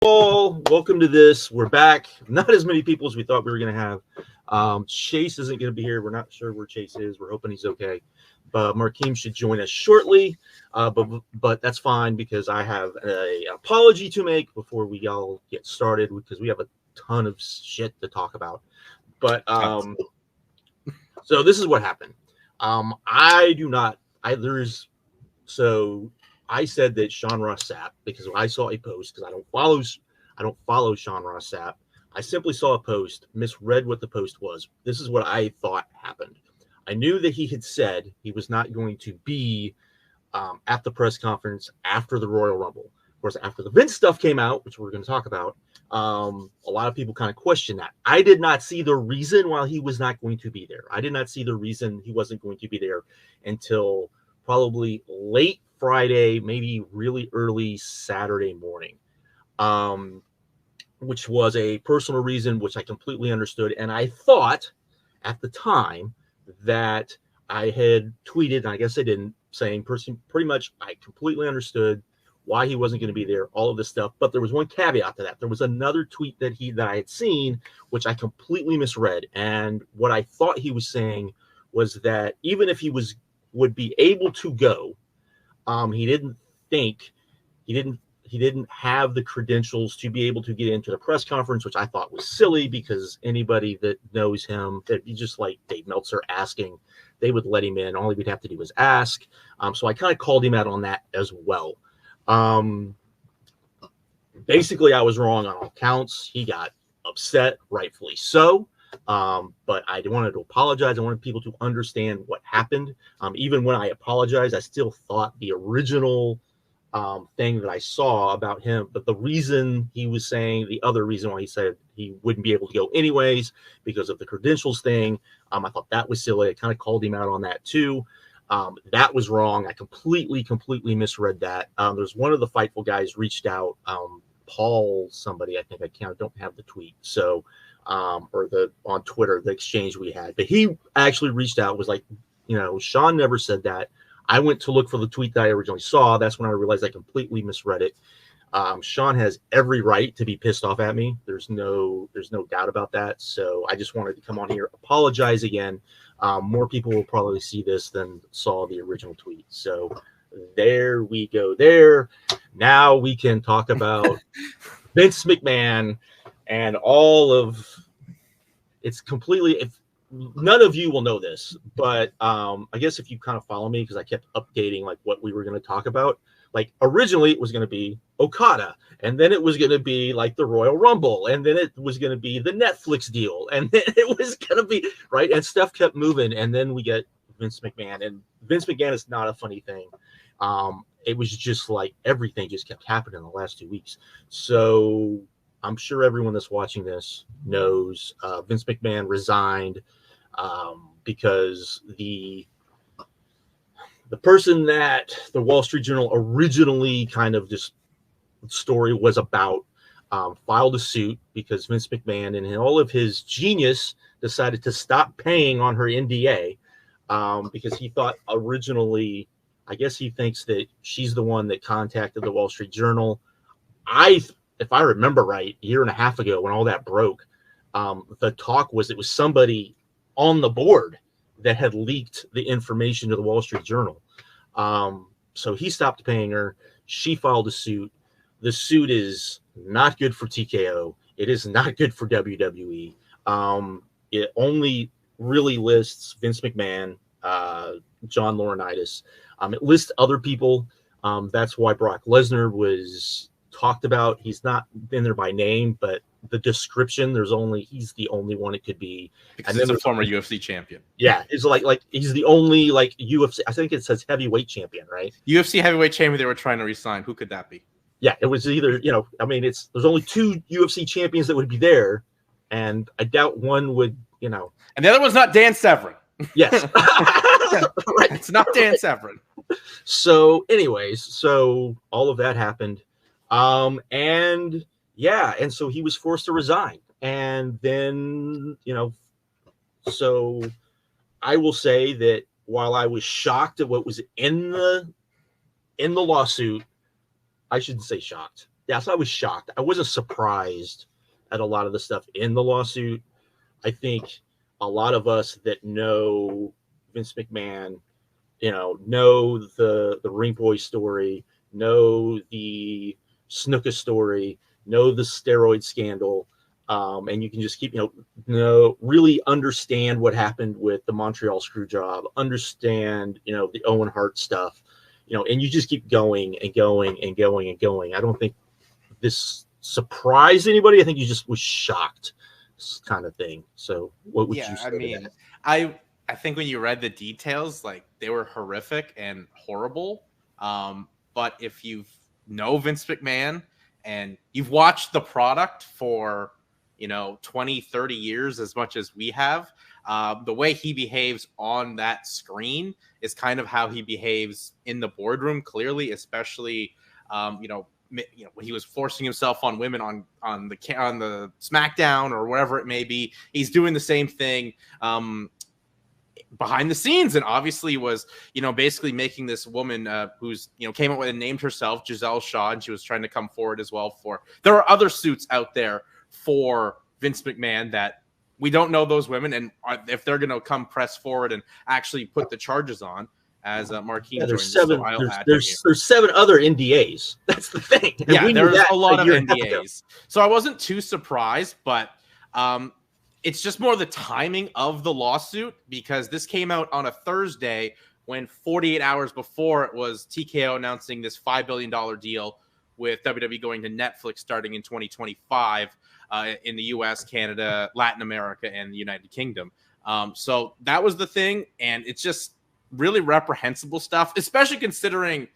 all, welcome to this. We're back. Not as many people as we thought we were going to have. Chase isn't going to be here. We're not sure where Chase is. We're hoping he's okay. But Markeem should join us shortly. But that's fine because I have an apology to make before we all get started because we have a ton of shit to talk about. But so this is what happened. I said that Sean Ross Sapp because I saw a post because I don't follow Sean Ross Sapp. I simply saw a post, misread what the post was. This is what I thought happened. I knew that he had said he was not going to be at the press conference after the Royal Rumble. Of course, after the Vince stuff came out, which we're going to talk about, a lot of people kind of questioned that. I did not see the reason why he was not going to be there. I did not see the reason he wasn't going to be there until probably late Friday, maybe really early Saturday morning, which was a personal reason, which I completely understood. And I thought at the time that I had tweeted, and I guess I didn't, saying pretty much I completely understood why he wasn't going to be there, all of this stuff. But there was one caveat to that. There was another tweet that I had seen, which I completely misread. And what I thought he was saying was that even if he would be able to go, he didn't have the credentials to be able to get into the press conference, which I thought was silly because anybody that knows him, that'd be just like Dave Meltzer asking, they would let him in. All we'd have to do was ask. So I kind of called him out on that as well. Basically, I was wrong on all counts. He got upset, rightfully so. But I wanted to apologize. I wanted people to understand what happened. Even when I apologized, I still thought the original thing that I saw about him, but the reason he was saying, the other reason why he said he wouldn't be able to go anyways because of the credentials thing, I thought that was silly. I kind of called him out on that too. That was wrong. I completely misread that. There's one of the Fightful guys reached out, Paul somebody, I think I don't have the tweet. So, or on Twitter, the exchange we had, but he actually reached out, was like, Sean never said that. I went to look for the tweet that I originally saw. That's when I realized I completely misread it. Sean has every right to be pissed off at me. There's no doubt about that. So I just wanted to come on here, apologize again. More people will probably see this than saw the original tweet. So there we go there. Now we can talk about Vince McMahon and all of it's completely. None of you will know this, but I guess if you kind of follow me, because I kept updating like what we were going to talk about. Like originally it was going to be Okada, and then it was going to be like the Royal Rumble, and then it was going to be the Netflix deal, and then it was going to be right. And stuff kept moving, and then we get Vince McMahon, and Vince McMahon is not a funny thing. It was just like everything just kept happening in the last 2 weeks. So I'm sure everyone that's watching this knows Vince McMahon resigned because the person that the Wall Street Journal originally kind of just story was about filed a suit because Vince McMahon, in all of his genius, decided to stop paying on her NDA because he thought originally, I guess he thinks that she's the one that contacted the Wall Street Journal. If I remember right, a year and a half ago when all that broke, the talk was it was somebody on the board that had leaked the information to the Wall Street Journal. So he stopped paying her. She filed a suit. The suit is not good for TKO. It is not good for WWE. It only really lists Vince McMahon, John Laurinaitis. It lists other people. That's why Brock Lesnar was talked about. He's not in there by name, but the description, he's the only one it could be. Because he's a former UFC champion. Yeah, it's like he's the only UFC. I think it says heavyweight champion, right? UFC heavyweight champion they were trying to resign. Who could that be? Yeah, it was either, there's only 2 UFC champions that would be there, and I doubt one would, And the other one's not Dan Severn. Yes. Right. It's not Dan Severn. So anyways, all of that happened. And so he was forced to resign. And then, so I will say that while I was shocked at what was in the lawsuit, I shouldn't say shocked. Yeah, so I was shocked. I wasn't surprised at a lot of the stuff in the lawsuit. I think a lot of us that know Vince McMahon, know the Ring Boy story, know the Snuka story, know the steroid scandal, and you can just keep, really understand what happened with the Montreal Screwjob, understand, the Owen Hart stuff, and you just keep going and going and going and going. I don't think this surprised anybody. I think you just was shocked, kind of thing. So, what would you say to that? I think when you read the details, like they were horrific and horrible. But if you know Vince McMahon and you've watched the product for 20, 30 years as much as we have, the way he behaves on that screen is kind of how he behaves in the boardroom, clearly, especially when he was forcing himself on women on the SmackDown or whatever it may be. He's doing the same thing behind the scenes, and obviously was basically making this woman who's came up with and named herself Giselle Shaw, and she was trying to come forward as well. There are other suits out there for Vince McMahon that we don't know those women, and if they're going to come press forward and actually put the charges on. As Marquine there's joins, seven. There's 7 other NDAs. That's the thing. Yeah, there's a lot of NDAs. So I wasn't too surprised, but it's just more the timing of the lawsuit, because this came out on a Thursday when 48 hours before it was TKO announcing this $5 billion deal with WWE going to Netflix starting in 2025 in the US, Canada, Latin America, and the United Kingdom. So that was the thing, and it's just really reprehensible stuff, especially considering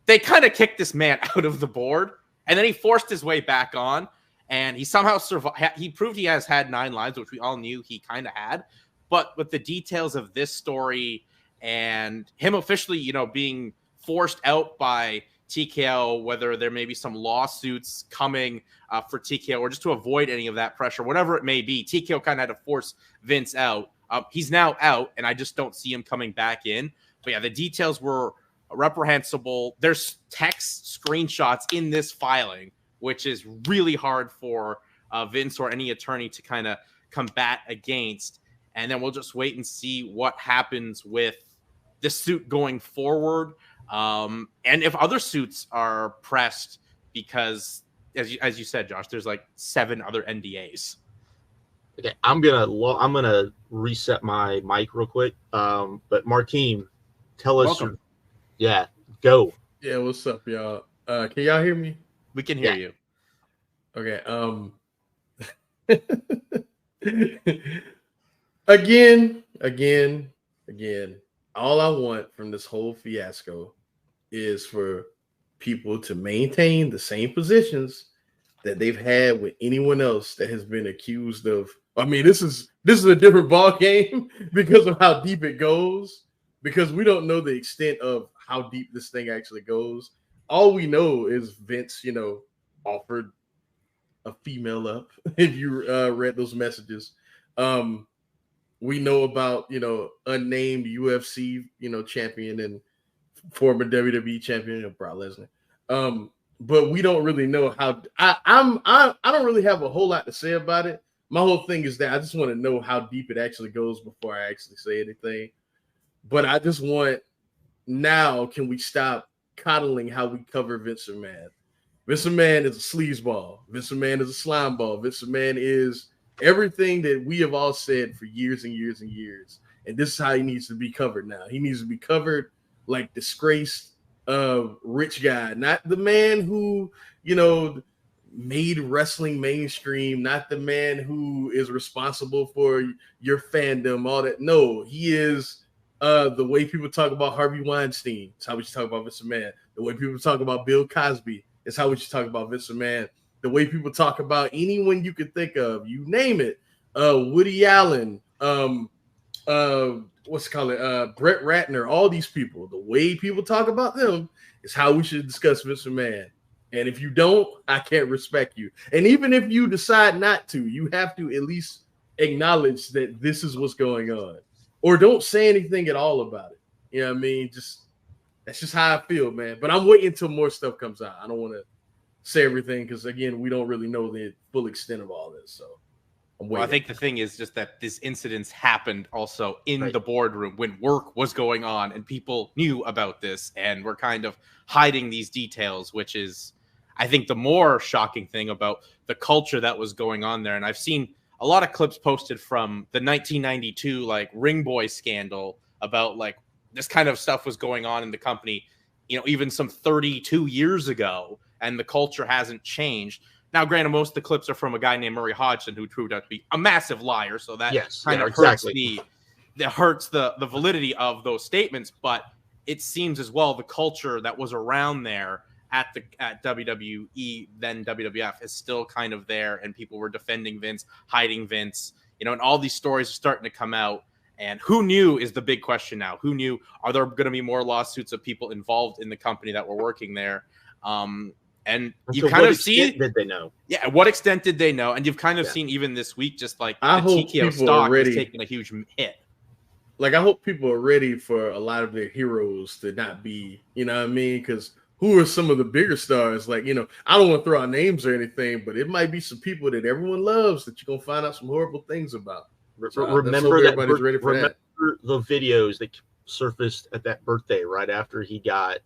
they kind of kicked this man out of the board, and then he forced his way back on, and he somehow survived. He proved he has had 9 lives, which we all knew he kind of had. But with the details of this story and him officially, being forced out by TKO, whether there may be some lawsuits coming for TKO or just to avoid any of that pressure, whatever it may be, TKO kind of had to force Vince out. He's now out, and I just don't see him coming back in. But yeah, the details were reprehensible. There's text screenshots in this filing, which is really hard for Vince or any attorney to kind of combat against. And then we'll just wait and see what happens with the suit going forward. And if other suits are pressed, because as you said, Josh, there's like 7 other NDAs. Okay, I'm gonna reset my mic real quick. But Martine, tell us. Welcome. Go. Yeah, what's up, y'all? Can y'all hear me? We can hear you. Okay. Again. All I want from this whole fiasco is for people to maintain the same positions that they've had with anyone else that has been accused of. I mean, this is a different ball game because of how deep it goes, because we don't know the extent of how deep this thing actually goes. All we know is Vince, offered a female up. If you read those messages, we know about unnamed UFC champion and former WWE champion Brock Lesnar. But we don't really know how. I don't really have a whole lot to say about it. My whole thing is that I just want to know how deep it actually goes before I actually say anything. But I just want, now, can we stop coddling how we cover Vince McMahon? Vince McMahon is a sleazeball. Vince McMahon is a slime ball. Vince McMahon is everything that we have all said for years and years and years. And this is how he needs to be covered now. He needs to be covered like disgraced rich guy, not the man who, made wrestling mainstream, not the man who is responsible for your fandom, all that. No, he is the way people talk about Harvey Weinstein. It's how we should talk about Vince McMahon. The way people talk about Bill Cosby is how we should talk about Vince McMahon. The way people talk about anyone you could think of, you name it, Woody Allen, Brett Ratner, all these people. The way people talk about them is how we should discuss Vince McMahon. And if you don't, I can't respect you. And even if you decide not to, you have to at least acknowledge that this is what's going on. Or don't say anything at all about it. You know what I mean? That's just how I feel, man. But I'm waiting until more stuff comes out. I don't want to say everything because again, we don't really know the full extent of all this. So well, I think the thing is just that this incidents happened also in the boardroom when work was going on and people knew about this and were kind of hiding these details, which is, I think, the more shocking thing about the culture that was going on there. And I've seen a lot of clips posted from the 1992 like Ring Boy scandal about like this kind of stuff was going on in the company, you know, even some 32 years ago, and the culture hasn't changed. Now, granted, most of the clips are from a guy named Murray Hodgson who proved out to be a massive liar. So that kind of hurts the validity of those statements. But it seems as well the culture that was around there at WWE, then WWF, is still kind of there, and people were defending Vince, hiding Vince, you know, and all these stories are starting to come out. And who knew is the big question now. Who knew? Are there going to be more lawsuits of people involved in the company that were working there? And you kind of see, did they know? Yeah, what extent did they know? And you've kind of seen even this week, just like I the hope TKO stock is taking a huge hit. Like, I hope people are ready for a lot of their heroes to not be, you know what I mean? Because who are some of the bigger stars? Like, you know, I don't want to throw out names or anything, but it might be some people that everyone loves that you're going to find out some horrible things about. So remember that. Remember the videos that surfaced at that birthday right after he got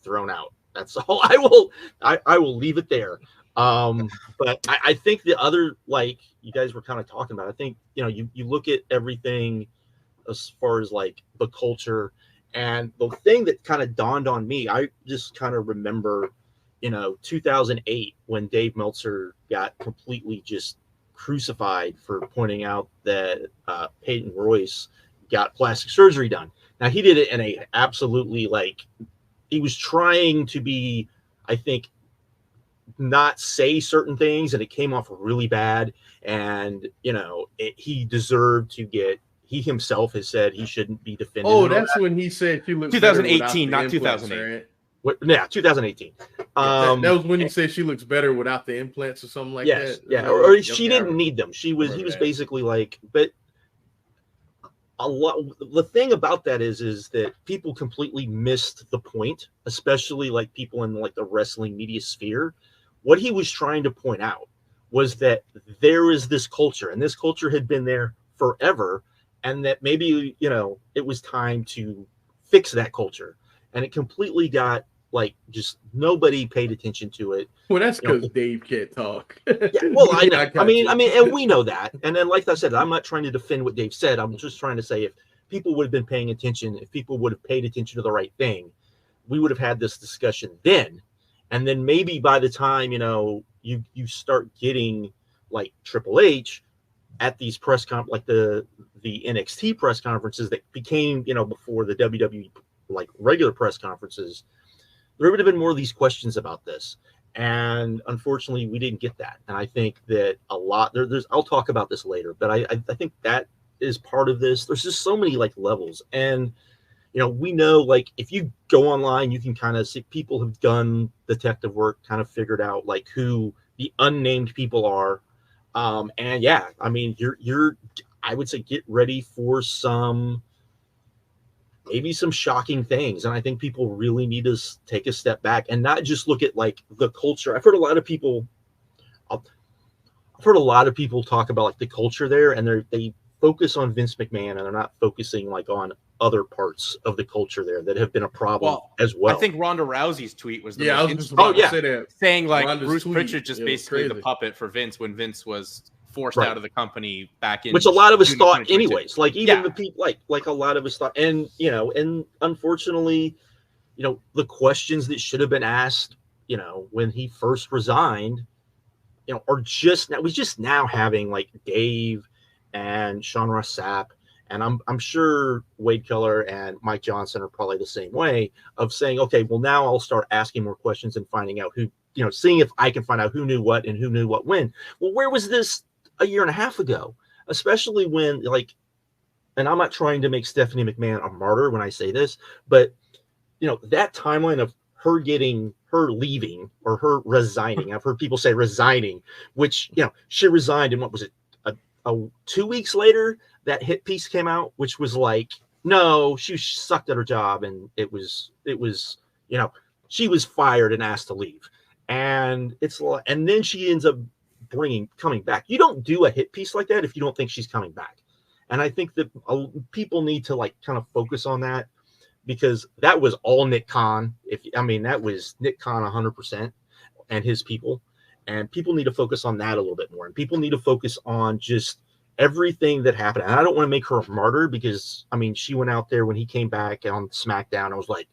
thrown out. That's all. I will leave it there. But I think the other, like you guys were kind of talking about, I think, you know, you look at everything as far as like the culture, and the thing that kind of dawned on me, I just kind of remember, you know, 2008 when Dave Meltzer got completely just crucified for pointing out that Peyton Royce got plastic surgery done. Now, he did it in a absolutely, like, he was trying to be, I think, not say certain things, and it came off really bad. And, you know, he deserved to get, he himself has said he shouldn't be defended. Oh, that's when he said she looks 2018, not 2008. Right? What, yeah, 2018. That was when he said she looks better without the implants or something like that. Yeah, or she didn't need them. He was basically like, but a lot. The thing about that is that people completely missed the point, especially like people in like the wrestling media sphere. What he was trying to point out was that there is this culture, and this culture had been there forever, and that maybe, you know, it was time to fix that culture. And it completely got, like, just nobody paid attention to it. Well, that's because Dave can't talk. Yeah, well, I know. I mean, and we know that. And then, like I said, I'm not trying to defend what Dave said. I'm just trying to say, if people would have been paying attention, if people would have paid attention to the right thing, we would have had this discussion then. And then maybe by the time, you know, you start getting like Triple H at these like the NXT press conferences that became, you know, before the WWE like regular press conferences, there would have been more of these questions about this. And unfortunately, we didn't get that. And I think that a lot there's I'll talk about this later, but I think that is part of this. There's just so many like levels. And, you know, we know, like, if you go online, you can kind of see people have done detective work, kind of figured out like who the unnamed people are. And yeah, I mean, I would say get ready for maybe some shocking things. And I think people really need to take a step back and not just look at like the culture. I've heard a lot of people talk about like the culture there, and they focus on Vince McMahon, and they're not focusing like on other parts of the culture there that have been a problem as well. I think Ronda Rousey's tweet was the saying like Ronda's Bruce tweet, Pritchard just basically the puppet for Vince when Vince was forced out of the company back in, which a lot of us thought anyways, like even the people like a lot of us thought. And, you know, and unfortunately, you know, the questions that should have been asked, you know, when he first resigned, you know, are just now having like Dave and Sean Ross Sapp, and I'm sure Wade Keller and Mike Johnson are probably the same way, of saying, okay, well, now I'll start asking more questions and finding out who, you know, seeing if I can find out who knew what and who knew what when. Well, where was this a year and a half ago? Especially when, like, and I'm not trying to make Stephanie McMahon a martyr when I say this, but, you know, that timeline of her leaving or her resigning, I've heard people say resigning, which, you know, she resigned, and what was it, 2 weeks later, that hit piece came out, which was like, no, she sucked at her job, and it was, you know, she was fired and asked to leave. And and then she ends up coming back. You don't do a hit piece like that if you don't think she's coming back. And I think that people need to like kind of focus on that, because that was all Nick Khan. That was Nick Khan 100% and his people. And people need to focus on that a little bit more. And people need to focus on just everything that happened. And I don't want to make her a martyr, because she went out there when he came back on SmackDown. I was like,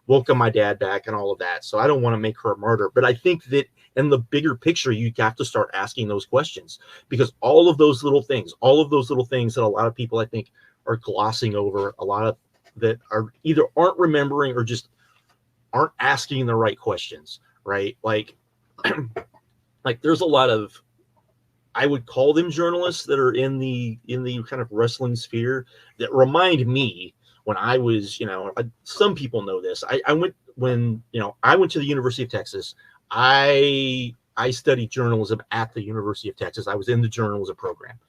welcome my dad back and all of that. So I don't want to make her a martyr. But I think that in the bigger picture, you have to start asking those questions, because all of those little things that a lot of people, I think, are glossing over, a lot of that are either aren't remembering or just aren't asking the right questions, right? Like there's a lot of, I would call them journalists that are in the kind of wrestling sphere that remind me when I was, some people know this. I went to the University of Texas. I studied journalism at the University of Texas. I was in the journalism program.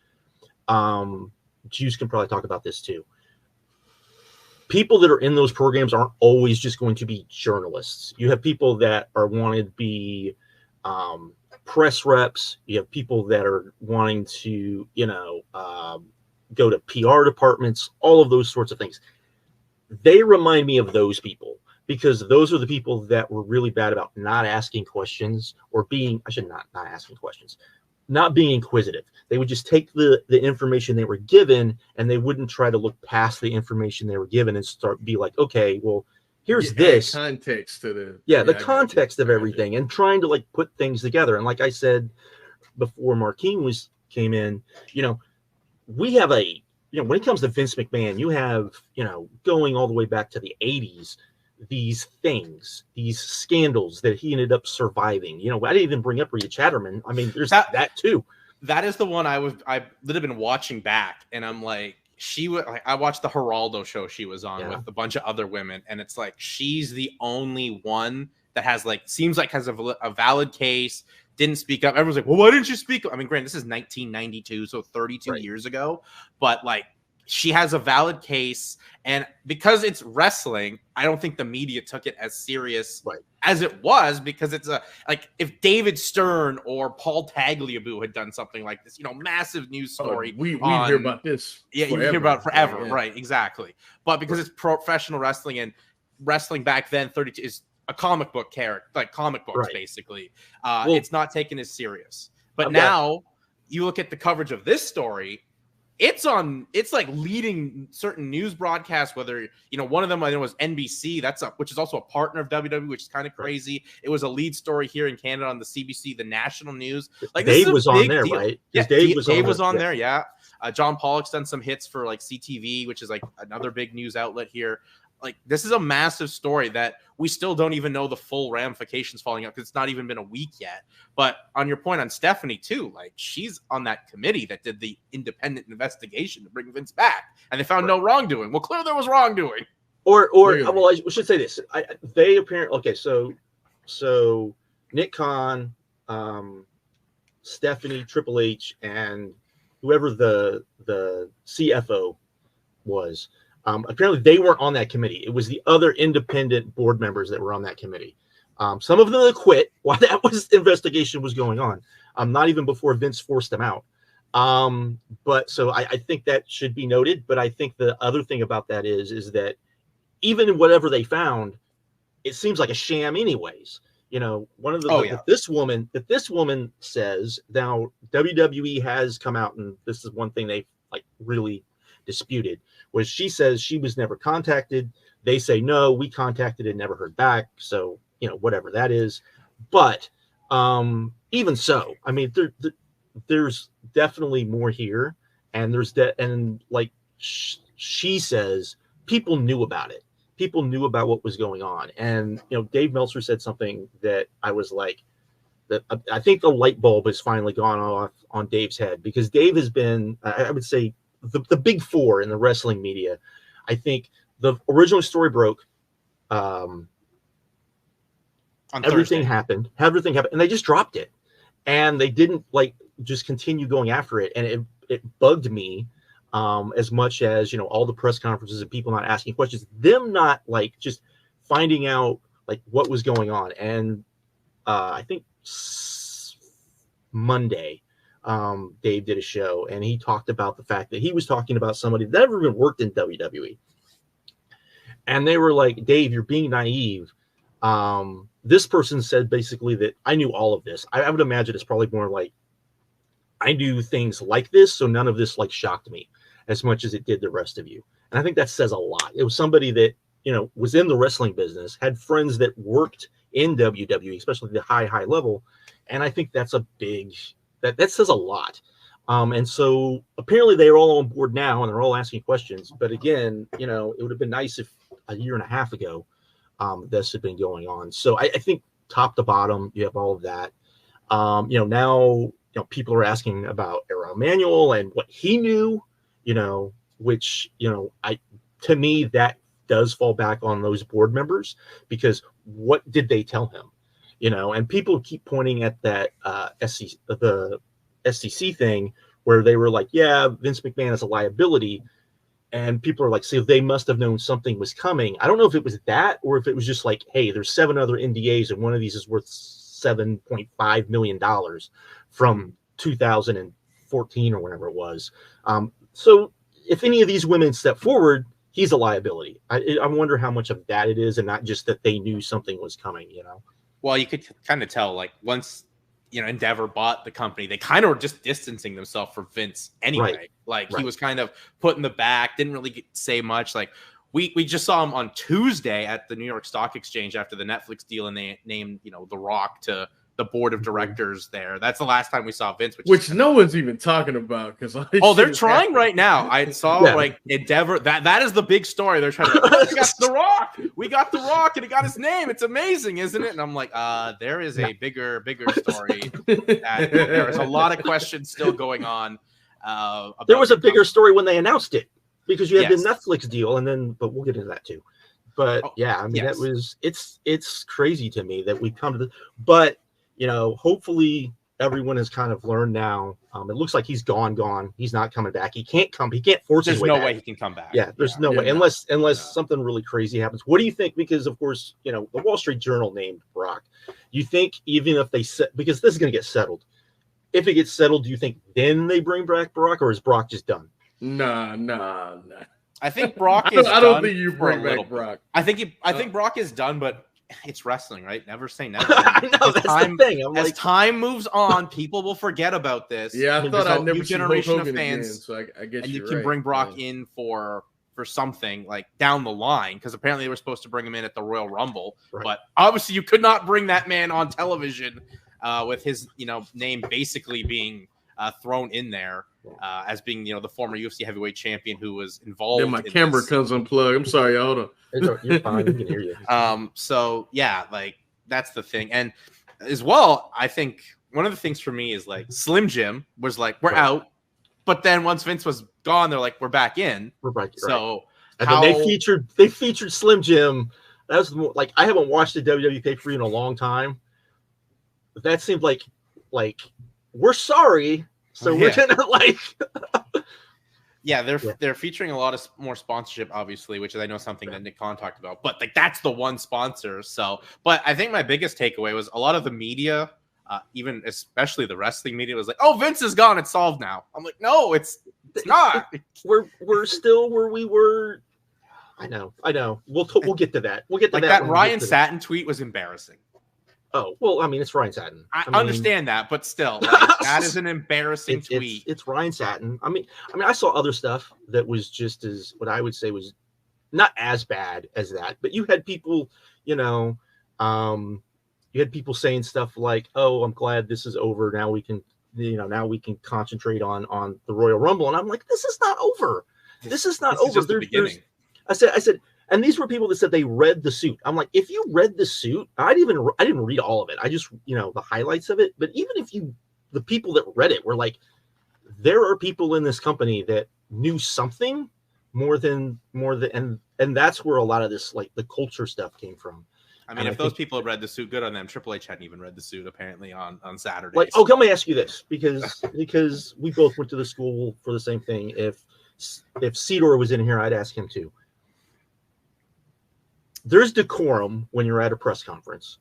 Juice can probably talk about this too. People that are in those programs aren't always just going to be journalists. You have people that are wanting to be press reps. You have people that are wanting to, go to PR departments, all of those sorts of things. They remind me of those people, because those are the people that were really bad about not asking questions, or not asking questions, not being inquisitive. They would just take the information they were given, and they wouldn't try to look past the information they were given and be like, okay, well, here's this context to the context of everything, and trying to like put things together. And like I said before Marquine came in, we have when it comes to Vince McMahon, you have, going all the way back to the 80s, these scandals that he ended up surviving. I didn't even bring up Rhea Chatterman. There's that too. That is the one I've literally been watching back, and I'm like, I watched the Geraldo show she was on with a bunch of other women, and it's like she's the only one that has seems like has a valid case, didn't speak up. Everyone's like, well, why didn't you speak up? Granted, this is 1992, so 32 years ago, but she has a valid case, and because it's wrestling, I don't think the media took it as serious as it was, because it's if David Stern or Paul Tagliabue had done something like this, massive news story. We hear about this. Yeah, you hear about it forever, right? Exactly. But because it's professional wrestling, and wrestling back then, 32 is a comic book character, comic books basically. It's not taken as serious. But now you look at the coverage of this story. It's leading certain news broadcasts, whether, one of them I know was NBC, which is also a partner of WWE, which is kind of crazy. It was a lead story here in Canada on the CBC, the national news. Dave was on there, right? Yeah, Dave was on there. Yeah. John Pollock's done some hits for CTV, which is another big news outlet here. This is a massive story that we still don't even know the full ramifications falling out, because it's not even been a week yet. But on your point on Stephanie too, she's on that committee that did the independent investigation to bring Vince back, and they found no wrongdoing. Well, clearly there was wrongdoing. Or well, I should say this. They apparently So Nick Khan, Stephanie, Triple H, and whoever the CFO was. Apparently they weren't on that committee. It was the other independent board members that were on that committee. Some of them quit while that investigation was going on. Not even before Vince forced them out. But so I think that should be noted. But I think the other thing about that is that even whatever they found, it seems like a sham anyways. One of the that this woman says, now WWE has come out, and this is one thing they really disputed, was she says she was never contacted. They say no, we contacted and never heard back. So whatever that is. But even so, there's definitely more here, and she says people knew about it. People knew about what was going on, and Dave Meltzer said something that I was like, that I think the light bulb has finally gone off on Dave's head, because Dave has been, I would say, the big four in the wrestling media. I think the original story broke. Everything happened, and they just dropped it, and they didn't just continue going after it, and it bugged me as much as all the press conferences and people not asking questions, them not just finding out what was going on. And I think Monday, Dave did a show and he talked about the fact that he was talking about somebody that never even worked in WWE. And they were like, Dave, you're being naive. This person said basically that I knew all of this. I would imagine it's probably more like I knew things like this, so none of this like shocked me as much as it did the rest of you. And I think that says a lot. It was somebody that, you know, was in the wrestling business, had friends that worked in WWE, especially the high level. And I think that's a big, that says a lot. And so apparently they're all on board now and they're all asking questions. But again, you know, it would have been nice if a year and a half ago this had been going on. So I think top to bottom, you have all of that. You know, now, you know, people are asking about Errol Emanuel and what he knew, you know, which, you know, to me, that does fall back on those board members, because what did they tell him? You know, and people keep pointing at that the SEC thing where they were like, yeah, Vince McMahon is a liability. And people are like, so they must have known something was coming. I don't know if it was that or if it was just like, hey, there's 7 other NDAs and one of these is worth $7.5 million from 2014 or whatever it was. So if any of these women step forward, he's a liability. I wonder how much of that it is and not just that they knew something was coming, you know? Well, you could kind of tell, like, once, you know, Endeavor bought the company, they kind of were just distancing themselves from Vince anyway. Right. Like, he was kind of put in the back, didn't really say much. Like, we just saw him on Tuesday at the New York Stock Exchange after the Netflix deal, and they named, you know, The Rock to the board of directors there. That's the last time we saw Vince, which no one's even talking about, because they're trying right now. I saw like Endeavor. That is the big story. They're trying to. Oh, we got The Rock. We got The Rock, and he got his name. It's amazing, isn't it? And I'm like, there is a bigger story. There is a lot of questions still going on. There was a bigger story when they announced it, because you had the Netflix deal, and then, but we'll get into that too. But yeah, I mean, that was it's crazy to me that we come to this, but. You know, hopefully everyone has kind of learned now. It looks like he's gone. He's not coming back. He can't come. He can't force his way back. There's no way he can come back. Yeah, there's no way unless something really crazy happens. What do you think? Because of course, you know, the Wall Street Journal named Brock. You think even if they because this is going to get settled. If it gets settled, do you think then they bring back Brock, or is Brock just done? Nah. I think Brock is done. I don't think you bring back Brock. I think Brock is done, but it's wrestling, right? Never say never. I know, that's the thing. As time moves on, people will forget about this. Yeah, I thought I'd never see generation Hulk of Hogan fans, again, so I guess and you can bring Brock in for something like down the line, because apparently they were supposed to bring him in at the Royal Rumble, but obviously you could not bring that man on television with his, you know, name basically being thrown in there as being, you know, the former UFC heavyweight champion who was involved. Then my camera comes unplugged. I'm sorry, hold on. You're fine. We can hear you. So yeah, like that's the thing. And as well, I think one of the things for me is like Slim Jim was like, we're out. But then once Vince was gone, they're like, we're back in. We're back. So and then they featured Slim Jim. That was like, I haven't watched the WWE pay-per-view in a long time. But that seemed like we're sorry. So we're gonna like they're featuring a lot of more sponsorship, obviously, which is, I know, something that Nick Khan talked about. But like that's the one sponsor. So, but I think my biggest takeaway was a lot of the media, even especially the wrestling media, was like, "Oh, Vince is gone. It's solved now." I'm like, "No, it's not. We're still where we were." I know. We'll get to that. We'll get to that. That Ryan Satin tweet was embarrassing. Oh, well, I mean, it's Ryan Satin. I understand that, but still, like, that is an embarrassing tweet. It's Ryan Satin. I mean, I saw other stuff that was just as, what I would say was not as bad as that, but you had people, you know, saying stuff like, "Oh, I'm glad this is over. Now we can, you know, concentrate on the Royal Rumble." And I'm like, this is not over. This is not over. Just the beginning. I said, and these were people that said they read the suit. I'm like, if you read the suit, I didn't read all of it. I just, you know, the highlights of it. But even if the people that read it were like, there are people in this company that knew something more than, and that's where a lot of this, like the culture stuff came from. I mean, if those people had read the suit, good on them. Triple H hadn't even read the suit apparently on Saturday. Like, let me ask you this, because we both went to the school for the same thing. If Cedar was in here, I'd ask him too. There's decorum when you're at a press conference.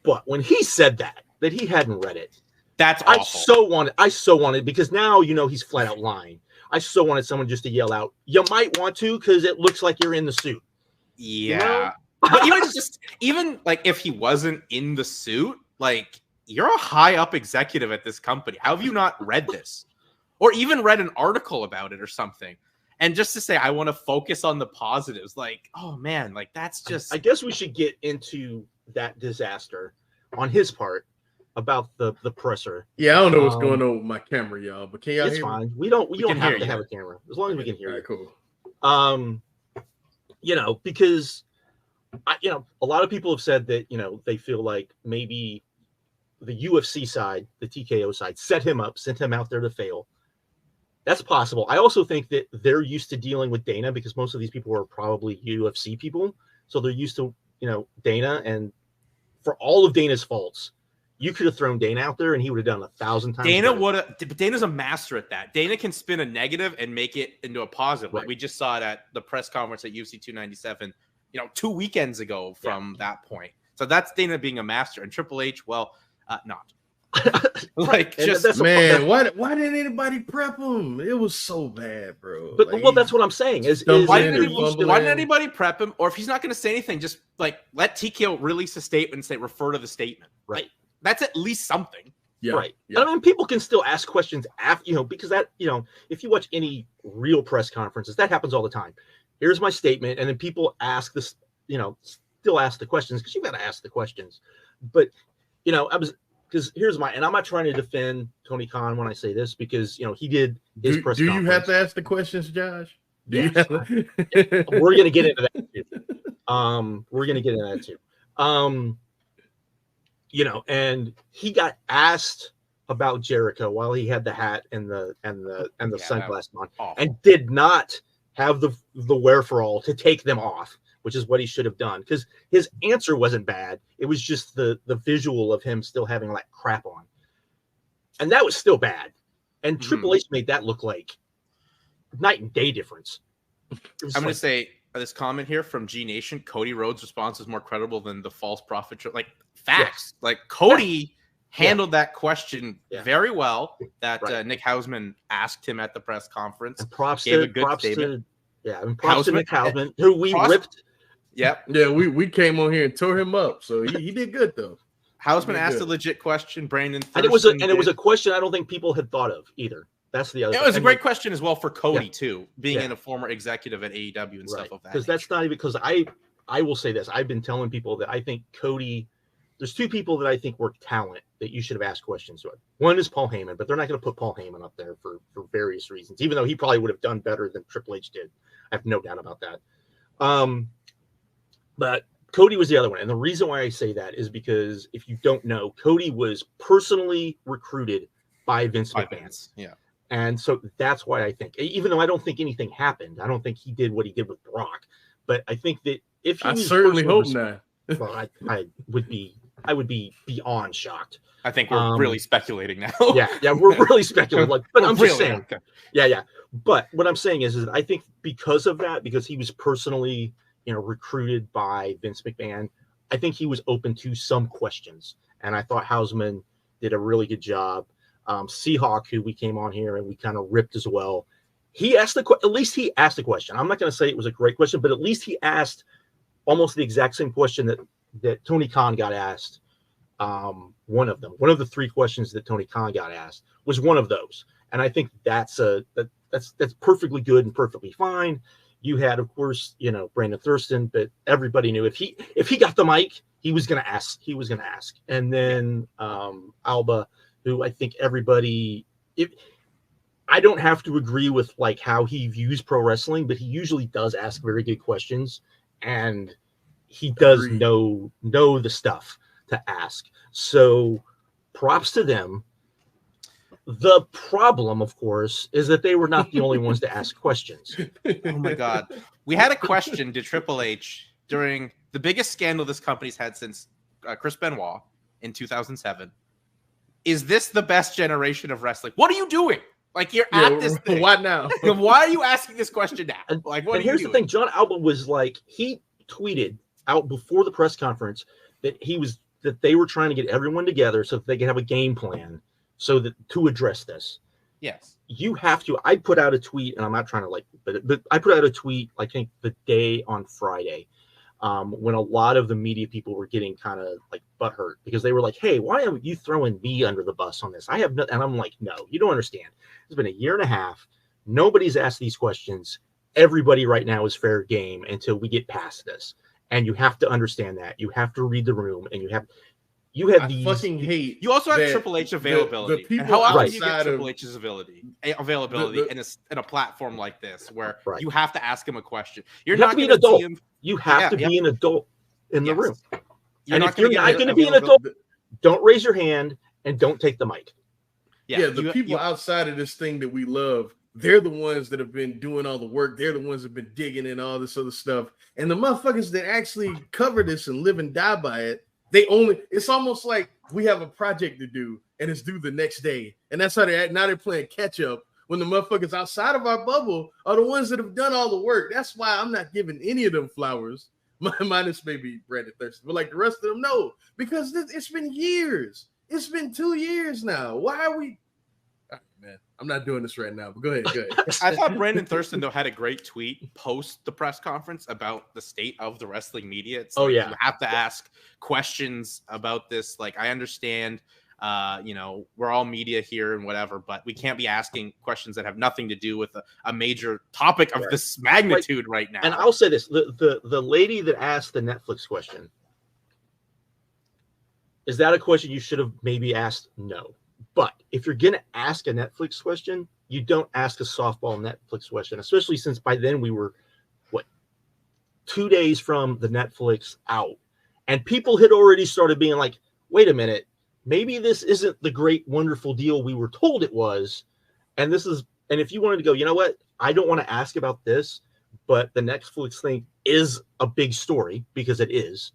But when he said that he hadn't read it, that's awful. I so wanted because now he's flat out lying. I so wanted someone just to yell out, "You might want to because it looks like you're in the suit." Yeah. But even like if he wasn't in the suit, like you're a high up executive at this company. How have you not read this? Or even read an article about it or something? And just to say, I want to focus on the positives, like, oh man, like that's just. I guess we should get into that disaster on his part about the presser. Yeah, I don't know what's going on with my camera, y'all, but can y'all hear me? It's fine. We don't have to have a camera as long as we can hear you. Cool. Because a lot of people have said that they feel like maybe the UFC side, the TKO side, set him up, sent him out there to fail. That's possible. I also think that they're used to dealing with Dana because most of these people are probably UFC people. So they're used to, Dana. And for all of Dana's faults, you could have thrown Dana out there and he would have done 1,000 times. Dana would have, but Dana's a master at that. Dana can spin a negative and make it into a positive. Right. Like we just saw it at the press conference at UFC 297, 2 weekends ago from that point. So that's Dana being a master. And Triple H, well, not. Like just man, why didn't anybody prep him? It was so bad, bro. But well, that's what I'm saying. Why didn't anybody prep him? Or if he's not going to say anything, just like let TKO release a statement and say refer to the statement. Right. Like, that's at least something. Yeah. Right. Yeah. I mean, people can still ask questions after, because that, if you watch any real press conferences, that happens all the time. Here's my statement, and then people ask this, still ask the questions because you got to ask the questions. But because and I'm not trying to defend Tony Khan when I say this because he did his press conference. Do you have to ask the questions, Josh? We're gonna get into that too. We're gonna get into that too. And he got asked about Jericho while he had the hat and the sunglasses on, and did not have the wherewithal to take them off, which is what he should have done because his answer wasn't bad. It was just the visual of him still having like crap on. And that was still bad. And Triple H made that look like night and day difference. I'm going to say this comment here from G Nation. Cody Rhodes' response is more credible than the false prophet. Like facts. Yes. Like Cody handled that question very well that Nick Hausman asked him at the press conference. And props to Nick Hausman, who we ripped. Yep. Yeah, we came on here and tore him up. So he did good though. Hausman asked a legit question. Brandon Thurston and it was a question I don't think people had thought of either. That's the other thing. It was a great question as well for Cody too, being in a former executive at AEW and stuff of that. Because that's not even because I will say this. I've been telling people that I think Cody, there's two people that I think were talent that you should have asked questions to. One is Paul Heyman, but they're not going to put Paul Heyman up there for various reasons, even though he probably would have done better than Triple H did. I have no doubt about that. But Cody was the other one. And the reason why I say that is because if you don't know, Cody was personally recruited by Vince McMahon. Yeah. And so that's why I think, even though I don't think anything happened, I don't think he did what he did with Brock. But I think that if he I certainly hope not. Well, I would be beyond shocked. I think we're really speculating now. yeah, we're really speculating. But I'm just saying. Okay. Yeah. But what I'm saying is I think because of that, because he was personally, recruited by Vince McMahon, I think he was open to some questions. And I thought Hausman did a really good job. Seahawk, who we came on here and we kind of ripped as well. He asked at least he asked a question. I'm not going to say it was a great question, but at least he asked almost the exact same question that Tony Khan got asked. One of the three questions that Tony Khan got asked was one of those. And I think that's perfectly good and perfectly fine. You had, of course, Brandon Thurston, but everybody knew if he got the mic, he was going to ask. And then Alba, who I think everybody, I don't have to agree with like how he views pro wrestling, but he usually does ask very good questions, and he does know the stuff to ask. So props to them. The problem, of course, is that they were not the only ones to ask questions. Oh my God. We had a question to Triple H during the biggest scandal this company's had since Chris Benoit in 2007. Is this the best generation of wrestling? What are you doing? Like, you're at this thing. What now? Why are you asking this question now? Like, what? And here's the thing: John Alba was like, he tweeted out before the press conference that he was that they were trying to get everyone together so that they could have a game plan so that to address this. Yes. You have to. I put out a tweet, and I'm not trying to but I put out a tweet, I think the day on Friday, when a lot of the media people were getting kind of like butthurt because they were like, hey, why are you throwing me under the bus on this? I have no, and I'm like, no, you don't understand. It's been a year and a half. Nobody's asked these questions. Everybody right now is fair game until we get past this. And you have to understand that. You have to read the room, and you have these. Fucking hate. You also have Triple H availability. The people and how often outside do you get Triple H's availability in a platform like this where you have to ask him a question? You're not going to see him. You have to be an adult in the room. And if you're not going to be an adult, don't raise your hand and don't take the mic. The people outside of this thing that we love, they're the ones that have been doing all the work. They're the ones that have been digging in all this other stuff. And the motherfuckers that actually cover this and live and die by it, it's almost like we have a project to do and it's due the next day. And that's how they act. Now they're playing catch up when the motherfuckers outside of our bubble are the ones that have done all the work. That's why I'm not giving any of them flowers. Minus maybe Brandon Thurston, but like the rest of them, no, because it's been years. It's been 2 years now. Why are we? Man, I'm not doing this right now, but go ahead. I thought Brandon Thurston, though, had a great tweet post the press conference about the state of the wrestling media. It's you have to ask questions about this. Like, I understand, we're all media here and whatever, but we can't be asking questions that have nothing to do with a major topic of this magnitude right now. And I'll say this, the lady that asked the Netflix question, is that a question you should have maybe asked? No. But if you're going to ask a Netflix question, you don't ask a softball Netflix question, especially since by then we were, 2 days from the Netflix out. And people had already started being like, wait a minute, maybe this isn't the great, wonderful deal we were told it was. And if you wanted to go, you know what, I don't want to ask about this, but the Netflix thing is a big story because it is.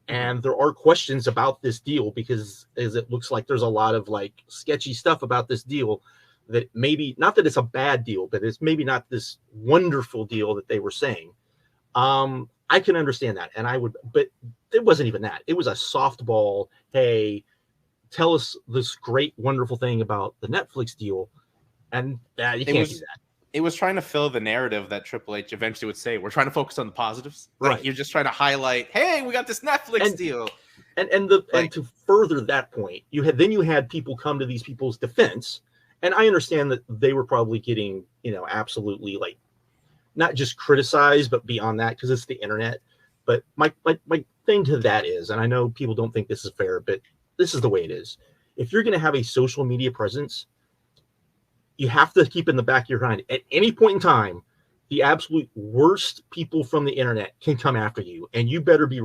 And there are questions about this deal because as it looks like there's a lot of like sketchy stuff about this deal that maybe not that it's a bad deal, but it's maybe not this wonderful deal that they were saying. I can understand that. But it wasn't even that. It was a softball. Hey, tell us this great, wonderful thing about the Netflix deal. And you can't do that. It was trying to fill the narrative that Triple H eventually would say, we're trying to focus on the positives. Right. Like, you're just trying to highlight, hey, we got this Netflix deal. And to further that point, you had people come to these people's defense. And I understand that they were probably getting, absolutely like not just criticized, but beyond that, because it's the internet. But my thing to that is, and I know people don't think this is fair, but this is the way it is. If you're going to have a social media presence, you have to keep in the back of your mind at any point in time, the absolute worst people from the internet can come after you, and you better be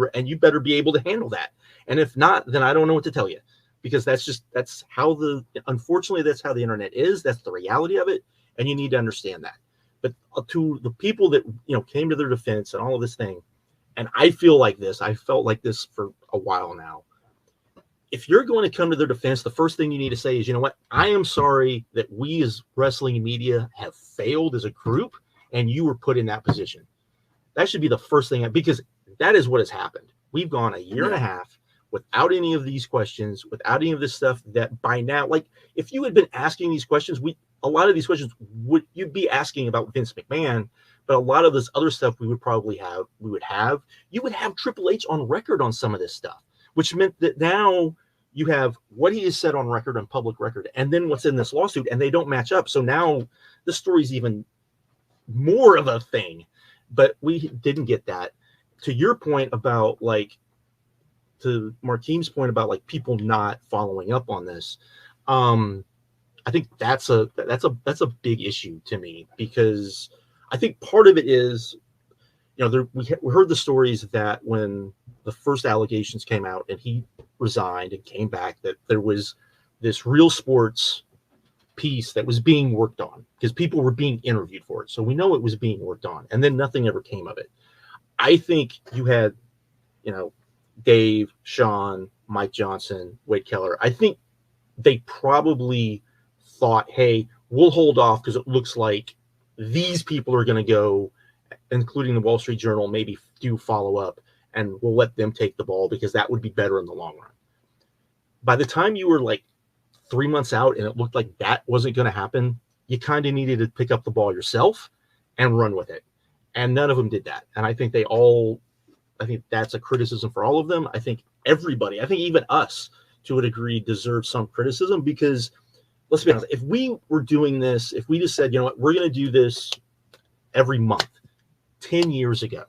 able to handle that. And if not, then I don't know what to tell you, because unfortunately that's how the internet is. That's the reality of it, and you need to understand that. But to the people that came to their defense and all of this thing, and I felt like this for a while now. If you're going to come to their defense, the first thing you need to say is, you know what? I am sorry that we as wrestling media have failed as a group and you were put in that position. That should be the first thing, because that is what has happened. We've gone a year and a half without any of these questions, without any of this stuff that by now, like if you had been asking these questions, a lot of these questions you'd be asking about Vince McMahon, but a lot of this other stuff you would have Triple H on record on some of this stuff. Which meant that now you have what he has said on record, on public record, and then what's in this lawsuit, and they don't match up. So now the story's even more of a thing. But we didn't get that. To your point about to Markeem's point about people not following up on this, I think that's a big issue to me, because I think part of it is, we heard the stories that when the first allegations came out and he resigned and came back, that there was this Real Sports piece that was being worked on because people were being interviewed for it. So we know it was being worked on, and then nothing ever came of it. I think you had, Dave, Sean, Mike Johnson, Wade Keller. I think they probably thought, hey, we'll hold off because it looks like these people are going to go, including the Wall Street Journal, maybe do follow up, and we'll let them take the ball because that would be better in the long run. by the time you were like 3 months out and it looked like that wasn't going to happen, you kind of needed to pick up the ball yourself and run with it. And none of them did that. And I think I think that's a criticism for all of them. I think everybody, I think even us to a degree, deserves some criticism, because let's be honest, if we were doing this, if we just said, you know what, we're going to do this every month 10 years ago,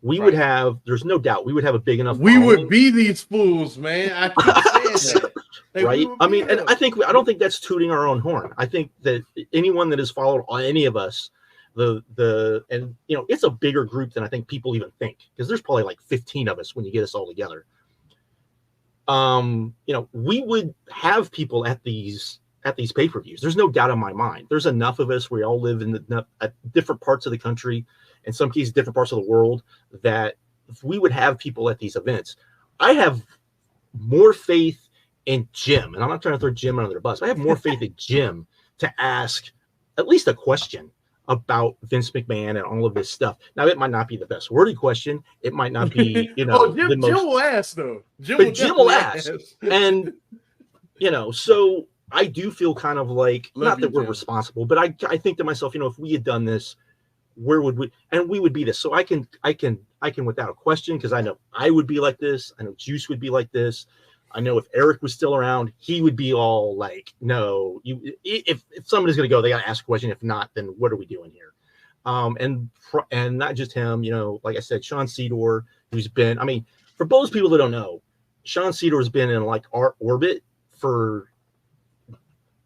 we would have, there's no doubt, we would have a big enough we following. would be these fools, man. I keep saying that. Like, right? I mean, and I don't think that's tooting our own horn. I think that anyone that has followed any of us, and you know, it's a bigger group than I think people even think, because there's probably like 15 of us when you get us all together. You know, we would have people at these pay-per-views. There's no doubt in my mind. There's enough of us. We all live in at different parts of the country, in some cases different parts of the world, that if we would have people at these events, I have more faith in Jim, and I'm not trying to throw Jim under the bus. I have more faith in Jim to ask at least a question about Vince McMahon and all of this stuff. Now, it might not be the best worded question. It might not be, you know, Jim will ask though. Jim will ask. And, you know, so I do feel kind of like, not that we're responsible, but I think to myself, you know, if we had done this, where would we, and we would be this. So I can without a question, because I know I would be like this. I know Juice would be like this. I know if Eric was still around, he would be all like, no, if somebody's going to go, they got to ask a question. If not, then what are we doing here? And not just him, you know, like I said, Sean Sedor, who's been, I mean, for those people that don't know, Sean Sedor has been in like our orbit for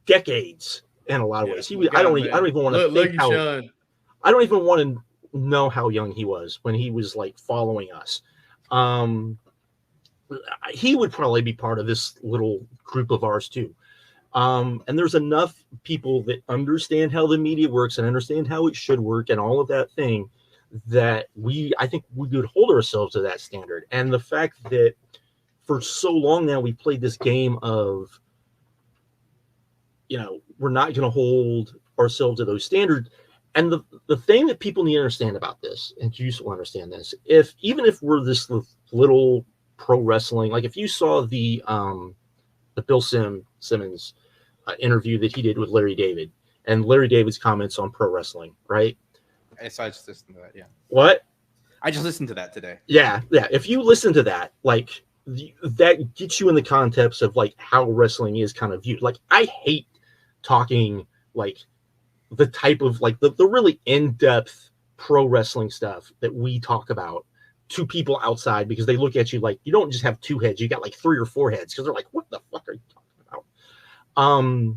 decades in a lot of ways. I don't even want to think how, Sean. I don't even want to know how young he was when he was like following us. He would probably be part of this little group of ours too. And there's enough people that understand how the media works and understand how it should work and all of that thing, that I think we could hold ourselves to that standard. And the fact that for so long now we played this game of, you know, we're not going to hold ourselves to those standards. And the thing that people need to understand about this, and Juice will understand this, even if we're this little pro wrestling, like if you saw the Bill Simmons interview that he did with Larry David, and Larry David's comments on pro wrestling, right? So I just listened to that. Yeah. What? I just listened to that today. Yeah. If you listen to that, like that gets you in the context of like how wrestling is kind of viewed. Like I hate talking like the type of like the really in-depth pro wrestling stuff that we talk about to people outside, because they look at you like you don't just have two heads, you got like 3 or 4 heads, because they're like, what the fuck are you talking about?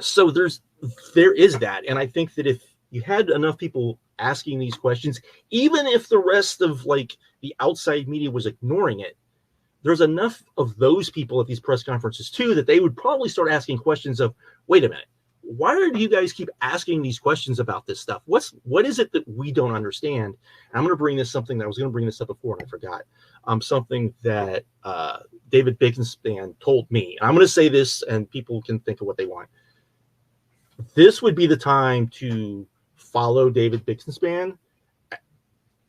So there is that. And I think that if you had enough people asking these questions, even if the rest of like the outside media was ignoring it, there's enough of those people at these press conferences too that they would probably start asking questions of, wait a minute, why do you guys keep asking these questions about this stuff? What is it that we don't understand? And I'm going to bring this something that I was going to bring this up before and I forgot. Something that David Bixenspan told me. And I'm going to say this, and people can think of what they want. This would be the time to follow David Bixenspan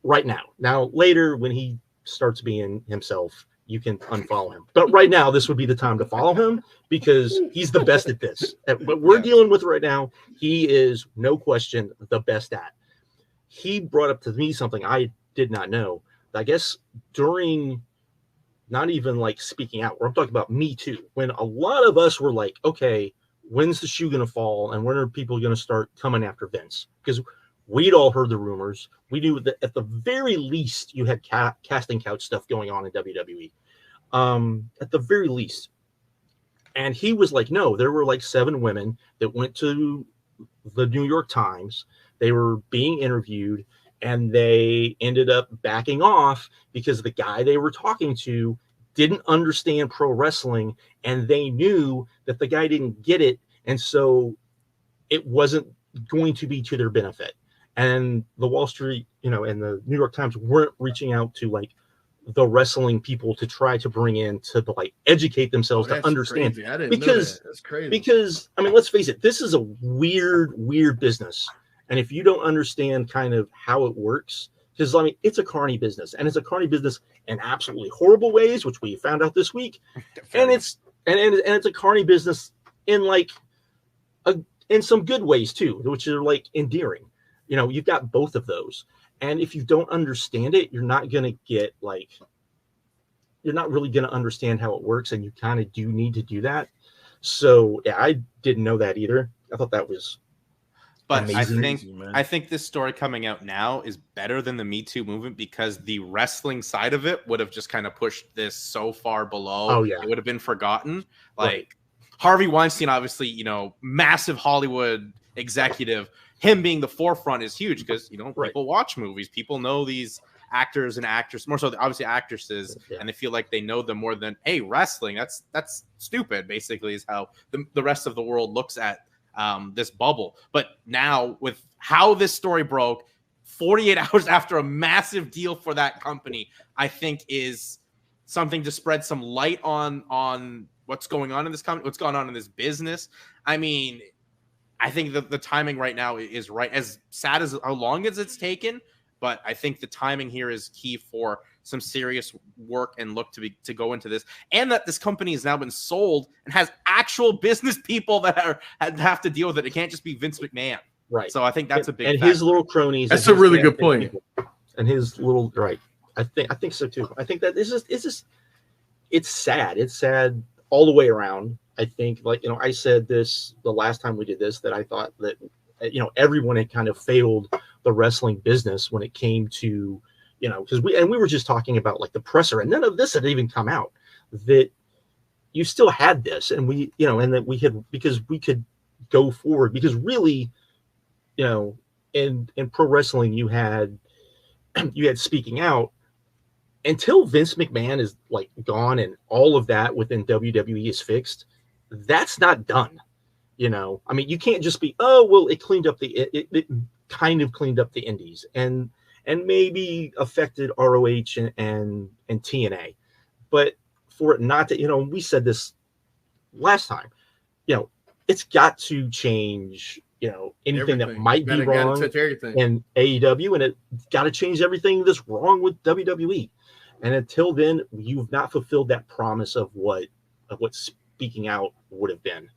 right now. Now, later when he starts being himself, you can unfollow him. But right now, this would be the time to follow him, because he's the best at this. At what we're dealing with right now, he is, no question, the best at. He brought up to me something I did not know. I guess during, not even like speaking out, where I'm talking about Me Too, when a lot of us were like, okay, when's the shoe going to fall? And when are people going to start coming after Vince? Because we'd all heard the rumors. We knew that at the very least you had casting couch stuff going on in WWE. At the very least. And he was like, no, there were like 7 women that went to the New York Times. They were being interviewed and they ended up backing off because the guy they were talking to didn't understand pro wrestling, and they knew that the guy didn't get it. And so it wasn't going to be to their benefit. And the Wall Street, you know, and the New York Times weren't reaching out to like the wrestling people to try to bring in to like educate themselves to understand. Crazy. I didn't know that. That's crazy. Because I mean, let's face it, this is a weird business. And if you don't understand kind of how it works, because I mean, it's a carny business, and it's a carny business in absolutely horrible ways, which we found out this week, and it's a carny business in like in some good ways too, which are like endearing. You know, you've got both of those, and if you don't understand it, you're not really going to understand how it works, and you kind of do need to do that. So yeah, I didn't know that either. I thought that was amazing. I think this story coming out now is better than the Me Too movement, because the wrestling side of it would have just kind of pushed this so far below. Oh, yeah. It would have been forgotten. Like Right. Harvey Weinstein, obviously, you know, massive Hollywood executive, him being the forefront is huge because, you know, Right. people watch movies. People know these actors and actresses, more so obviously actresses, and they feel like they know them more than, hey, wrestling, that's stupid, basically, is how the rest of the world looks at this bubble. But now with how this story broke 48 hours after a massive deal for that company, I think is something to spread some light on what's going on in this company, what's going on in this business. I mean, I think the timing right now is right, as sad as how long as it's taken, but I think the timing here is key for some serious work and look to go into this, and that this company has now been sold and has actual business people that have to deal with it. It can't just be Vince McMahon. Right. So I think that's a big and factor. his little cronies. That's a really good point. People, and his little I think so too. I think that it's sad. It's sad all the way around. I think, like, you know, I said this the last time we did this, that I thought that, you know, everyone had kind of failed the wrestling business when it came to, you know, because we were just talking about like the presser, and none of this had even come out, that you still had this, and we, you know, and that we had, because we could go forward, because really, you know, in pro wrestling, you had speaking out until Vince McMahon is like gone and all of that within WWE is fixed. That's not done. You know, I mean, you can't just be, oh, well, it cleaned up it kind of cleaned up the indies and maybe affected ROH and TNA, but for it not to, you know, we said this last time, you know, it's got to change, you know, anything that might be wrong in AEW, and it got to change everything that's wrong with WWE. And until then, you've not fulfilled that promise of what speaking out would have been.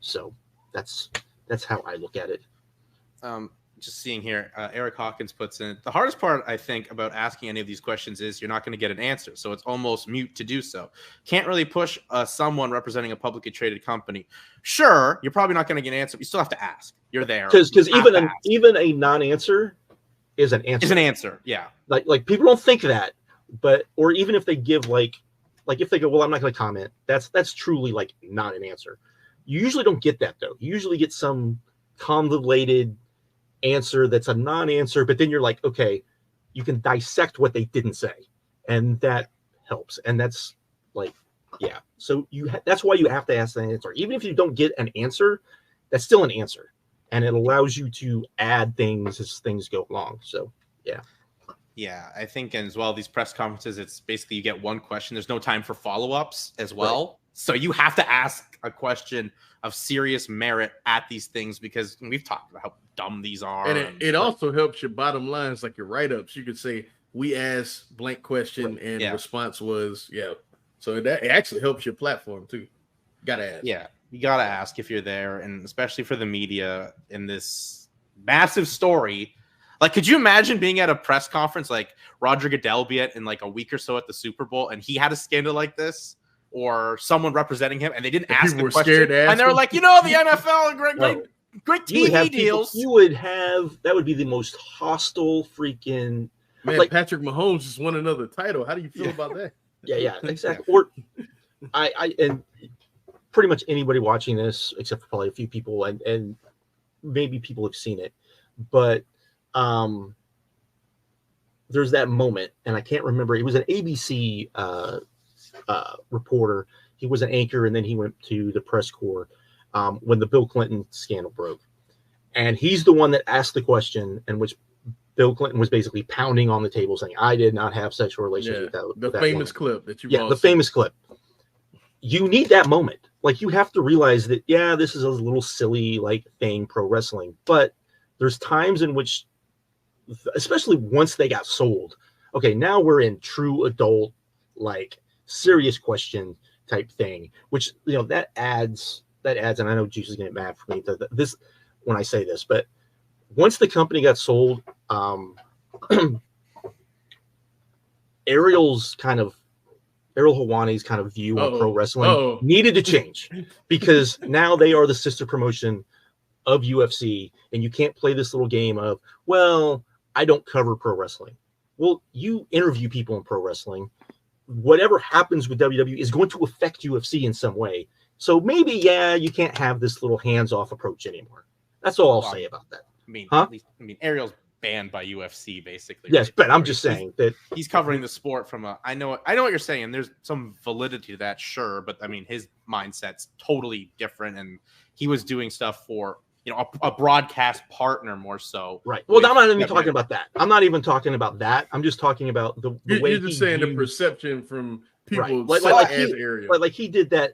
So that's how I look at it. Just seeing here, Eric Hawkins puts in, the hardest part, I think, about asking any of these questions is you're not going to get an answer. So it's almost mute to do so. Can't really push someone representing a publicly traded company. Sure, you're probably not going to get an answer, but you still have to ask. You're there. Because even a non-answer is an answer. Is an answer, yeah. Like people don't think that, but, or even if they give like if they go, well, I'm not going to comment, that's truly like not an answer. You usually don't get that, though. You usually get some convoluted answer that's a non-answer, but then you're like, okay, you can dissect what they didn't say, and that helps. And that's like, yeah. So that's why you have to ask an answer. Even if you don't get an answer, that's still an answer, and it allows you to add things as things go along. So yeah. Yeah, I think as well, these press conferences, it's basically you get one question. There's no time for follow-ups as well. Right. So you have to ask a question of serious merit at these things, because we've talked about how dumb these are. And it also helps your bottom lines, like your write-ups. You could say, we asked blank question, right, and response was, yeah. So it actually helps your platform too. Gotta ask. Yeah, you gotta ask if you're there, and especially for the media in this massive story. Like, could you imagine being at a press conference like Roger Goodell be at in like a week or so at the Super Bowl, and he had a scandal like this, or someone representing him, and they didn't ask the question, and they were like, you know, the NFL, great TV deals. You would have, that would be the most hostile freaking. Man, like, Patrick Mahomes just won another title. How do you feel about that? Yeah, exactly. Or I and pretty much anybody watching this, except for probably a few people, and maybe people have seen it, but there's that moment, and I can't remember. It was an ABC reporter. He was an anchor, and then he went to the press corps when the Bill Clinton scandal broke, and he's the one that asked the question, in which Bill Clinton was basically pounding on the table saying, "I did not have sexual relations with that." The famous clip that you the famous clip. You need that moment. Like, you have to realize that, yeah, this is a little silly like thing, pro wrestling, but there's times in which, especially once they got sold, okay, now we're in true adult like serious question type thing, which, you know, that adds, and I know Juice is going to get mad for me this when I say this, but once the company got sold, Ariel Hawani's kind of view on pro wrestling needed to change, because now they are the sister promotion of UFC, and you can't play this little game of, well, I don't cover pro wrestling. Well, you interview people in pro wrestling. Whatever happens with WWE is going to affect UFC in some way. So maybe, yeah, you can't have this little hands-off approach anymore. That's all I'll say about that. I mean, Ariel's banned by UFC basically. Yes, right? but I'm just saying that he's covering the sport from a. I know what you're saying. There's some validity to that, sure, but I mean, his mindset's totally different, and he was doing stuff for, you know, a broadcast partner more so. Right. Well, I'm not even talking about that. I'm not even talking about that. I'm just talking about the way you're just saying the perception from people, right. like he did that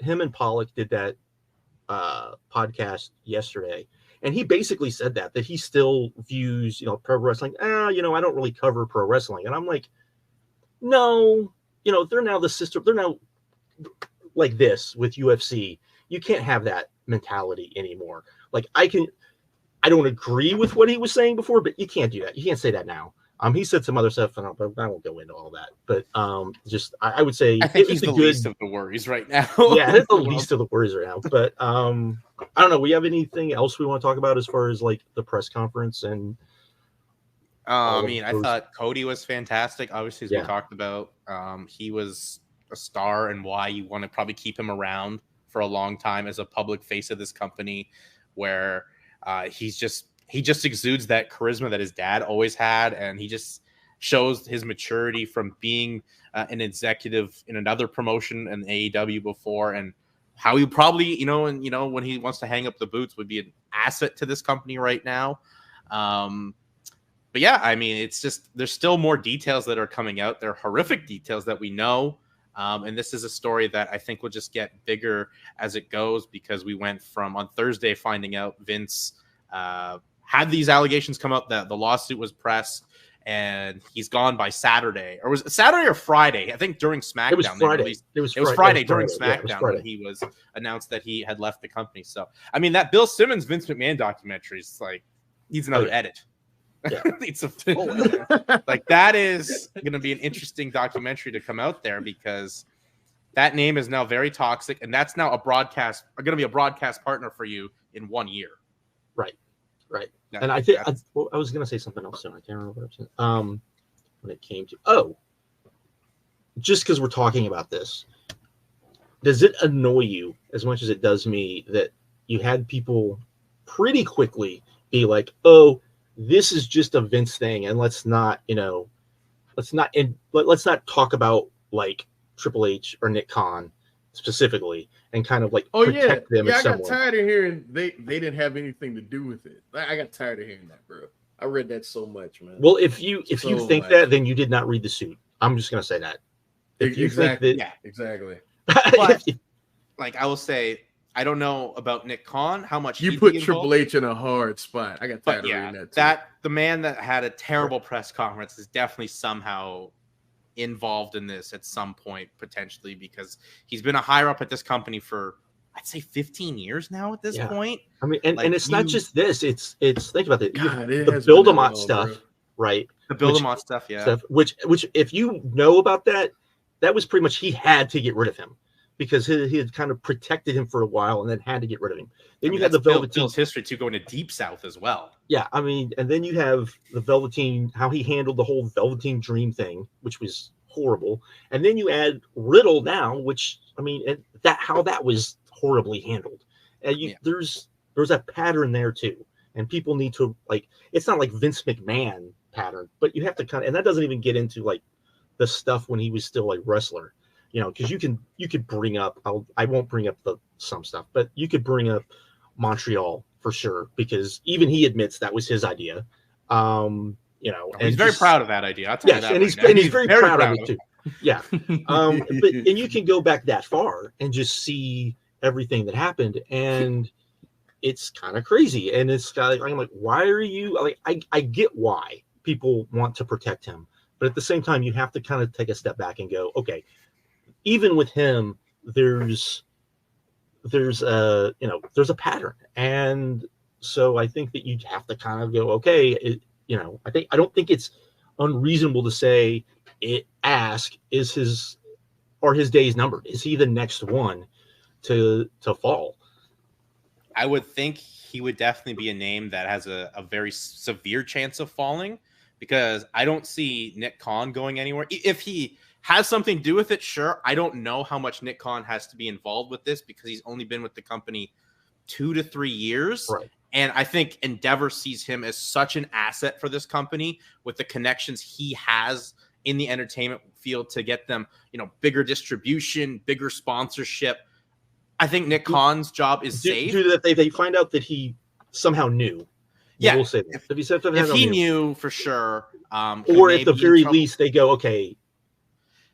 him and Pollock did that podcast yesterday, and he basically said that he still views, you know, pro wrestling. You know, I don't really cover pro wrestling, and I'm like, no, you know, they're now the sister. They're now like this with UFC. You can't have that mentality anymore. Like I don't agree with what he was saying before, but you can't do that. You can't say that now. He said some other stuff, and I won't go into all that. But just I would say I think he's the least of the worries right now. Yeah, it's the least of the worries right now. But I don't know. We have anything else we want to talk about as far as like the press conference and? I mean, I thought Cody was fantastic. Obviously, as we talked about, he was a star, and why you want to probably keep him around for a long time as a public face of this company, where he just exudes that charisma that his dad always had, and he just shows his maturity from being an executive in another promotion in AEW before, and how he probably, when he wants to hang up the boots, would be an asset to this company right now. But yeah, I mean, it's just, there's still more details that are coming out. They're horrific details that we know. And this is a story that I think will just get bigger as it goes, because we went from on Thursday finding out Vince had these allegations come out that the lawsuit was pressed, and he's gone by Saturday. Or was it Saturday or Friday? I think during SmackDown. It was Friday. It was Friday during SmackDown when he was announced that he had left the company. So, I mean, that Bill Simmons, Vince McMahon documentary is like, needs another edit. Yeah. It's a full edit. Like, that is going to be an interesting documentary to come out there, because that name is now very toxic, and that's now going to be a broadcast partner for you in 1 year. Right. Yeah, and I think I was going to say something else soon. I can't remember what I was saying. When it came to, just because we're talking about this, does it annoy you as much as it does me that you had people pretty quickly be like, oh, this is just a Vince thing, and let's not talk about like Triple H or Nick Khan specifically, and kind of like protect them. I got tired of hearing they didn't have anything to do with it. I got tired of hearing that, bro. I read that so much, man. Well, if you think that, then you did not read the suit. I'm just gonna say that. If you think that, exactly. But, like, I will say, I don't know about Nick Khan, how much you put Triple H in a hard spot. I got tired of reading that too. That the man that had a terrible press conference is definitely somehow involved in this at some point, potentially, because he's been a higher up at this company for, I'd say, 15 years now at this point. I mean, and it's not just this, it's think about it. The Build-A-Mott stuff, right? The Build-A-Mott stuff, which if you know about that was pretty much, he had to get rid of him, because he had kind of protected him for a while and then had to get rid of him. Then you had the Velveteen. Bill's history too, going to Deep South as well. Yeah, I mean, and then you have the Velveteen, how he handled the whole Velveteen Dream thing, which was horrible. And then you add Riddle now, which, I mean, how that was horribly handled. And there's a pattern there too. And people need to, like, it's not like Vince McMahon pattern, but you have to kind of, and that doesn't even get into like the stuff when he was still a wrestler, because you could bring up, I won't bring up some stuff, but you could bring up Montreal for sure, because even he admits that was his idea. And he's very proud of that idea. I'll tell you that. And he's very proud of it too. Yeah. And you can go back that far and just see everything that happened, and it's kind of crazy. And it's kind of like, I'm like, why are you like, I get why people want to protect him, But at the same time, you have to kind of take a step back and go, okay, even with him, there's a pattern. And so I think that you have to kind of go, okay, I don't think it's unreasonable to say is his days numbered? Is he the next one to fall? I would think he would definitely be a name that has a very severe chance of falling, because I don't see Nick Khan going anywhere. If he has something to do with it, sure. I don't know how much Nick Khan has to be involved with this, because he's only been with the company 2 to 3 years. Right. And I think Endeavor sees him as such an asset for this company with the connections he has in the entertainment field to get them, bigger distribution, bigger sponsorship. I think Nick Khan's job is safe. That they find out that he somehow knew. Yeah. We'll say that. If he knew for sure. Or at the very least, they go, okay,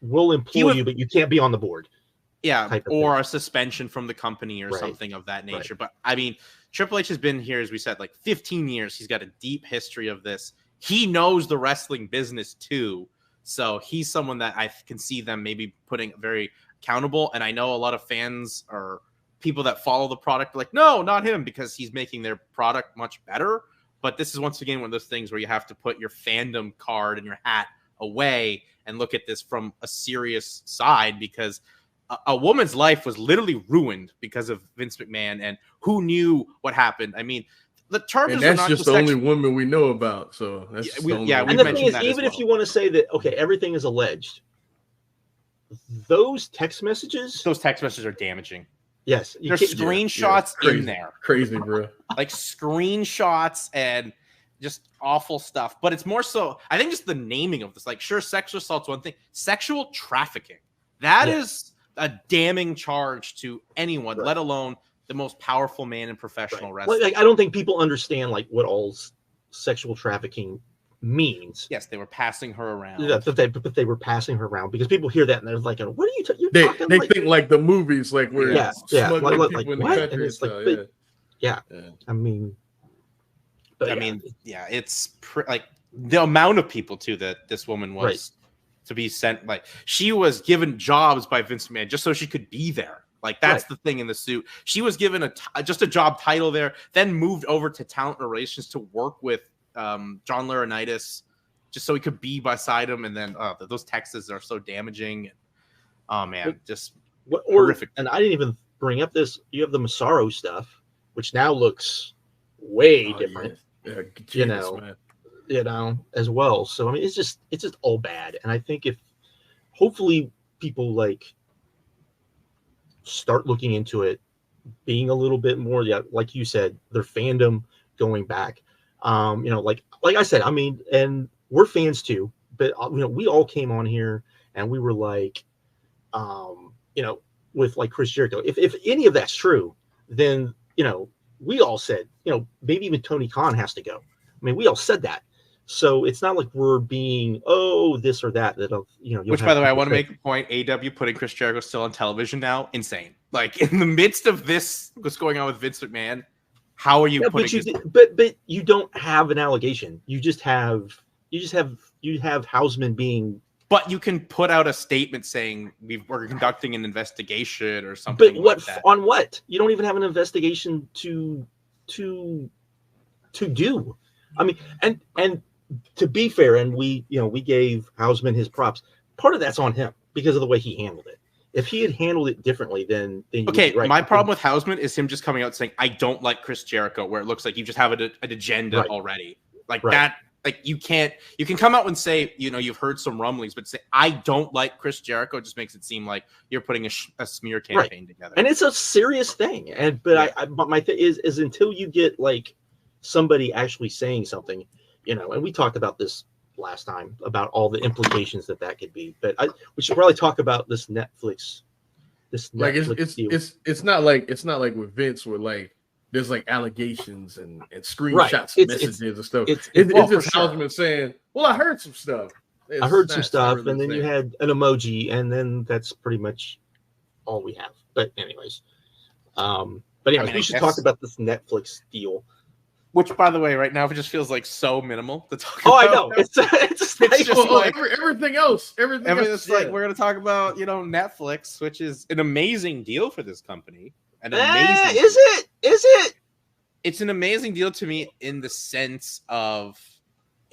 we'll employ you, but you can't be on the board. Yeah, or a suspension from the company or something of that nature. Right. But I mean, Triple H has been here, as we said, like 15 years. He's got a deep history of this. He knows the wrestling business too. So he's someone that I can see them maybe putting very accountable. And I know a lot of fans or people that follow the product are like, no, not him, because he's making their product much better. But this is once again one of those things where you have to put your fandom card and your hat away and look at this from a serious side, because a woman's life was literally ruined because of Vince McMahon, and who knew what happened. I mean, the charges and that's just the only woman we know about. So that's and the thing is, even if you want to say that, okay, everything is alleged, those text messages are damaging. Yes, there's screenshots in there. Crazy, bro. Like screenshots and just awful stuff. But it's more so, I think, just the naming of this. Like, sure, sexual assault's one thing. Sexual trafficking, that is a damning charge to anyone, let alone the most powerful man in professional wrestling. Like, I don't think people understand like what all sexual trafficking means. Yes, they were passing her around. Yeah, but they were passing her around, because people hear that and they're like, "What are you talking?" They think like the movies, like where smuggling like people in the what? country And it's like, I mean, it's like the amount of people too that this woman was to be sent. Like, she was given jobs by Vince McMahon just so she could be there. Like, that's the thing in the suit. She was given just a job title there, then moved over to talent relations to work with John Laurinaitis just so he could be beside him. And then those texts are so damaging. Oh man, horrific. And I didn't even bring up this. You have the Massaro stuff, which now looks way different. Yeah, Jesus, as well. So I mean, it's just all bad. And I think if hopefully people like start looking into it, being a little bit more, like you said, their fandom going back. Like I said, I mean, and we're fans too, but we all came on here and we were like, with like Chris Jericho, if any of that's true, then we all said, maybe even Tony Khan has to go. I mean, we all said that. So it's not like we're being this or that. Which, by the way, I want to make a point. AW putting Chris Jericho still on television now, insane. Like, in the midst of this, what's going on with Vince McMahon? How are you putting? But you don't have an allegation. You have Hausman being. But you can put out a statement saying we're conducting an investigation or something. But what like that. On what? You don't even have an investigation to do. I mean, and to be fair, and we gave Hausman his props. Part of that's on him because of the way he handled it. If he had handled it differently, then okay. My problem with Hausman is him just coming out saying, "I don't like Chris Jericho," where it looks like you just have an agenda already. Like that. Like, you can come out and say, you've heard some rumblings, but say, I don't like Chris Jericho, just makes it seem like you're putting a smear campaign together. And it's a serious thing. But my thing is until you get like somebody actually saying something, and we talked about this last time about all the implications that could be. But we should probably talk about this Netflix. Deal. It's not like with Vince where like there's like allegations and screenshots, and messages and stuff. It's just Hausman saying, "Well, I heard some stuff." I heard some stuff, and then you had an emoji, and then that's pretty much all we have. But anyways, we should talk about this Netflix deal. Which, by the way, right now it just feels like so minimal to talk Oh, about. I know. It's just like everything else. Everything else. Like we're gonna talk about, Netflix, which is an amazing deal for this company. An amazing. Is it? Is it? It's an amazing deal to me in the sense of,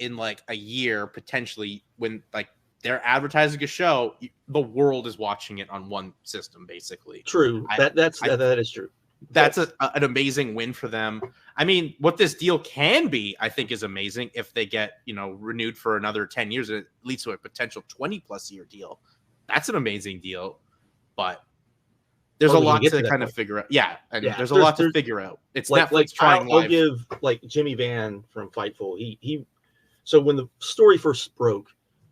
in like a year potentially, when like they're advertising a show, the world is watching it on one system, basically. True. That is true. That's an amazing win for them. I mean, what this deal can be, I think, is amazing if they get, renewed for another 10 years, and it leads to a potential 20+ year deal. That's an amazing deal, but there's a lot to kind of figure out. Yeah, and there's a lot to figure out. It's Netflix trying live. I'll give Jimmy Van from Fightful. So when the story first broke,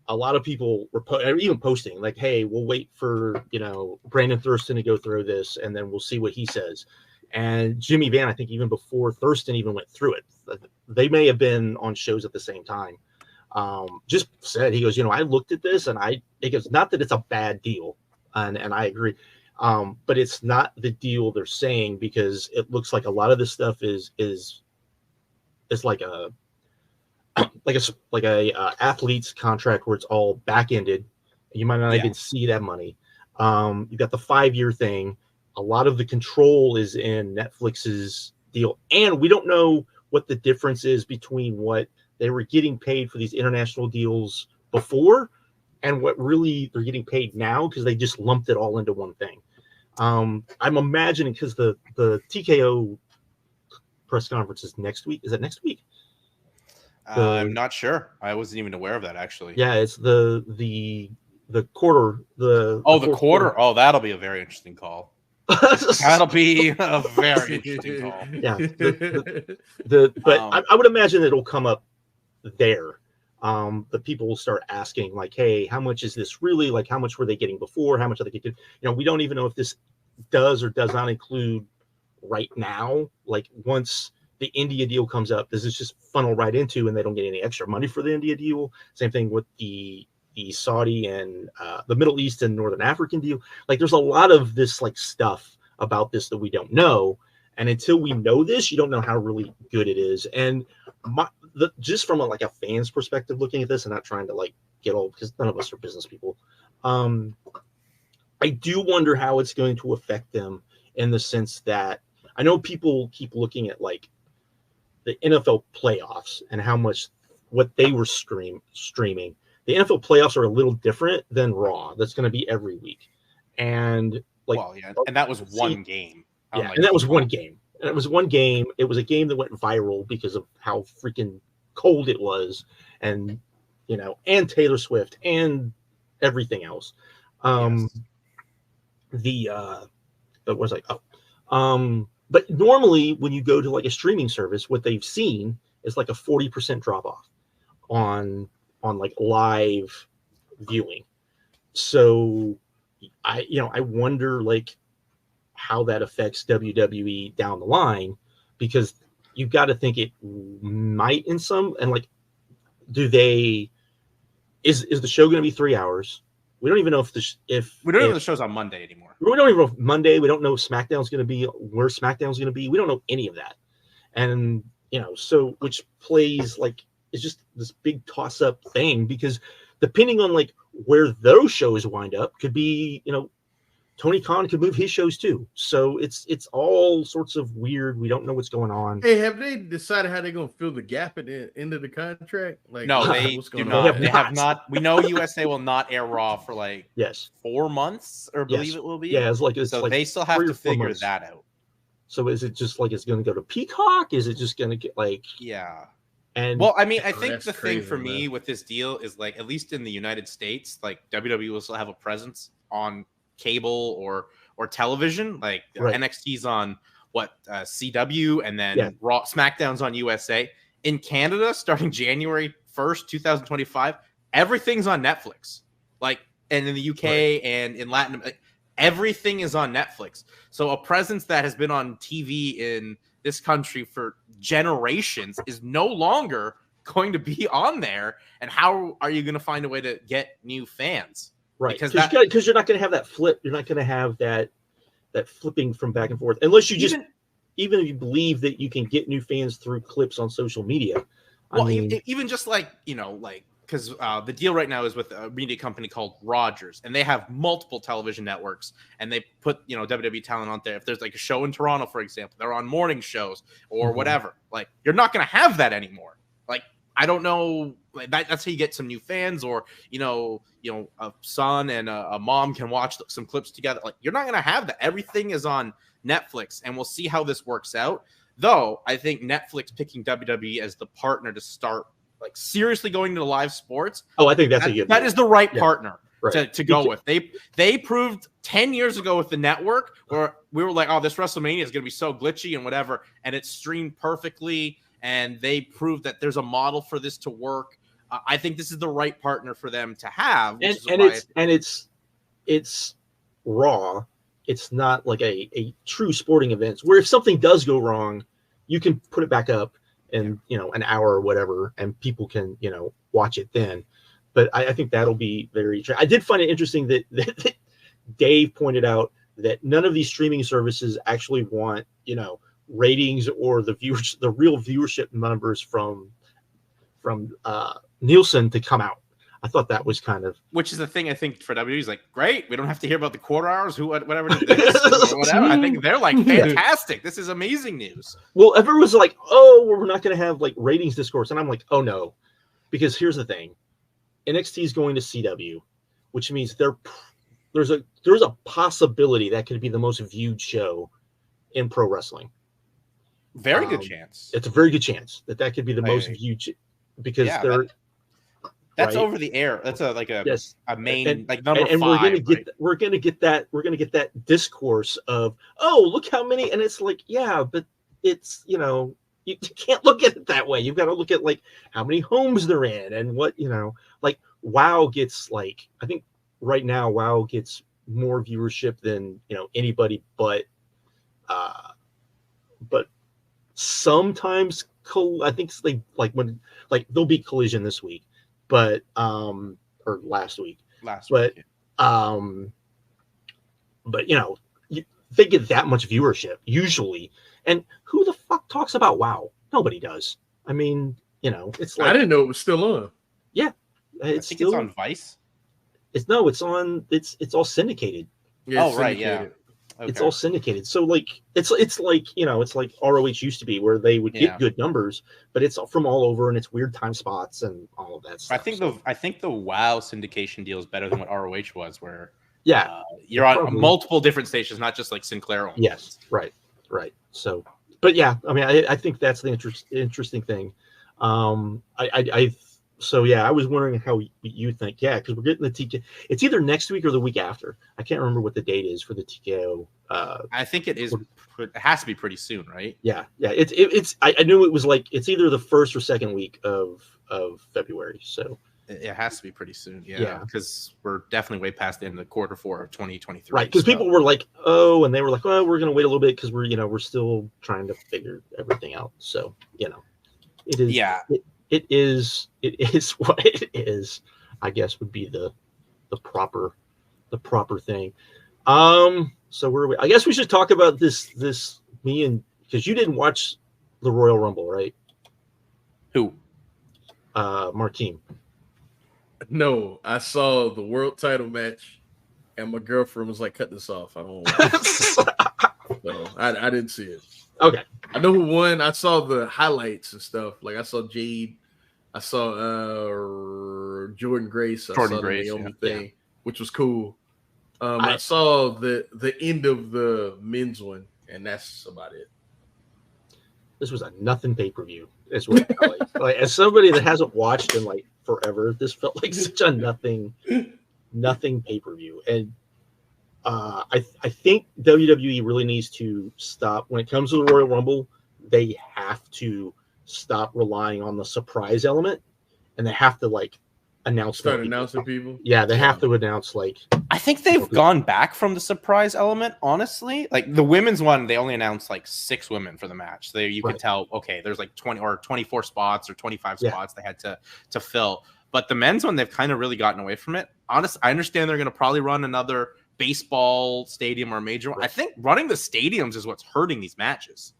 a lot of people were even posting like, "Hey, we'll wait for Brandon Thurston to go through this, and then we'll see what he says." And Jimmy Van, I think even before Thurston even went through it, they may have been on shows at the same time. Just said, he goes, I looked at this, and it goes, not that it's a bad deal, and I agree, but it's not the deal they're saying, because it looks like a lot of this stuff is like a athlete's contract where it's all back ended. You might not even see that money. You got the 5-year thing. A lot of the control is in Netflix's deal, and we don't know what the difference is between what they were getting paid for these international deals before and what really they're getting paid now, because they just lumped it all into one thing. I'm imagining, because the TKO press conference is next week. Is it next week? I'm not sure. I wasn't even aware of that, actually. Yeah, it's the quarter. The quarter. Oh, that'll be a very interesting call. That'll be a very interesting call. Yeah, but I would imagine it'll come up there. The people will start asking, like, "Hey, how much is this really? Like, how much were they getting before? How much are they getting? We don't even know if this does or does not include right now. Like, once the India deal comes up, does this just funnel right into, and they don't get any extra money for the India deal? Same thing with the Saudi and the Middle East and Northern African deal. Like, there's a lot of this like stuff about this that we don't know, and until we know this, you don't know how really good it is. And just from a fan's perspective, looking at this and not trying to get all, because none of us are business people, I do wonder how it's going to affect them, in the sense that I know people keep looking at the NFL playoffs and how much what they were streaming. The NFL playoffs are a little different than Raw. That's going to be every week. And and that was one game. Yeah, and that was one game. And it was one game. It was a game that went viral because of how freaking cold it was, and and Taylor Swift and everything else. But normally when you go to a streaming service, what they've seen is a 40% drop off on live viewing. So I wonder how that affects WWE down the line, because you've got to think it might in some, and is the show going to be 3 hours? We don't even know if we don't know if the show's on Monday anymore. We don't even know if Monday. We don't know if SmackDown's going to be where SmackDown's going to be. We don't know any of that, and so which plays it's just this big toss up thing, because depending on where those shows wind up, could be Tony Khan could move his shows too. So it's all sorts of weird. We don't know what's going on. Hey, have they decided how they're going to fill the gap at the end of the contract? No, they do not. They have not. We know USA will not air Raw for 4 months, or believe it will be. Yeah, so they still have to figure that out. So is it just it's going to go to Peacock? Is it just going to get Yeah. And well, I mean, I think the thing for me with this deal is at least in the United States, WWE will still have a presence on cable or television. Right. NXT's on CW, and then Raw, SmackDown's on USA. In Canada, starting January 1st, 2025, everything's on Netflix. And in the UK and in Latin, everything is on Netflix. So a presence that has been on TV in this country for generations is no longer going to be on there. And how are you going to find a way to get new fans? Right, because you're not going to have that flip. You're not going to have that flipping from back and forth, unless you even if you believe that you can get new fans through clips on social media, well, I mean, even just like, because the deal right now is with a media company called Rogers, and they have multiple television networks, and they put, WWE talent on there. If there's like a show in Toronto, for example, they're on morning shows or whatever. Like, you're not going to have that anymore. Like, I don't know. Like, that's how you get some new fans, or a son and a mom can watch some clips together. Like, you're not going to have that. Everything is on Netflix, and we'll see how this works out. Though I think Netflix picking WWE as the partner to start like seriously going to live sports. Oh, I think that is the right partner to go with. They proved 10 years ago with the network where we were like, oh, this WrestleMania is going to be so glitchy and whatever, and it's streamed perfectly. And they proved that there's a model for this to work. I think this is the right partner for them to have. It's Raw. It's not like a true sporting event where if something does go wrong, you can put it back up in an hour or whatever, and people can watch it then. But I think that'll be very. I did find it interesting that Dave pointed out that none of these streaming services actually want ratings or the real viewership numbers from Nielsen to come out. I thought that was kind of, which is the thing. I think for WWE is like, great, we don't have to hear about the quarter hours, whatever did this, whatever. I think they're like, fantastic. This is amazing news. Well, everyone was like, oh, we're not going to have like ratings discourse, and I'm like, oh no, because here's the thing: NXT is going to CW, which means there's a possibility that could be the most viewed show in pro wrestling. Very good chance. It's a very good chance that could be the most viewed because that's right? Over the air. That's a main number and 5. We're gonna get that discourse of, oh, look how many, and it's like, yeah, but it's you can't look at it that way. You've got to look at like how many homes they're in and what like WoW gets like, I think right now WoW gets more viewership than anybody but sometimes I think it's like when there'll be Collision this week, but or last week, but they get that much viewership usually, and who the fuck talks about WoW? Nobody does. I mean, it's like, I didn't know it was still on. Yeah, it's on Vice. It's all syndicated. Yeah, oh right, yeah. Okay. It's all syndicated. So like it's like it's like ROH used to be, where they would get good numbers, but it's from all over, and it's weird time spots and all of that stuff. I think the WoW syndication deal is better than what ROH was, where you're on multiple different stations, not just like Sinclair only. Yes, right. So, but yeah, I mean, I think that's the interesting thing. I was wondering how you think. Yeah, because we're getting the TKO. It's either next week or the week after. I can't remember what the date is for the TKO. I think it is. It has to be pretty soon, right? Yeah. It's. I knew it was like it's either the first or second week of February. So it has to be pretty soon. Yeah, because we're definitely way past the end of quarter 4 of 2023. Right, because people were like, oh, and they were like, well, we're going to wait a little bit because we're still trying to figure everything out. So it is. Yeah. It is what it is, I guess, would be the proper thing. So where are we? I guess we should talk about this because you didn't watch the Royal Rumble, right? Who? Markeem. No, I saw the world title match, and my girlfriend was like, "Cut this off. I don't want to." So I didn't see it. Okay. I know who won. I saw the highlights and stuff. Like I saw Jade. I saw Jordan Grace. I saw the Naomi thing, which was cool. I saw the end of the men's one, and that's about it. This was a nothing pay-per-view. Is what it felt like. As somebody that hasn't watched in like forever, this felt like such a nothing pay-per-view. And I think WWE really needs to stop when it comes to the Royal Rumble. They have to stop relying on the surprise element, and they have to announcing people. Yeah, they have to announce I think they've gone back from the surprise element, honestly. Like the women's one, they only announced 6 women for the match. You could tell, okay, there's 20 or 24 spots or 25 spots they had to fill. But the men's one, they've kind of really gotten away from it. Honestly, I understand they're going to probably run another baseball stadium or major one. I think running the stadiums is what's hurting these matches.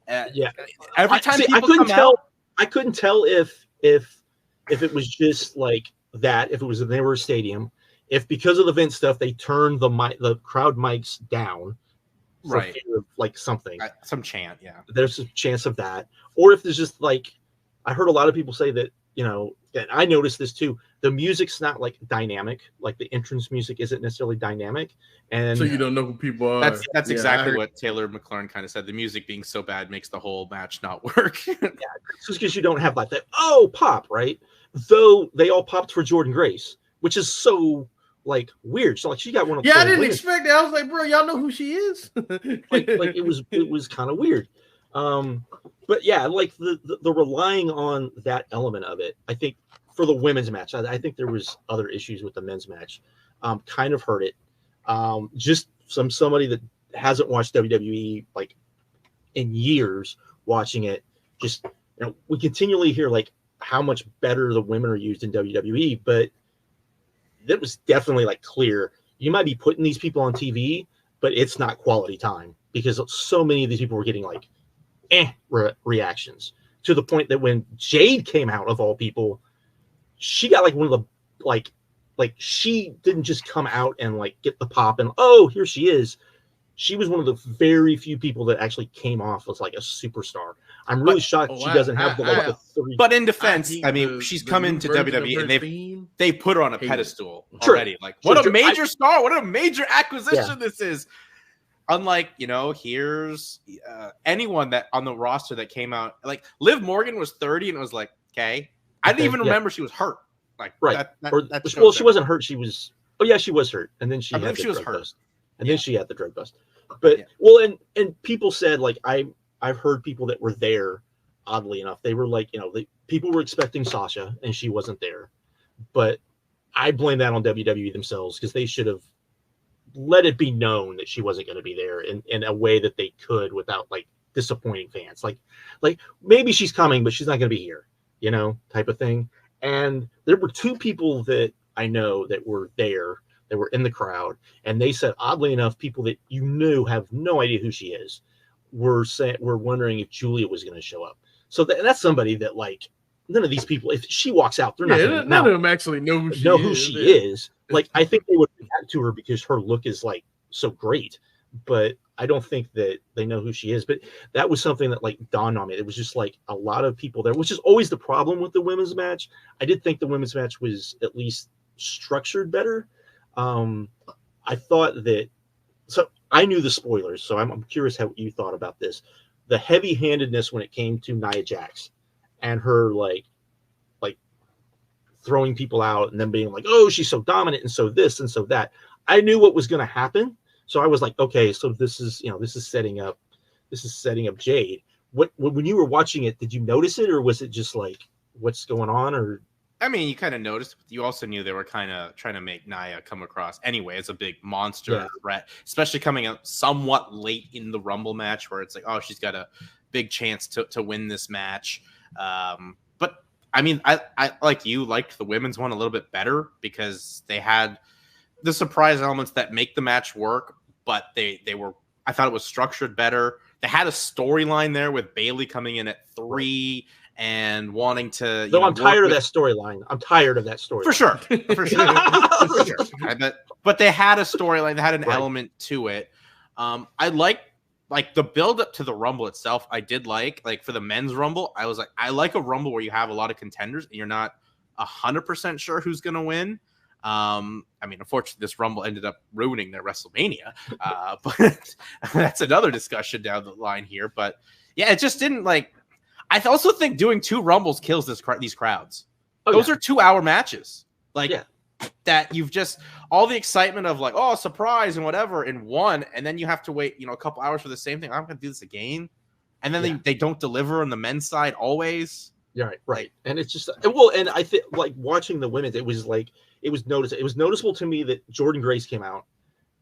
Yeah. Every time I people couldn't come tell. out, I couldn't tell if it was just like that. If it was in their stadium, if because of the Vince stuff they turned the crowd mics down for right? fear of like something. Some chant, yeah. There's a chance of that, or if there's just like I heard a lot of people say that and I noticed this too. The music's not like dynamic, like the entrance music isn't necessarily dynamic, and so you don't know who people are. That's exactly what Taylor McLaurin kind of said. The music being so bad makes the whole match not work. yeah, it's just because you don't have like that pop, right? Though they all popped for Jordan Grace, which is so like weird. So like she got one of I didn't expect that. I was like, bro, y'all know who she is. like it was kind of weird. But yeah, like the relying on that element of it, I think for the women's match, I think there was other issues with the men's match. Kind of hurt it. Just somebody that hasn't watched WWE like in years watching it, just we continually hear like how much better the women are used in WWE, but that was definitely like clear. You might be putting these people on TV, but it's not quality time because so many of these people were getting like reactions to the point that when Jade came out of all people, she got like one of the like she didn't just come out and like get the pop and here she is. She was one of the very few people that actually came off as like a superstar. I'm really shocked she doesn't have the three. But in defense, I mean, she's come into WWE and they put her on a pedestal already. Like, what a major star! What a major acquisition this is. Unlike, here's anyone that on the roster that came out, like Liv Morgan was 30 and it was like, okay. I didn't even remember she was hurt. Like, right. Well, she wasn't hurt. She was, she was hurt. And then she was hurt. And then she had the drug bust. But, and people said, like, I've heard people that were there, oddly enough, they were like, people were expecting Sasha and she wasn't there. But I blame that on WWE themselves because they should have let it be known that she wasn't going to be there in a way that they could without like disappointing fans. Like maybe she's coming, but she's not going to be here, type of thing. And there were two people that I know that were there, that were in the crowd. And they said, oddly enough, people that have no idea who she is were wondering if Julia was going to show up. So that's somebody that like, none of these people, if she walks out, they're not none of them actually know who she is. Like, I think they would react to her because her look is like so great, but I don't think that they know who she is. But that was something that like dawned on me. It was just like a lot of people there, which is always the problem with the women's match. I did think the women's match was at least structured better. I thought that, so I knew the spoilers, so I'm curious how you thought about this. The heavy-handedness when it came to Nia Jax and her like throwing people out and then being like, she's so dominant and so this and so that. I knew what was going to happen. So I was like, okay, so this is setting up Jade. When you were watching it, did you notice it or was it just like, what's going on? Or, I mean, you kind of noticed, you also knew they were kind of trying to make Nia come across anyway as a big monster threat, especially coming out somewhat late in the Rumble match where it's like, she's got a big chance to win this match. But I mean, I like you liked the women's one a little bit better because they had the surprise elements that make the match work, but they were, I thought it was structured better. They had a storyline there with Bayley coming in at 3 and wanting to. I'm tired of that storyline. For sure. For sure. But they had a storyline. They had an element to it. I like the build up to the Rumble itself. I did like for the men's Rumble. I was like, I like a Rumble where you have a lot of contenders and you're not 100% sure who's going to win. I mean, unfortunately, this Rumble ended up ruining their WrestleMania, but that's another discussion down the line here. But yeah, it just didn't like. I also think doing 2 Rumbles kills these crowds. Those are 2-hour matches. That you've just all the excitement of like, surprise and whatever in one, and then you have to wait, a couple hours for the same thing. I'm going to do this again, and then they don't deliver on the men's side always. Yeah, right. And it's just and I think like watching the women's, it was noticeable to me that Jordan Grace came out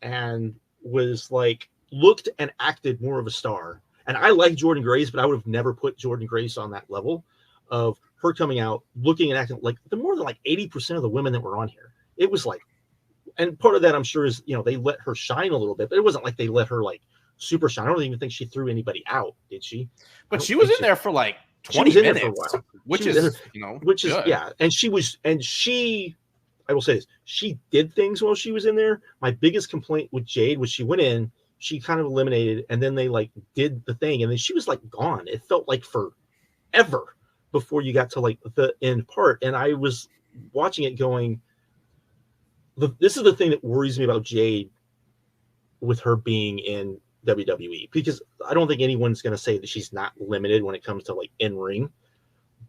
and was like looked and acted more of a star. And I like Jordan Grace, but I would have never put Jordan Grace on that level of her coming out, looking and acting like the more than like 80% of the women that were on here. It was like, and part of that I'm sure is, they let her shine a little bit, but it wasn't like they let her like super shine. I don't even think she threw anybody out, did she? But she was in there for like 20 minutes, which is good. Yeah. And she I will say this, she did things while she was in there. My biggest complaint with Jade was she went in, she kind of eliminated, and then they like did the thing, and then she was like gone. It felt like forever before you got to like the end part. And I was watching it going, this is the thing that worries me about Jade with her being in WWE, because I don't think anyone's going to say that she's not limited when it comes to like in ring,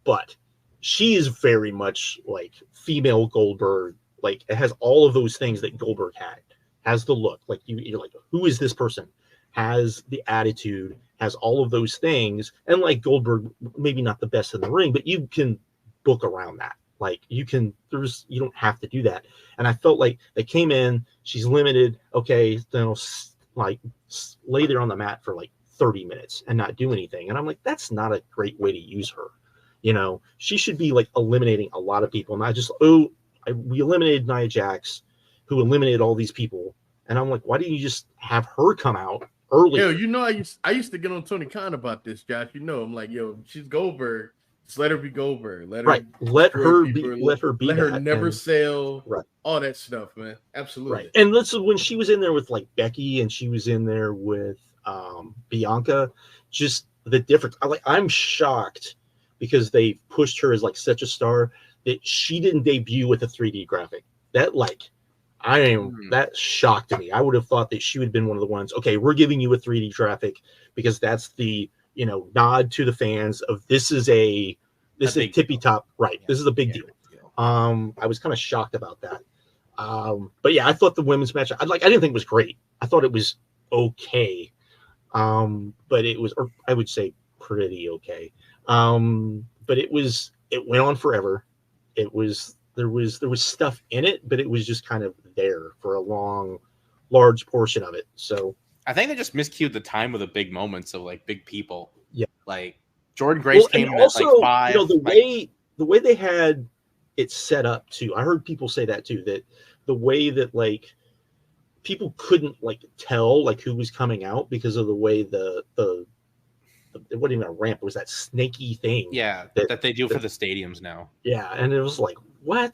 but she is very much like female Goldberg. Like it has all of those things that Goldberg had. Has the look, like you're like, who is this person? Has the attitude, has all of those things, and like Goldberg, maybe not the best in the ring, but you can book around that. Like you don't have to do that. And I felt like they came in, she's limited. Okay, then like lay there on the mat for like 30 minutes and not do anything. And I'm like, that's not a great way to use her. You know, she should be like eliminating a lot of people, not just, we eliminated Nia Jax, who eliminated all these people. And I'm like, why didn't you just have her come out earlier? Yo, you know, I used to get on Tony Khan about this, Josh. You know, I'm like, yo, she's Goldberg. Just let her be Goldberg. Let her never sell. Right. All that stuff, man. Absolutely. Right. And listen, when she was in there with like Becky and she was in there with Bianca, just the difference. I'm shocked because they pushed her as like such a star that she didn't debut with a 3D graphic. That shocked me. I would have thought that she would have been one of the ones, okay, we're giving you a 3D graphic because that's the, nod to the fans of this is a tippy top. Right. Yeah, this is a big deal. I was kind of shocked about that. But yeah, I thought the women's match, I didn't think it was great. I thought it was okay. But it was, or I would say pretty okay. But it went on forever. There was stuff in it, but it was just kind of there for a large portion of it. So I think they just miscued the time with the big moments of like big people. Yeah. Like Jordan Grace came in also, at like 5. The way they had it set up too. I heard people say that too, that the way that like people couldn't like tell like who was coming out because of the way it wasn't even a ramp. It was that snaky thing. Yeah, that they do for the stadiums now. Yeah, and it was like, what?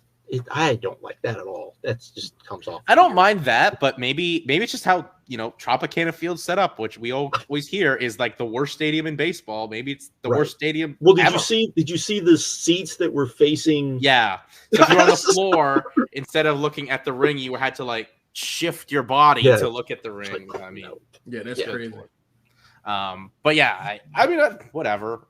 I don't like that at all. That's just comes off. I don't mind that, but maybe it's just how Tropicana Field's set up, which we always hear is like the worst stadium in baseball. Maybe it's the worst stadium. Well, did you see the seats that were facing? Yeah, so if you're on the floor instead of looking at the ring, you had to like shift your body to look at the ring. Like, I mean, yeah, that's crazy. But yeah, I mean, whatever.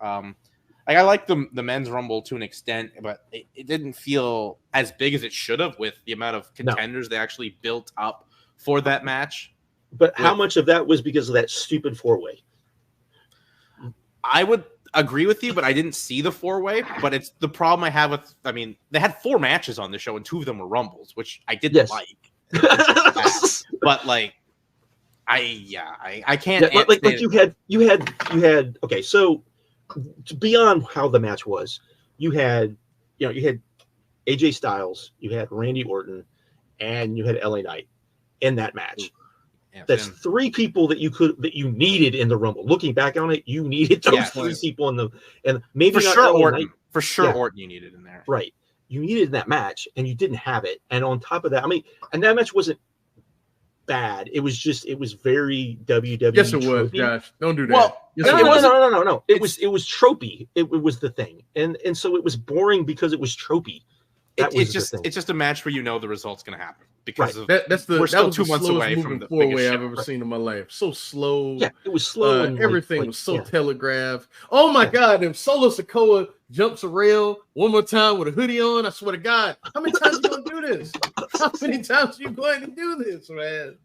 I like the men's rumble to an extent, but it didn't feel as big as it should have with the amount of contenders they actually built up for that match. But how much of that was because of that stupid 4-way? I would agree with you, but I didn't see the 4-way. But it's the problem I have with. I mean, they had 4 matches on the show, and 2 of them were rumbles, which I didn't like. But like. I can't. Yeah, like you had. Okay, so beyond how the match was, you had AJ Styles, you had Randy Orton, and you had LA Knight in that match. Yeah, that's 3 people that you needed in the Rumble. Looking back on it, you needed those 3 people and maybe for sure Orton. For sure, Orton you needed in there. Right, you needed in that match, and you didn't have it. And on top of that, I mean, and that match wasn't bad. It was very WWE. Yes, it was, Josh. Don't do that. Well, no. It was tropey. It was the thing, and so it was boring because it was tropey. It's just a match where the result's going to happen because we're still 2 months away from the 4-way I've ever seen in my life. So slow. Yeah, it was slow. And everything was so telegraphed. Oh my God! If Solo Sikoa jumps a rail one more time with a hoodie on, I swear to God, how many times are you going to do this? How many times are you going to do this, man?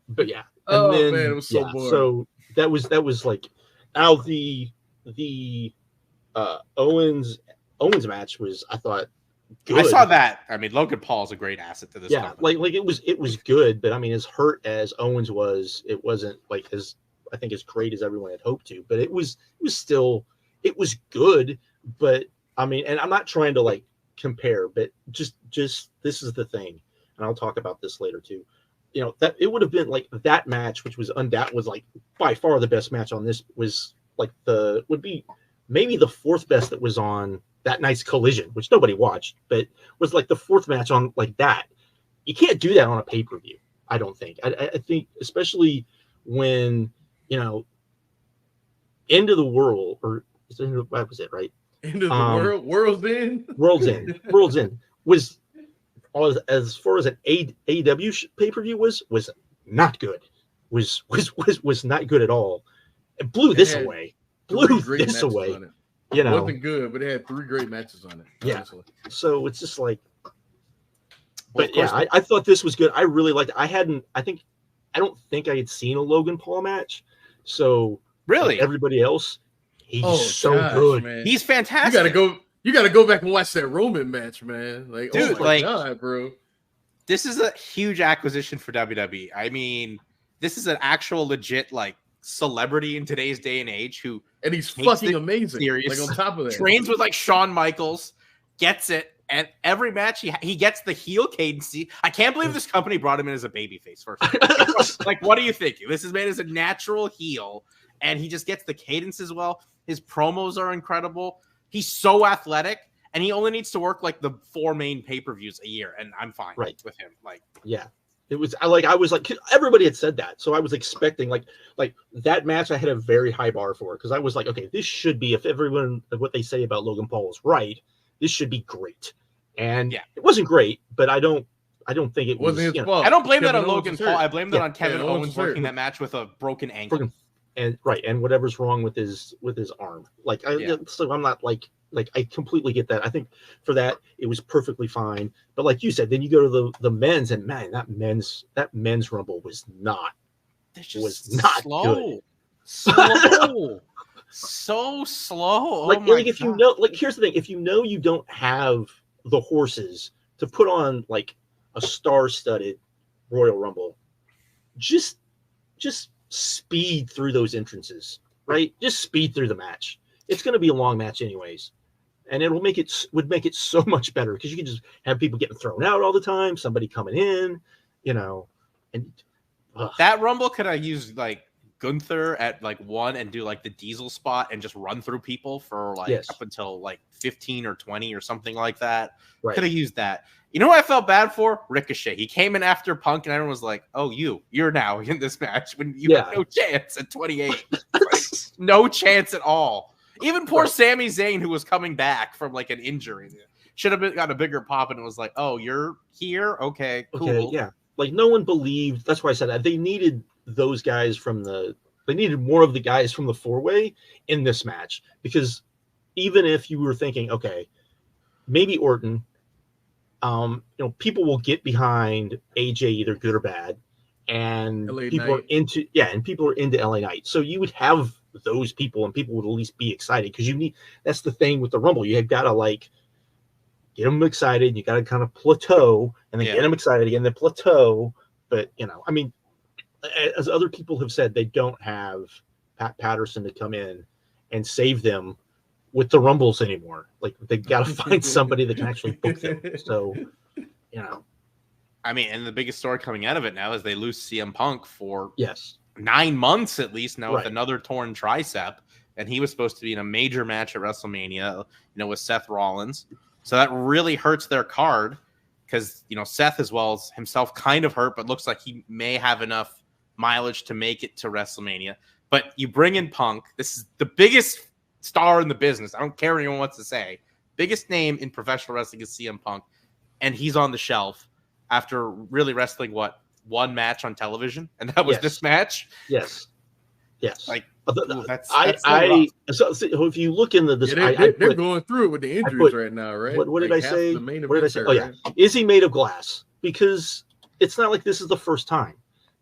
But yeah. And then, man, it was so boring. So that was like now the Owens match was, I thought, good. I saw that. I mean, Logan Paul is a great asset to this. Yeah, company. like it was good, but I mean, as hurt as Owens was, it wasn't like as great as everyone had hoped to. But it was good. But I mean, and I'm not trying to like compare, but just this is the thing, and I'll talk about this later too. that it would have been like that match, which was was like by far the best match on this, was like would be maybe the fourth best that was on that night's Collision, which nobody watched, but was like the fourth match on like that. You can't do that on a pay-per-view. I don't think. I think especially when End of the World, or what was it, right? End of the world, world's end. World's End was, as far as an AEW pay-per-view was not good. Was not good at all. It blew this away. Blew this away. It wasn't good, but it had 3 great matches on it. Honestly. Yeah. So it's just like, but yeah, I thought this was good. I really liked it. I don't think I had seen a Logan Paul match. So really, like everybody else, he's good. Man. He's fantastic. You gotta go back and watch that Roman match, man. Like, dude, oh my God, bro. This is a huge acquisition for WWE. I mean, this is an actual legit like celebrity in today's day and age and he's fucking amazing. Serious. Like on top of that, trains with like Shawn Michaels, gets it. And every match he gets the heel cadence. I can't believe this company brought him in as a babyface first. Like, what are you thinking? This is made as a natural heel, and he just gets the cadence as well. His promos are incredible. He's so athletic, and he only needs to work like the 4 main pay-per-views a year, and I'm fine with him. Like, yeah, it was. I was like, everybody had said that, so I was expecting like that match. I had a very high bar for it because I was like, okay, this should be, if everyone what they say about Logan Paul is right, this should be great. And it wasn't great, but I don't think it wasn't his fault. I don't blame that on Logan Paul. I blame that on Kevin Owens working that match with a broken ankle. And whatever's wrong with his arm. Like so I'm not like I completely get that. I think for that it was perfectly fine. But like you said, then you go to the men's, and man, that men's rumble was not slow. Good. Slow. So slow. Like if you know, like here's the thing: if you know you don't have the horses to put on like a star-studded Royal Rumble, just speed through those entrances, right? Just speed through the match. It's going to be a long match anyways, and would make it so much better because you can just have people getting thrown out all the time, somebody coming in, and that Rumble could have used like Gunther at like 1 and do like the Diesel spot and just run through people for like up until like 15 or 20 or something like that. Right. Could have used that. You know what I felt bad for? Ricochet. He came in after Punk and everyone was like, oh, you're now in this match when you had no chance at 28. Like, no chance at all. Even poor Sami Zayn, who was coming back from like an injury, should have got a bigger pop, and it was like, oh, you're here? Okay, cool. Okay, yeah. Like no one believed. That's why I said that. They needed those guys they needed more of the guys from the 4-way in this match, because even if you were thinking, okay, maybe Orton, people will get behind AJ either good or bad, and people are into LA Knight. So you would have those people, and people would at least be excited because that's the thing with the Rumble. You have got to like get them excited. You got to kind of plateau and then get them excited again, then plateau. But I mean, as other people have said, they don't have Pat Patterson to come in and save them with the Rumbles anymore. Like they got to find somebody that can actually book them. So, I mean, and the biggest story coming out of it now is they lose CM Punk for 9 months at least now with another torn tricep, and he was supposed to be in a major match at WrestleMania, with Seth Rollins. So that really hurts their card because Seth as well as himself kind of hurt, but looks like he may have enough mileage to make it to WrestleMania. But you bring in Punk. This is the biggest star in the business. I don't care what anyone wants to say. Biggest name in professional wrestling is CM Punk, and he's on the shelf after really wrestling one match on television, and that was this match. Yes. Like that's so if you look in this, they're going through it with the injuries right now, right? What did I say? What did I say? Oh yeah, is he made of glass? Because it's not like this is the first time.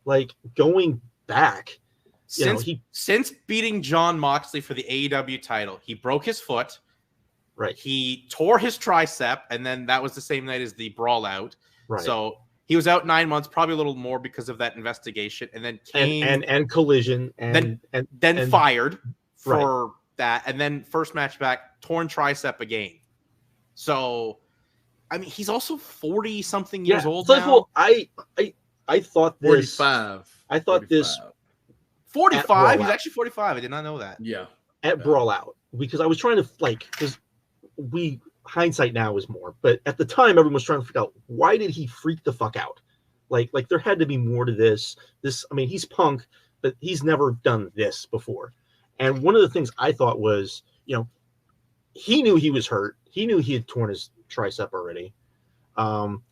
Like going back, since beating Jon Moxley for the AEW title, he broke his foot. Right. He tore his tricep, and then that was the same night as the brawl out. Right. So he was out 9 months, probably a little more because of that investigation, and then came and collision, and fired for that, and then first match back, torn tricep again. So, I mean, he's also 40 something years old now. Like, well, I thought this 45. I thought 45. this 45. He's actually 45. I did not know that. Yeah. at Brawl Out, because I was trying to because hindsight now is more, but at the time everyone was trying to figure out why did he freak the fuck out? Like there had to be more to this. I mean, he's Punk, but he's never done this before. And one of the things I thought was, he knew he was hurt. He knew he had torn his tricep already.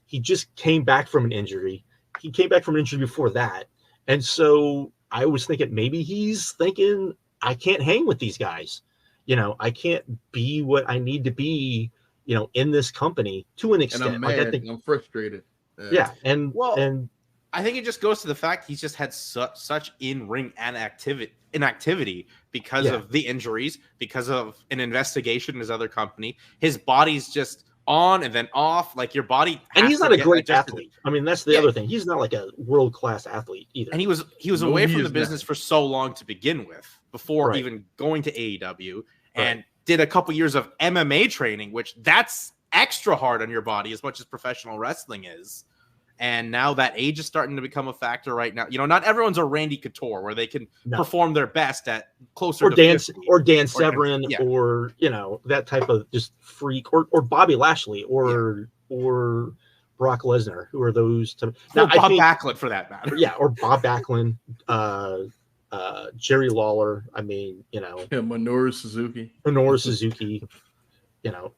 He just came back from an injury. He came back from an injury before that. And so I was thinking maybe he's thinking, I can't hang with these guys. I can't be what I need to be, in this company to an extent. And I'm mad. I'm frustrated. Yeah. And I think it just goes to the fact he's just had such in-ring inactivity because of the injuries, because of an investigation in his other company. His body's just on and then off. Like your body, and he's not a great athlete. I mean, that's the other thing. He's not like a world-class athlete either. And he was away from the business for so long to begin with, before even going to AEW, and did a couple years of MMA training, which that's extra hard on your body as much as professional wrestling is. And now that age is starting to become a factor right now. Not everyone's a Randy Couture where they can perform their best at closer to Dan 50. or Dan Severn or that type of just freak, or Bobby Lashley or Brock Lesnar, who are those now, Bob Backlund for that matter. Yeah, or Bob Backlund, Jerry Lawler. I mean, Minoru Suzuki.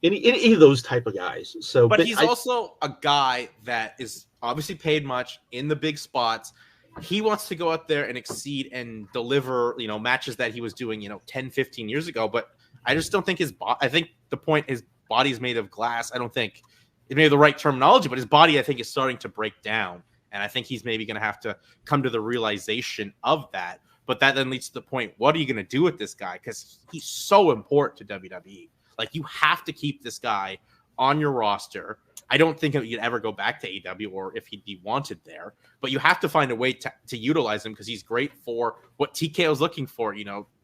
Any of those type of guys. So, but he's also a guy that is obviously paid much in the big spots. He wants to go out there and exceed and deliver, matches that he was doing, 10, 15 years ago. But I just don't think I think the point, his body's made of glass. I don't think it may have the right terminology, but his body, I think, is starting to break down. And I think he's maybe going to have to come to the realization of that. But that then leads to the point, what are you going to do with this guy? Because he's so important to WWE. Like, you have to keep this guy on your roster. I don't think he'd ever go back to AEW, or if he'd be wanted there. But you have to find a way to utilize him, because he's great for what TKO is looking for,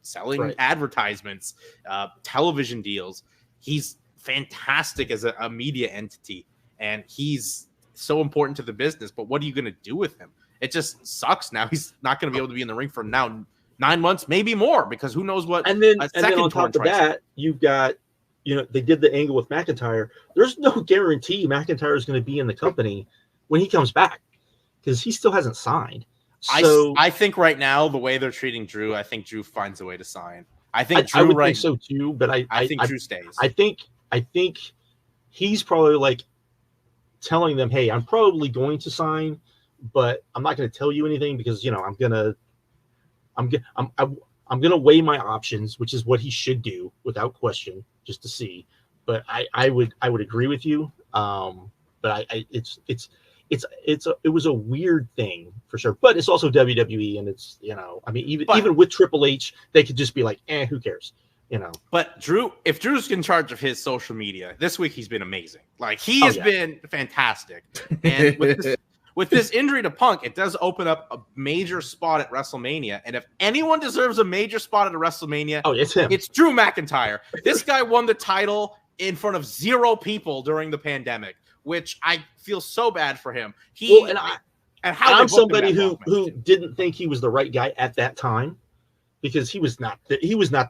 selling advertisements, television deals. He's fantastic as a media entity, and he's so important to the business. But what are you going to do with him? It just sucks now. He's not going to be able to be in the ring for now 9 months, maybe more, because who knows what. And then on top of that, you've got, they did the angle with McIntyre. There's no guarantee McIntyre is going to be in the company when he comes back, because he still hasn't signed. So I think right now, the way they're treating Drew, I think Drew finds a way to sign. I think I would think so too, but I think Drew stays. I think he's probably like telling them, "Hey, I'm probably going to sign, but I'm not going to tell you anything, because I'm gonna weigh my options," which is what he should do without question, just to see. But I would agree with you. But it was a weird thing for sure. But it's also WWE, and it's even with Triple H, they could just be like, who cares? But if Drew's in charge of his social media this week, he's been amazing. Like, he has been fantastic. And with this injury to Punk, it does open up a major spot at WrestleMania. And if anyone deserves a major spot at a WrestleMania, it's him. It's Drew McIntyre. This guy won the title in front of 0 people during the pandemic, which I feel so bad for him. I'm somebody who didn't think he was the right guy at that time, because he was not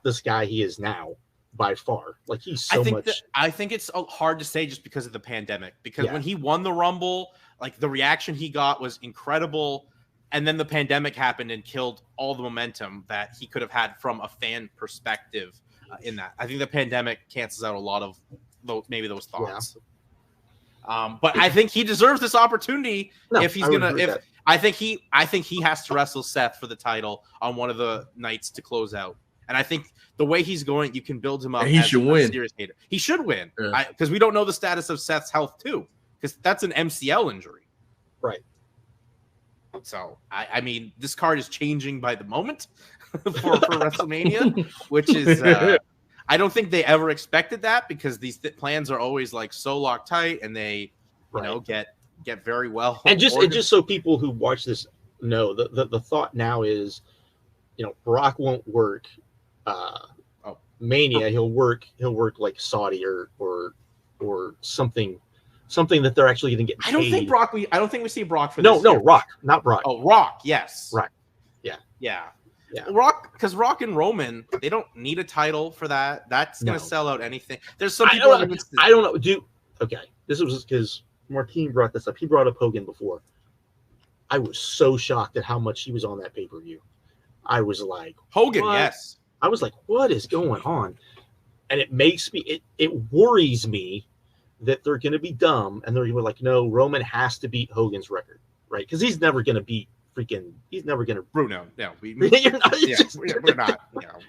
this guy he is now by far. Like, he's so much. I think it's hard to say just because of the pandemic, because when he won the Rumble, like, the reaction he got was incredible. And then the pandemic happened and killed all the momentum that he could have had from a fan perspective in that. I think the pandemic cancels out a lot of those thoughts. But I think he deserves this opportunity if he's going to, I think he has to wrestle Seth for the title on one of the nights to close out. And I think the way he's going, you can build him up. And he should win. Serious hater. He should win, because we don't know the status of Seth's health too, because that's an MCL injury. Right. So, I mean, this card is changing by the moment for WrestleMania, which is, I don't think they ever expected that, because these plans are always like so locked tight, and they, get very well. And just so people who watch this know, the thought now is, Brock won't work Mania. He'll work like Saudi or something something that they're actually going to get paid. I don't think Brock. I don't think we see Brock for no, this no, year. Rock, not Brock. Oh, Rock, yes, Rock, yeah. Rock, because Rock and Roman, they don't need a title for that. That's going to sell out anything. There's some people. I don't know. Okay, this was because Martine brought this up. He brought up Hogan before. I was so shocked at how much he was on that pay-per-view. I was like, Hogan, what? yes. I was like, what is going on? And it makes me, it worries me that they're going to be dumb and they're going to be like, no, Roman has to beat Hogan's record, right? Because he's never going to beat he's never going to. Bruno, no. We're not.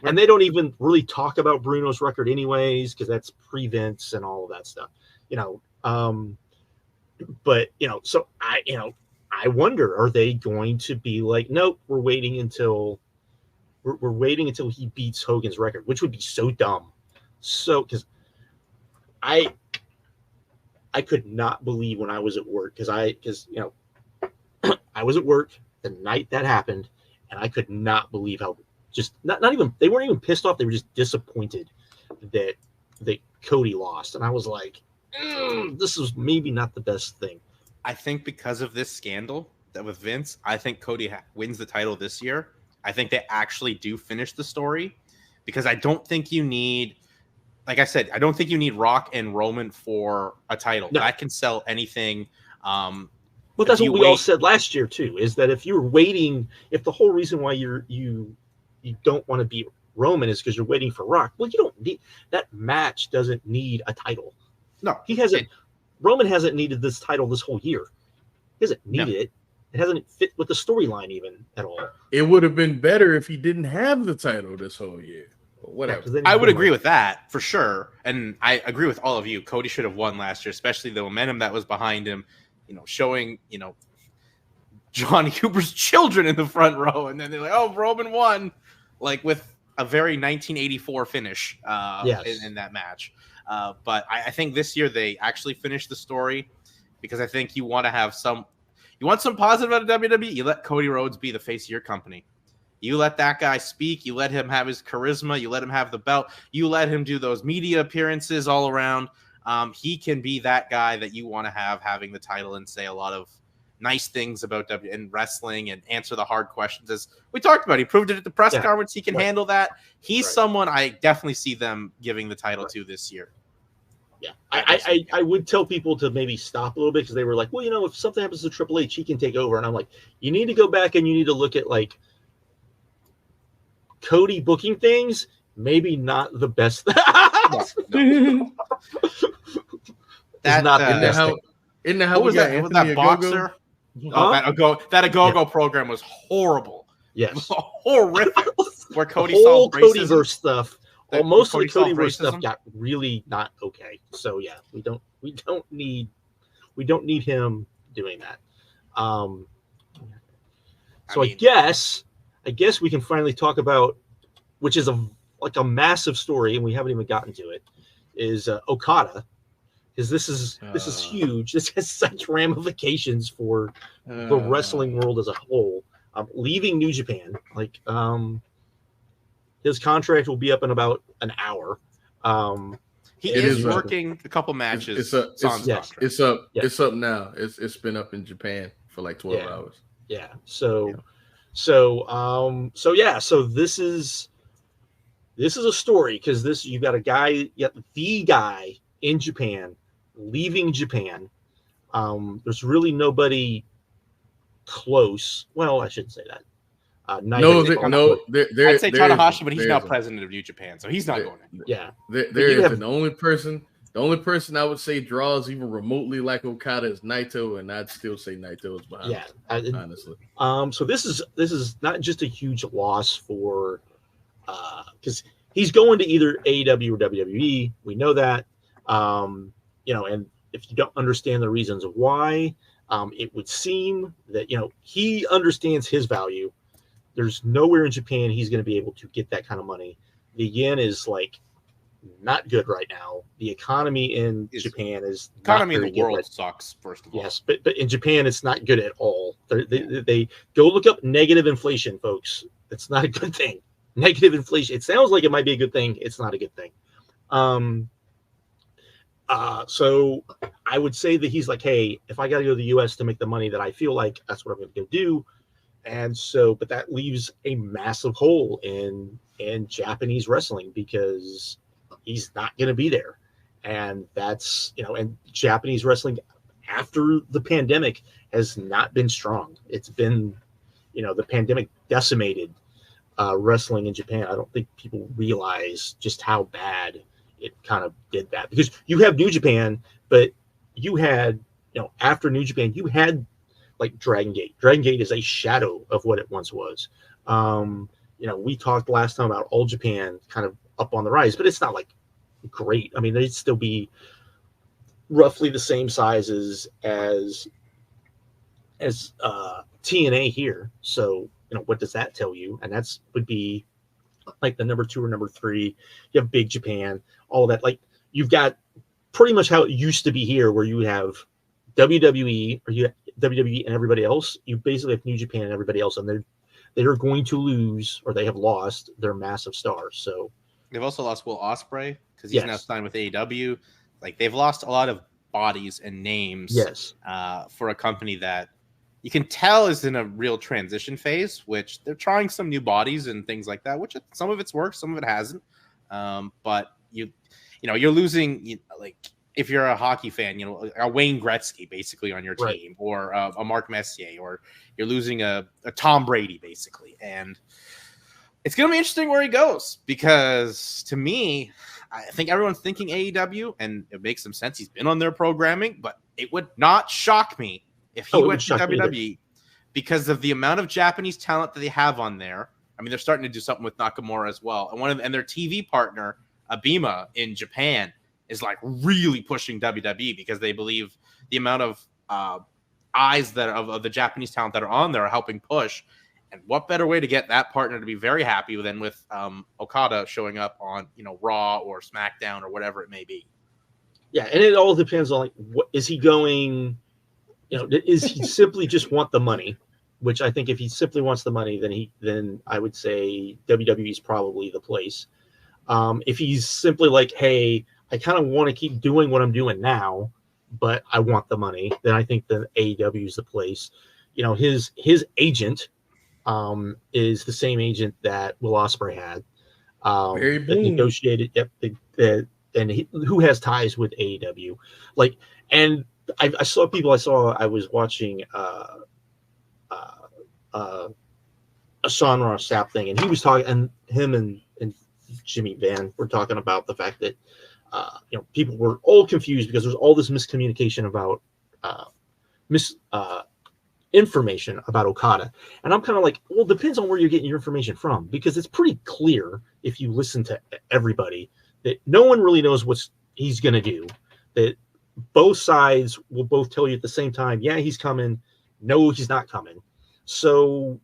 And they don't even really talk about Bruno's record anyways, because that's pre-Vince and all of that stuff, but, so I wonder, are they going to be like, nope, we're waiting until he beats Hogan's record, which would be so dumb. So, because I could not believe when I was at work, because I was at work the night that happened, and I could not believe how just not even, they weren't even pissed off, they were just disappointed that Cody lost, and I was like, this is maybe not the best thing. I think because of this scandal that with Vince, I think Cody wins the title this year. I think they actually do finish the story, because I don't think you need, like I said, I don't think you need Rock and Roman for a title. No. That can sell anything. Well, that's what we all said last year too, is that if you're waiting, if the whole reason why you don't want to beat Roman is because you're waiting for Rock, well, you don't need that match. Doesn't need a title. No, he hasn't. Roman hasn't needed this title this whole year. He hasn't needed it. It hasn't fit with the storyline even at all. It would have been better if he didn't have the title this whole year. Whatever. I would agree with that for sure. And I agree with all of you. Cody should have won last year, especially the momentum that was behind him, showing, John Huber's children in the front row. And then they're like, oh, Roman won, like with a very 1984 finish in that match. But I think this year they actually finished the story, because I think you want some positive out of WWE. You let Cody Rhodes be the face of your company. You let that guy speak. You let him have his charisma. You let him have the belt. You let him do those media appearances all around. He can be that guy that you want to have having the title and say a lot of nice things about WWE and wrestling and answer the hard questions. As we talked about, he proved it at the press conference. He can handle that. He's someone I definitely see them giving the title to this year. Yeah, I would tell people to maybe stop a little bit, because they were like, well, if something happens to Triple H, he can take over. And I'm like, you need to go back and you need to look at like Cody booking things. Maybe not the best. No. That's not the best thing. Isn't that how was that boxer? That Ogogo program was horrible. Yes, horrific. Where Cody the whole solved racism. Codyverse stuff. Well, most of the Codyverse stuff got really not okay. So yeah, we don't need him doing that. I guess we can finally talk about, which is a massive story, and we haven't even gotten to it, is Okada, because this is huge. This has such ramifications for the wrestling world as a whole. Leaving New Japan, his contract will be up in about an hour. He is working a couple matches. It's up now. It's been up in Japan for like 12 hours. Yeah. So this is a story, because you got a guy, the guy in Japan leaving Japan. There's really nobody close. Well, I shouldn't say that. I'd say Tanahashi, but he's now president of New Japan, so he's not going anywhere. Yeah, the only person I would say draws even remotely like Okada is Naito, and I'd still say Naito is behind. Yeah, honestly. So this is not just a huge loss for, because he's going to either AEW or WWE. We know that, and if you don't understand the reasons why, it would seem that he understands his value. There's nowhere in Japan he's going to be able to get that kind of money. The yen is not good right now. The economy in Japan is economy in the world sucks. First of all, yes, but in Japan it's not good at all. They go look up negative inflation, folks. It's not a good thing. Negative inflation. It sounds like it might be a good thing. It's not a good thing. So I would say that he's like, hey, if I got to go to the U.S. to make the money that I feel like, that's what I'm going to go do. And so, but that leaves a massive hole in Japanese wrestling because he's not going to be there. And that's, and Japanese wrestling after the pandemic has not been strong. It's been, the pandemic decimated wrestling in Japan. I don't think people realize just how bad it kind of did that, because you have New Japan, but you had, after New Japan, you had like Dragon Gate. Dragon Gate is a shadow of what it once was. We talked last time about All Japan kind of up on the rise, but it's not like great. I mean, they'd still be roughly the same sizes as TNA here. So, what does that tell you? And that's would be like the number 2 or number 3. You have Big Japan, all that. Like, you've got pretty much how it used to be here, where you have WWE or you have WWE and everybody else. You basically have New Japan and everybody else, and they're going to lose, or they have lost their massive stars. So they've also lost Will Ospreay because he's now signed with AEW. Like, they've lost a lot of bodies and names. For a company that you can tell is in a real transition phase, which they're trying some new bodies and things like that, which some of it's worked, some of it hasn't. But you're losing, like, if you're a hockey fan, a Wayne Gretzky basically on your team, or a Mark Messier, or you're losing a Tom Brady basically. And it's going to be interesting where he goes, because to me, I think everyone's thinking AEW, and it makes some sense. He's been on their programming, but it would not shock me if he went to WWE because of the amount of Japanese talent that they have on there. I mean, they're starting to do something with Nakamura as well. And their TV partner, Abima in Japan, is like really pushing WWE because they believe the amount of eyes that of the Japanese talent that are on there are helping push. And what better way to get that partner to be very happy than with Okada showing up on Raw or SmackDown or whatever it may be. Yeah, and it all depends on, like, what is he going? Is he simply just want the money? Which I think if he simply wants the money, then I would say WWE is probably the place. If he's simply like, hey, I kind of want to keep doing what I'm doing now, but I want the money, then I think that AEW is the place. His agent is the same agent that Will Ospreay had. Barry Boone. Negotiated, who has ties with AEW. Like, and I was watching a Sean Ross Sapp thing, and he was talking, and him and Jimmy Van were talking about the fact that people were all confused because there's all this miscommunication about information about Okada. And I'm kind of like, well, it depends on where you're getting your information from, because it's pretty clear if you listen to everybody that no one really knows what he's going to do, that both sides will both tell you at the same time, yeah, he's coming, no, he's not coming. So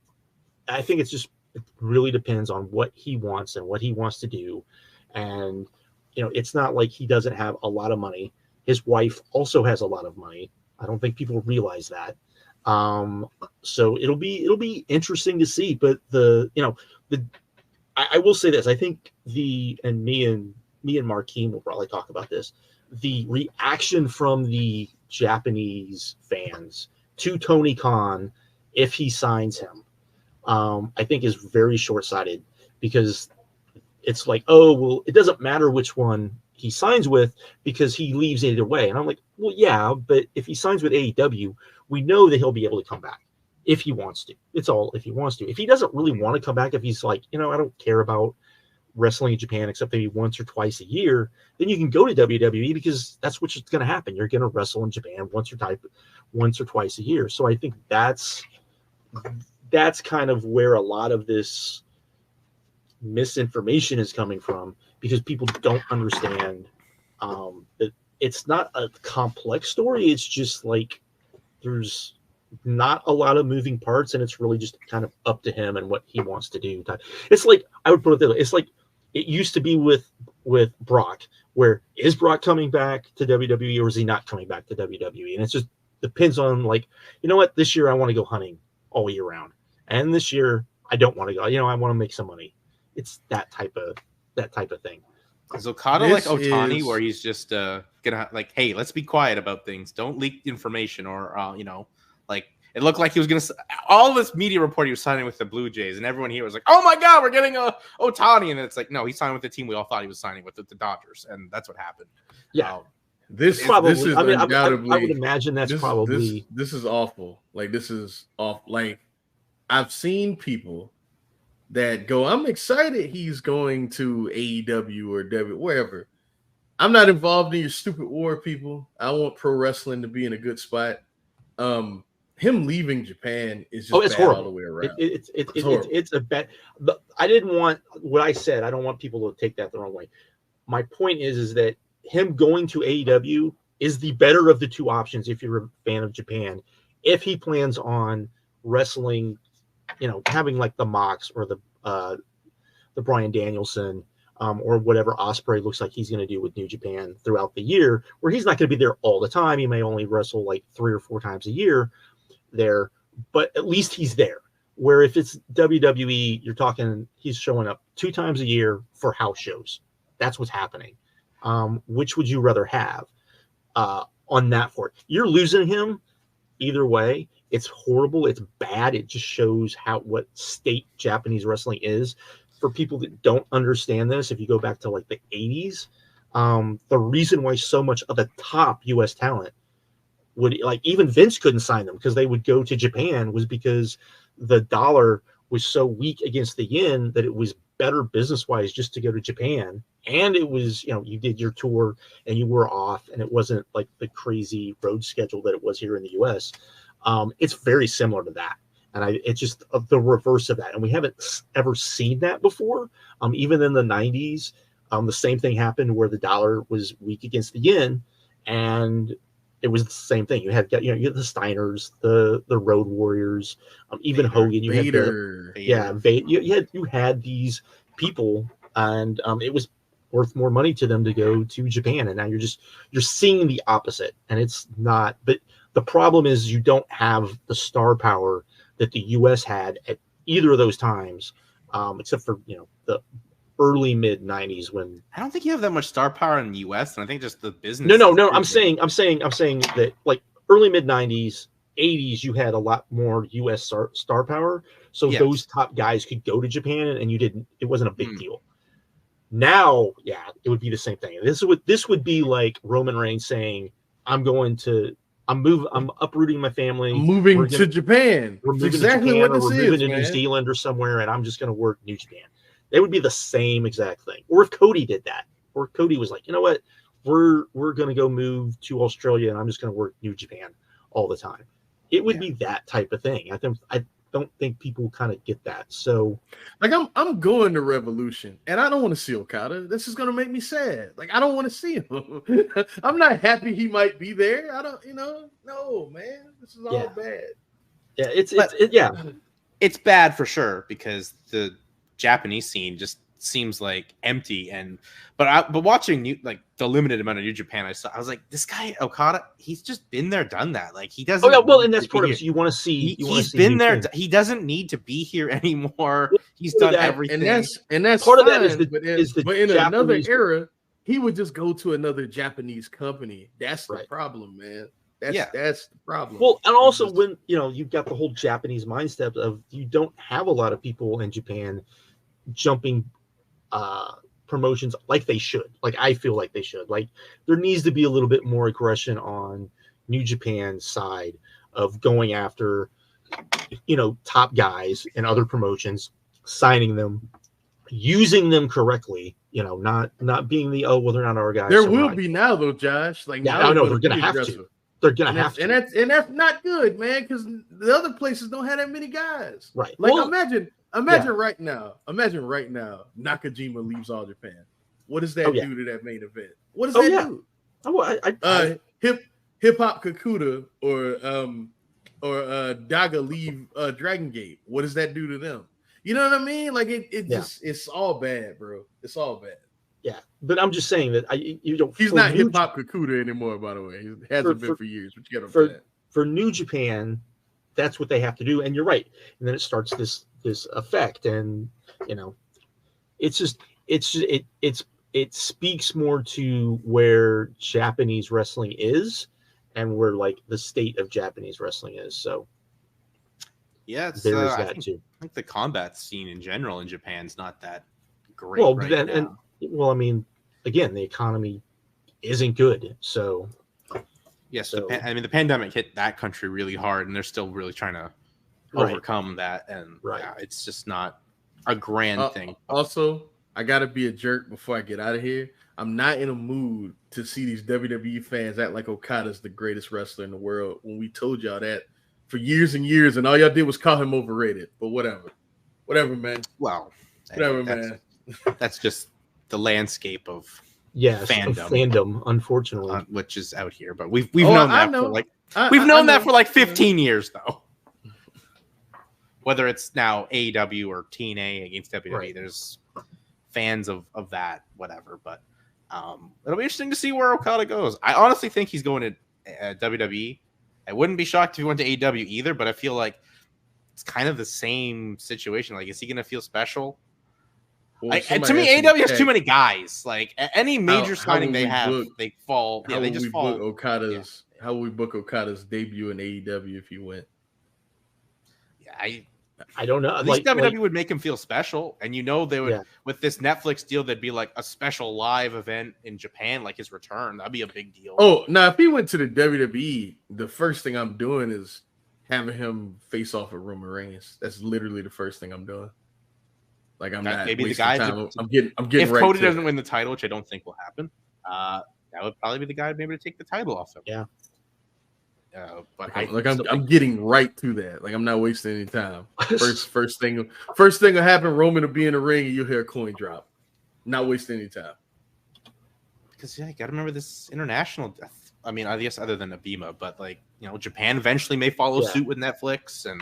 I think it really depends on what he wants and what he wants to do. And it's not like he doesn't have a lot of money. His wife also has a lot of money. I don't think people realize that. So it'll be interesting to see. But I will say this. I think me and Markeem will probably talk about this. The reaction from the Japanese fans to Tony Khan, if he signs him, I think is very short-sighted, because it's like, oh, well, it doesn't matter which one he signs with because he leaves either way. And I'm like, well, yeah, but if he signs with AEW, we know that he'll be able to come back if he wants to. It's all if he wants to. If he doesn't really want to come back, if he's like, I don't care about wrestling in Japan except maybe once or twice a year, then you can go to WWE, because that's what's going to happen. You're going to wrestle in Japan once or twice a year. So I think that's kind of where a lot of this misinformation is coming from, because people don't understand that it's not a complex story. It's just like there's not a lot of moving parts, and it's really just kind of up to him and what he wants to do. It's like, I would put it this way, it's like it used to be with Brock, where is Brock coming back to WWE or is he not coming back to WWE? And it just depends on, like, what, this year I want to go hunting all year round, and this year I don't want to go. I want to make some money. It's that type of thing. Is Okada like Otani, where he's just gonna like, hey, let's be quiet about things, don't leak information, or like it looked like he was gonna all this media report he was signing with the Blue Jays, and everyone here was like, oh my god, we're getting a Otani, and it's like, no, he signed with the team we all thought he was signing with, the Dodgers, and that's what happened. Yeah. This is undoubtedly. I would imagine that's probably. This is awful. Like this is off. Like I've seen people that go, I'm excited he's going to AEW or W, wherever. I'm not involved in your stupid war, people. I want pro wrestling to be in a good spot. Him leaving Japan is just it's bad horrible all the way around. It's a bad. I didn't want what I said. I don't want people to take that the wrong way. My point is that him going to AEW is the better of the two options if you're a fan of Japan. If he plans on wrestling, having like the Mox or the Bryan Danielson or whatever Ospreay looks like he's going to do with New Japan throughout the year, where he's not going to be there all the time. He may only wrestle like 3 or 4 times a year there, but at least he's there. Where if it's WWE, you're talking he's showing up 2 times a year for house shows. That's what's happening. Which would you rather have on that for? You're losing him either way. It's horrible. It's bad. It just shows what state Japanese wrestling is. For people that don't understand this, if you go back to like the 80s, the reason why so much of the top U.S. talent would, like, even Vince couldn't sign them because they would go to Japan, was because the dollar was so weak against the yen that it was better business-wise just to go to Japan. And it was, you did your tour and you were off, and it wasn't like the crazy road schedule that it was here in the U.S. It's very similar to that. And it's just the reverse of that. And we haven't ever seen that before. Even in the 90s, the same thing happened where the dollar was weak against the yen, and it was the same thing. You had the Steiners, the Road Warriors, even Hogan. You had these people, and it was worth more money to them to go to Japan. And now you're seeing the opposite, and it's not. But the problem is you don't have the star power that the U.S. had at either of those times, except for the early mid 90s when I don't think you have that much star power in the U.S. and I think just the business. No. I'm saying that like early mid 90s, 80s, you had a lot more U.S. star power, so those top guys could go to Japan, and it wasn't a big deal. Now, it would be the same thing. This would be like Roman Reigns saying, I'm uprooting my family. I'm moving to Japan. We're moving exactly to Japan, what this or we're moving is, to man. New Zealand or somewhere, and I'm just going to work New Japan. They would be the same exact thing. Or if Cody did that, or Cody was like, you know what, we're going to go move to Australia, and I'm just going to work New Japan all the time. It would be that type of thing. I don't think people kind of get that. So, like, I'm going to Revolution, and I don't want to see Okada. This is going to make me sad. Like, I don't want to see him. I'm not happy he might be there. I don't, no, man. This is all bad. Yeah, it's bad for sure because the Japanese scene just seems like empty. But watching the limited amount of New Japan I saw, I was like, this guy Okada, he's just been there, done that. Like, he doesn't. Oh yeah, well, and that's part of it. So you want to see. He's been there. He doesn't need to be here anymore. He's done everything, and that's part fine, of that is the but in Japanese another era, he would just go to another Japanese company. That's the right. problem, man. That's the problem. Well, and also when you've got the whole Japanese mindset of you don't have a lot of people in Japan jumping promotions like they should. Like, I feel like they should. Like, there needs to be a little bit more aggression on New Japan's side of going after top guys and other promotions, signing them, using them correctly, not being the they're not our guys. There will be now though, Josh. Like, I know they're gonna have to. They're gonna have to, and that's not good, man, because the other places don't have that many guys. Right. Like, imagine right now. Imagine right now, Nakajima leaves All Japan. What does that do to that main event? What does that do? Hip Hop Kakuta or Daga leave Dragon Gate. What does that do to them? You know what I mean? Like, it's all bad, bro. It's all bad. Yeah, but I'm just saying that He's not Hip Hop Kakuta anymore, by the way. He hasn't been for years. But you get for New Japan, that's what they have to do. And you're right. And then it starts this effect, and it's it speaks more to where Japanese wrestling is and where like the state of Japanese wrestling is. So yeah, it's there is that too. I think the combat scene in general in Japan's not that great Well, right then, now. and well, I mean, again, the economy isn't good. So yes, so, I mean the pandemic hit that country really hard, and they're still really trying to overcome that. And yeah, it's just not a grand thing. Also, I gotta be a jerk before I get out of here. I'm not in a mood to see these WWE fans act like Okada's the greatest wrestler in the world when we told y'all that for years and years, and all y'all did was call him overrated. But whatever, man. Well, whatever, man. That's just the landscape of fandom, unfortunately, which is out here. But we've known that for like 15 years though. Whether it's now AEW or TNA against WWE, there's fans of that, whatever. But it'll be interesting to see where Okada goes. I honestly think he's going to WWE. I wouldn't be shocked if he went to AEW either, but I feel like it's kind of the same situation. Like, is he going to feel special? Well, to me, AEW has too many guys. Like, any major signing they have, they fall. Yeah, they just fall. How would we book Okada's debut in AEW if he went? Yeah, I don't know. At least WWE would make him feel special, and they would with this Netflix deal. There'd be like a special live event in Japan, like his return. That'd be a big deal. Oh, now if he went to the WWE, the first thing I'm doing is having him face off with Roman Reigns. That's literally the first thing I'm doing. Like I'm not maybe the guy. I'm getting. If right Cody doesn't win the title, which I don't think will happen, that would probably be the guy maybe to take the title off him. Yeah. But I'm getting right to that. Like I'm not wasting any time. First thing will happen. Roman will be in the ring and you'll hear a coin drop. Not wasting any time. Because you got to remember this international. I mean, I guess other than Abima, but Japan eventually may follow suit with Netflix and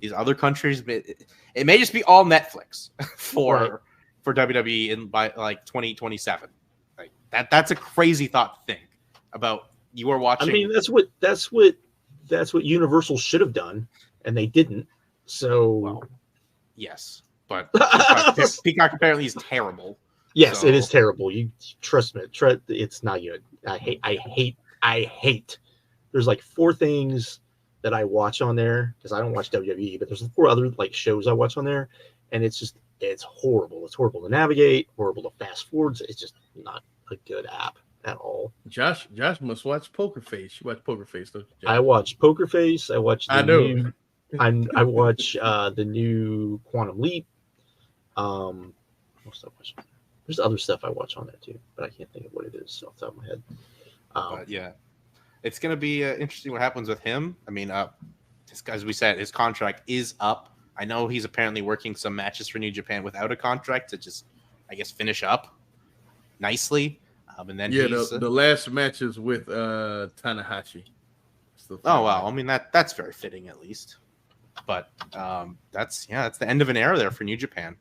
these other countries. It may just be all Netflix for WWE by like 2027. Like that's a crazy thought to think about. You are watching. I mean, that's what Universal should have done, and they didn't. So, yes, but Peacock apparently is terrible. Yes, it is terrible. You trust me. It's not good. I hate. There's like 4 things that I watch on there because I don't watch WWE, but there's 4 other like shows I watch on there, and it's horrible. It's horrible to navigate, horrible to fast forward. It's just not a good app at all. Josh must watch Poker Face. You watch Poker Face, don't you, Josh? I watch Poker Face. I watch I watch the new Quantum Leap. What else I watch? There's other stuff I watch on there too, but I can't think of what it is off the top of my head. But yeah, it's going to be interesting what happens with him. I mean, as we said, his contract is up. I know he's apparently working some matches for New Japan without a contract to just, I guess, finish up nicely. And then the last match is with Tanahashi. Oh wow! I mean that's very fitting at least. But that's the end of an era there for New Japan.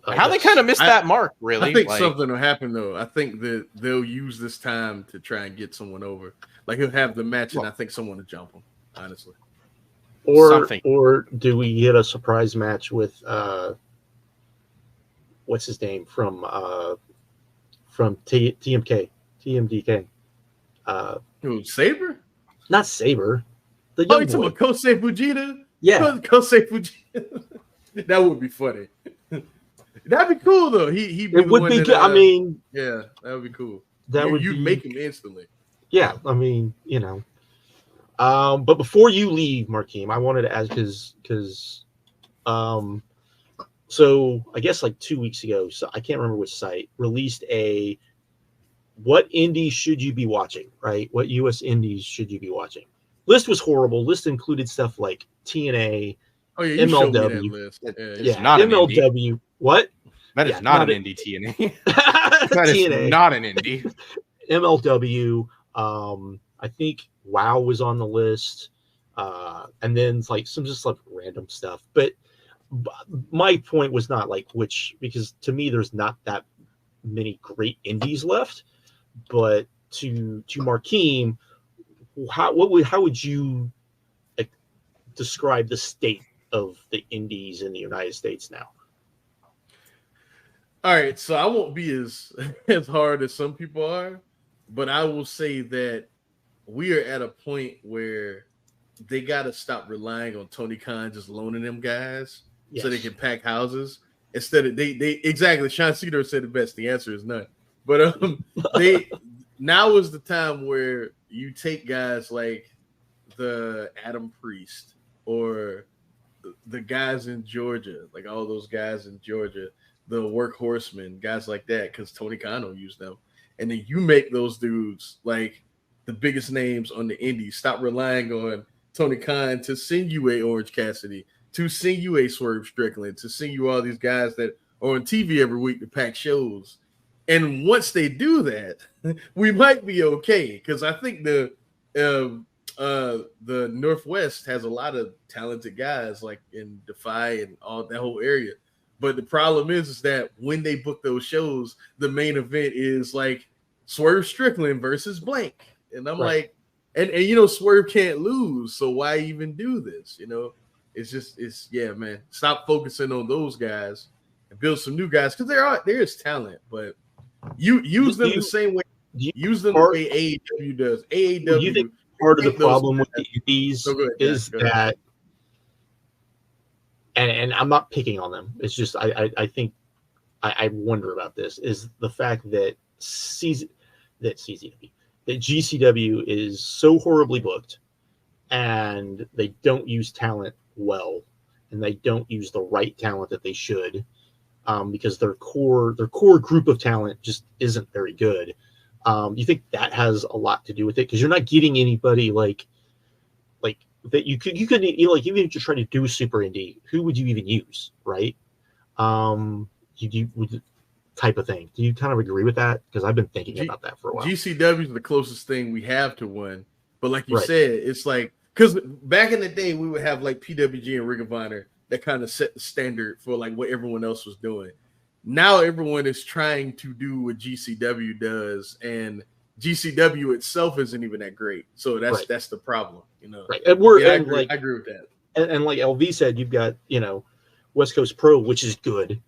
How they kind of missed that mark, really. I think something will happen though. I think that they'll use this time to try and get someone over. Like he'll have the match, and I think someone will jump him. Honestly, or do we get a surprise match with what's his name from TMDK? Who, Saber? Not Saber. The young boy. Kosei Fujita? Yeah. Kosei Fujita. That would be funny. That'd be cool though. It would be good. I mean, yeah, that would be cool. You'd make him instantly. Yeah, I mean, but before you leave, Markeem, I wanted to ask because so I guess like 2 weeks ago, so I can't remember which site released what indies should you be watching, right? What US indies should you be watching? List was horrible. List included stuff like TNA, MLW. List. Not MLW. An what? That is not an indie TNA. That TNA. Is not an indie. MLW. I think WoW was on the list. And then like some just like random stuff. But my point was not like because to me there's not that many great indies left. But to Markeem, how would you describe the state of the indies in the United States now? All right, so I won't be as as hard as some people are, but I will say that we are at a point where they got to stop relying on Tony Khan just loaning them guys so they can pack houses instead of they exactly. Sean Cedar said it best. The answer is none. But they now is the time where you take guys like the Adam Priest or the guys in Georgia, like all those guys in Georgia, the workhorsemen, guys like that, because Tony Khan will use them. And then you make those dudes like the biggest names on the indies. Stop relying on Tony Khan to send you a Orange Cassidy, to send you a Swerve Strickland, to send you all these guys that are on TV every week to pack shows. And once they do that, we might be okay. Because I think the Northwest has a lot of talented guys like in Defy and all that whole area. But the problem is that when they book those shows, the main event is like Swerve Strickland versus blank. And I'm like, and you know, Swerve can't lose. So why even do this? You know, it's yeah, man. Stop focusing on those guys and build some new guys because there is talent, but you use them the same way. Use them the way AEW does. AEW. You think part of the problem with the indies is that, and I'm not picking on them. It's just I think I wonder about this is the fact that GCW is so horribly booked, and they don't use talent well, and they don't use the right talent that they should, because their core group of talent just isn't very good. You think that has a lot to do with it? Because you're not getting anybody like that you could like, even if you're trying to do a super indie, who would you even use, right? Type of thing. Do you kind of agree with that? Because I've been thinking about that for a while. GCW is the closest thing we have to one, but like you said, it's like, because back in the day we would have like PWG and Ring of Honor that kind of set the standard for like what everyone else was doing. Now everyone is trying to do what GCW does, and GCW itself isn't even that great. So that's the problem, you know. Right. And I agree with that. And like LV said, you've got, you know, West Coast Pro, which is good.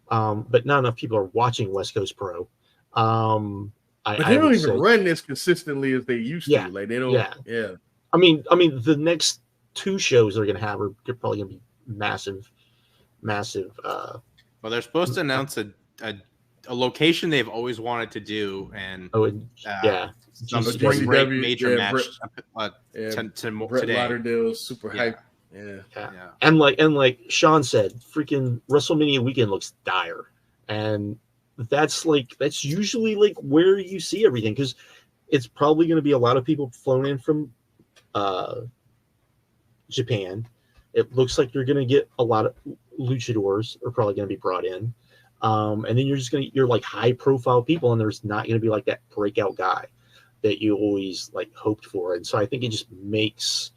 But not enough people are watching West Coast Pro. But they don't even run as consistently as they used to. Like they don't. Yeah. I mean, the next two shows they're going to have are probably going to be massive. Well, they're supposed to announce a location they've always wanted to do, and some great major match Brett Lauderdale's super hype. Yeah. And like Sean said, freaking WrestleMania weekend looks dire, and that's usually like where you see everything, because it's probably going to be a lot of people flown in from Japan. It looks like you're going to get a lot of luchadors are probably going to be brought in, and then you're like high profile people, and there's not going to be like that breakout guy that you always like hoped for, and so I think it just makes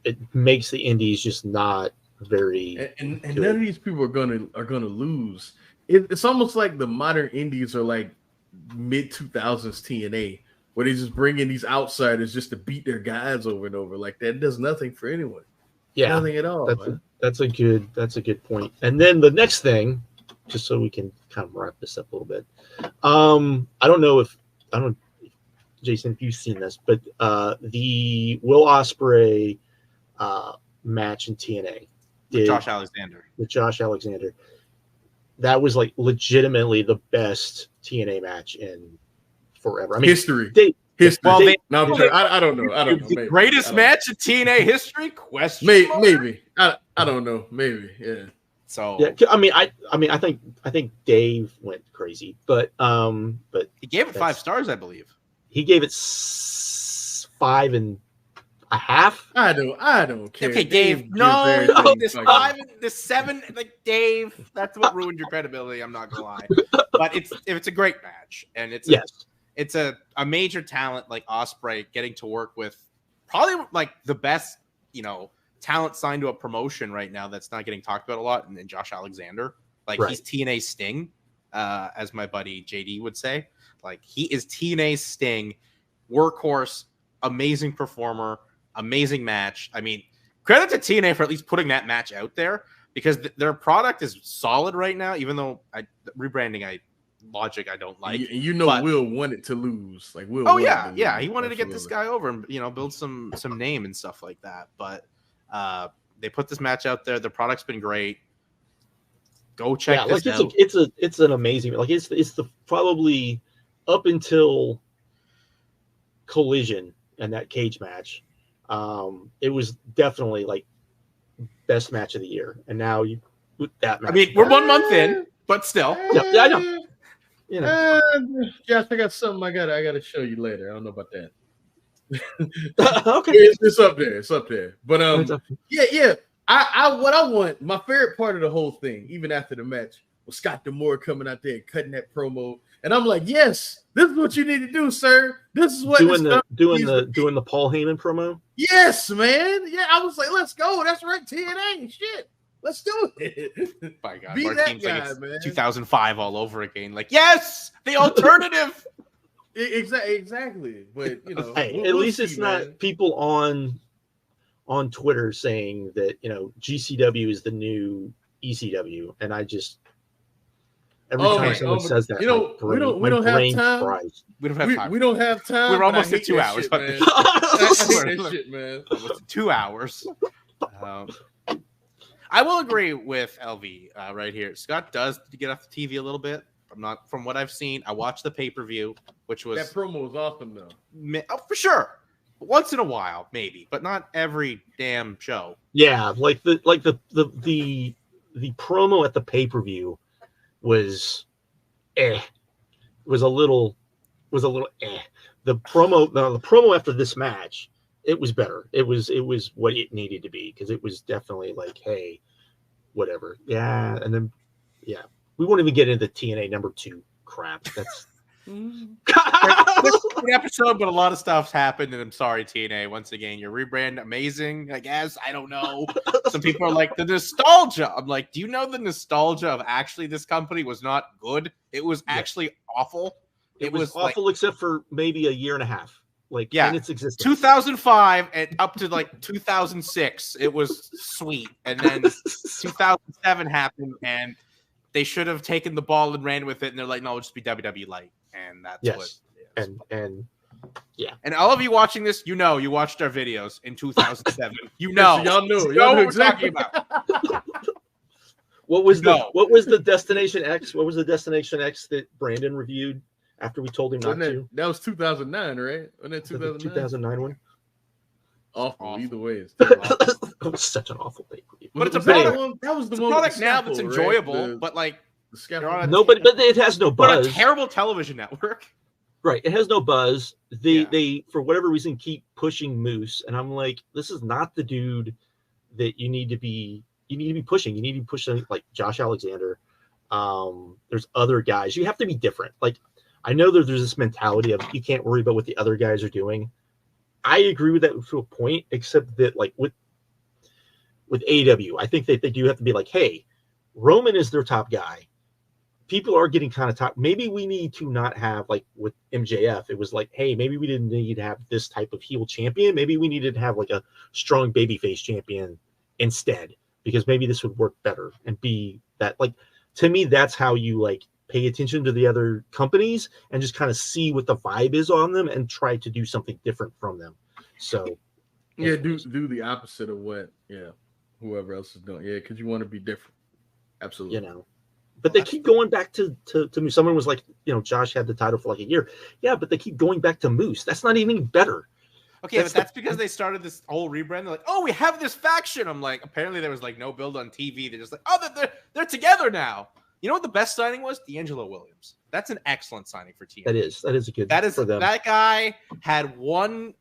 the indies just not very and none of these people are gonna lose. It's almost like the modern indies are like mid 2000s TNA, where they just bring in these outsiders just to beat their guys over and over. Like that does nothing for anyone. Nothing at all. That's a good point. And then the next thing, just so we can kind of wrap this up a little bit. I don't know, Jason, if you've seen this, but the Will Ospreay match in TNA with Josh Alexander, that was like legitimately the best TNA match in forever. I mean, history. I don't know. The greatest match in TNA history? Question. Maybe. I don't know. Maybe. Yeah. So I mean, I think Dave went crazy, but he gave it 5 stars, I believe. He gave it 5.5. I don't care. Okay, Dave. No, this 5, this 7, like Dave. That's what ruined your credibility. I'm not gonna lie, but it's a great match, and it's a major talent like Ospreay getting to work with probably like the best, you know, talent signed to a promotion right now that's not getting talked about a lot, and then Josh Alexander. Like he's TNA Sting, as my buddy JD would say. Like he is TNA Sting, workhorse, amazing performer, amazing match. I mean, credit to TNA for at least putting that match out there, because their product is solid right now. Even though rebranding, logic I don't like. But, Will wanted to lose. Like Will. Oh yeah, he wanted to get this guy over and build some name and stuff like that. But they put this match out there. The product's been great. Go check this out. It's an amazing, like it's the probably up until Collision and that cage match, it was definitely like best match of the year. And now with that match, I mean, we're 1 month in, but still. Yeah, I know. Josh, I got something I gotta show you later. I don't know about that. Okay, it's up there. It's up there. But yeah. What I want, my favorite part of the whole thing, even after the match, was Scott D'Amore coming out there and cutting that promo. And I'm like, yes, this is what you need to do, sir. This is what doing the Paul Heyman promo. Yes, man. Yeah, I was like, let's go. That's right, TNA. Shit, let's do it. By God, be Mark that seems guy, like it's man. 2005 all over again. Like, yes, the alternative. Exactly. But hey, at least it's not people on Twitter saying that GCW is the new ECW, and I just every time someone says that, we don't have time. Fries. We don't have time. We don't have time. We're almost at 2 hours, shit, man. I hate that shit, man. Almost 2 hours. I will agree with LV right here. Scott does get off the TV a little bit. From what I've seen. I watched the pay-per-view, which was that promo was awesome though. Oh, for sure. Once in a while, maybe, but not every damn show. Yeah, like the promo at the pay-per-view was was a little eh. The promo after this match, it was better. It was what it needed to be, because it was definitely like, hey, whatever. Yeah, and then we won't even get into TNA number 2 crap. That's Great episode, but a lot of stuff's happened, and I'm sorry, TNA. Once again, your rebrand amazing, I guess. I don't know. Some people are like, the nostalgia. I'm like, do you know the nostalgia of actually this company was not good? It was actually awful. It was awful, like, except for maybe a year and a half. Like, in its existence. 2005 and up to like 2006, it was sweet. And then 2007 happened, and they should have taken the ball and ran with it, and they're like, no, it'll just be WWE Light. And that's what. And and all of you watching this, you watched our videos in 2007. Y'all knew what exactly we're talking about. What was the Destination X? What was the Destination X that Brandon reviewed after we told him not to? That was 2009, right? Wasn't that 2009? 2009 one. Awful. Either way, it was such an awful pay-per-view. But it's a product. That was the product now that's enjoyable, right? But like. But it has no buzz. But a terrible television network. Right. It has no buzz. They for whatever reason keep pushing Moose, and I'm like, this is not the dude that you need to be pushing. You need to be pushing like Josh Alexander. There's other guys. You have to be different. Like, I know there's this mentality of you can't worry about what the other guys are doing. I agree with that to a point, except that like with AEW, I think that they do have to be like, hey, Roman is their top guy. People are getting kind of top. Maybe we need to not have, like with MJF, it was like, hey, maybe we didn't need to have this type of heel champion. Maybe we needed to have like a strong babyface champion instead, because maybe this would work better and be that. Like, to me, that's how you like pay attention to the other companies and just kind of see what the vibe is on them and try to do something different from them. So do the opposite of what whoever else is doing. Yeah, because you want to be different. Absolutely. But they keep going back to Moose. Someone was like, Josh had the title for like a year. Yeah, but they keep going back to Moose. That's not even better. Okay, that's because they started this whole rebrand. They're like, oh, we have this faction. I'm like, apparently there was like no build on TV. They're just like, oh, they're together now. You know what the best signing was? D'Angelo Williams. That's an excellent signing for TNA. That is a good. For them. That guy had one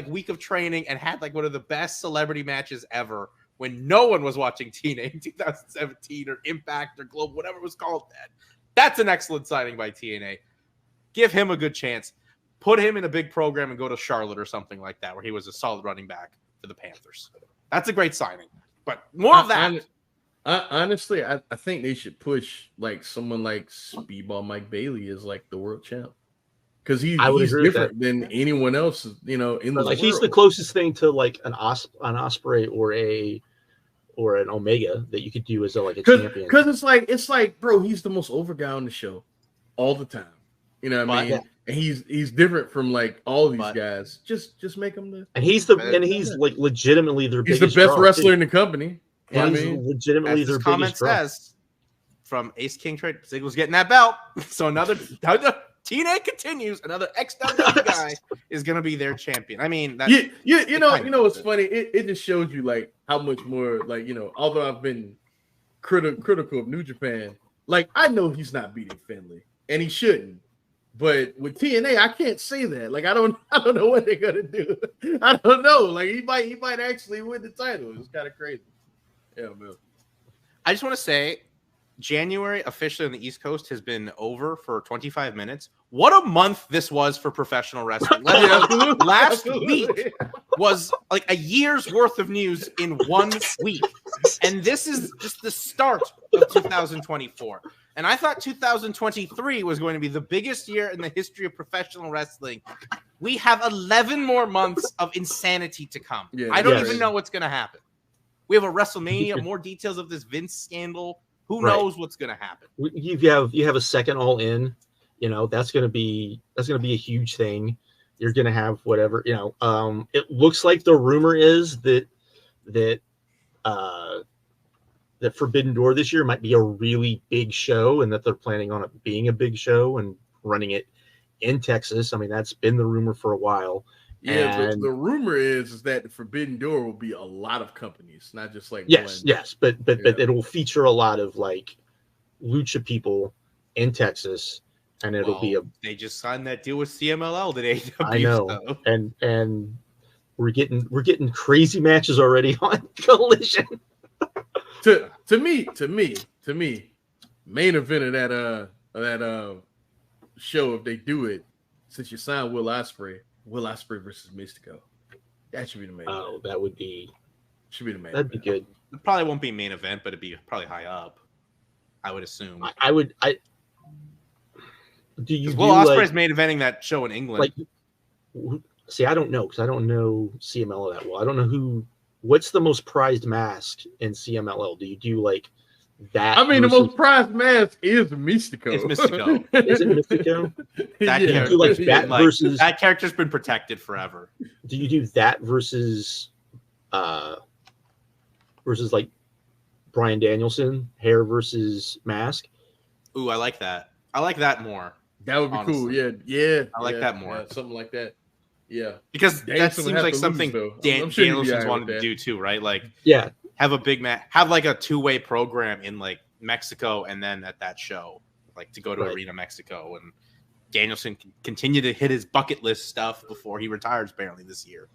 week of training and had like one of the best celebrity matches ever. When no one was watching TNA in 2017 or Impact or Globe, whatever it was called then. That's an excellent signing by TNA. Give him a good chance. Put him in a big program and go to Charlotte or something like that, where he was a solid running back for the Panthers. That's a great signing. But more of that. Honestly, I think they should push like someone like Speedball Mike Bailey as like the world champ. Because he's different than anyone else, in the like world. He's the closest thing to like an Osprey or or an Omega that you could do as a champion. Because it's like, bro, he's the most over guy on the show all the time. You know what I mean? Yeah. And he's different from like all these guys. Just make him the. And he's like legitimately their He's biggest the best draw, wrestler too. in the company. Yeah, You know he's what I mean? legitimately As their this comment biggest draw. says, from Ace King Trade, Ziggler's getting that belt. So another TNA continues. Another XW guy is going to be their champion. I mean, that's, you know what's funny? It just shows you like how much more like, you know, although I've been critical of New Japan, like I know he's not beating Finlay, and he shouldn't. But with TNA, I can't say that. Like I don't know what they're gonna do. I don't know. Like he might actually win the title. It's kind of crazy. Yeah, man. I just want to say, January officially on the East Coast has been over for 25 minutes. What a month this was for professional wrestling. Last week was like a year's worth of news in 1 week. And this is just the start of 2024. And I thought 2023 was going to be the biggest year in the history of professional wrestling. We have 11 more months of insanity to come. Yeah, I don't even know what's going to happen. We have a WrestleMania, more details of this Vince scandal. Who knows what's going to happen? You have a second All In, you know, that's going to be a huge thing. You're going to have whatever, you know. It looks like the rumor is that Forbidden Door this year might be a really big show, and that they're planning on it being a big show and running it in Texas. I mean, that's been the rumor for a while. Yeah, and but the rumor is that the Forbidden Door will be a lot of companies, not just like yes, one. but it will feature a lot of like lucha people in Texas, and it'll be they just signed that deal with CMLL today. I know, so. and we're getting crazy matches already on Collision. To me, main event of that show, if they do it, since you signed Will Ospreay versus Mystico, that should be the main. Oh, that would be should be the main. That'd be good. It probably won't be main event, but it'd be probably high up. I would assume. Do you? Will Ospreay's main eventing that show in England. Like, see, I don't know because I don't know CMLL that well. I don't know what's the most prized mask in CMLL. Do you do like that? I mean, the most prized mask is Mystico. It's Mystico. Is it Mystico? That character, do like that versus that character's been protected forever. Do you do that versus like Bryan Danielson, hair versus mask? Ooh, I like that. I like that more. That would be cool. Yeah. I like that more. Yeah, something like that. Yeah, because that seems like something Danielson's wanted to do too, right? Like, have a big match, have like a two-way program in like Mexico, and then at that show, like to go to Arena Mexico, and Danielson can continue to hit his bucket list stuff before he retires apparently this year.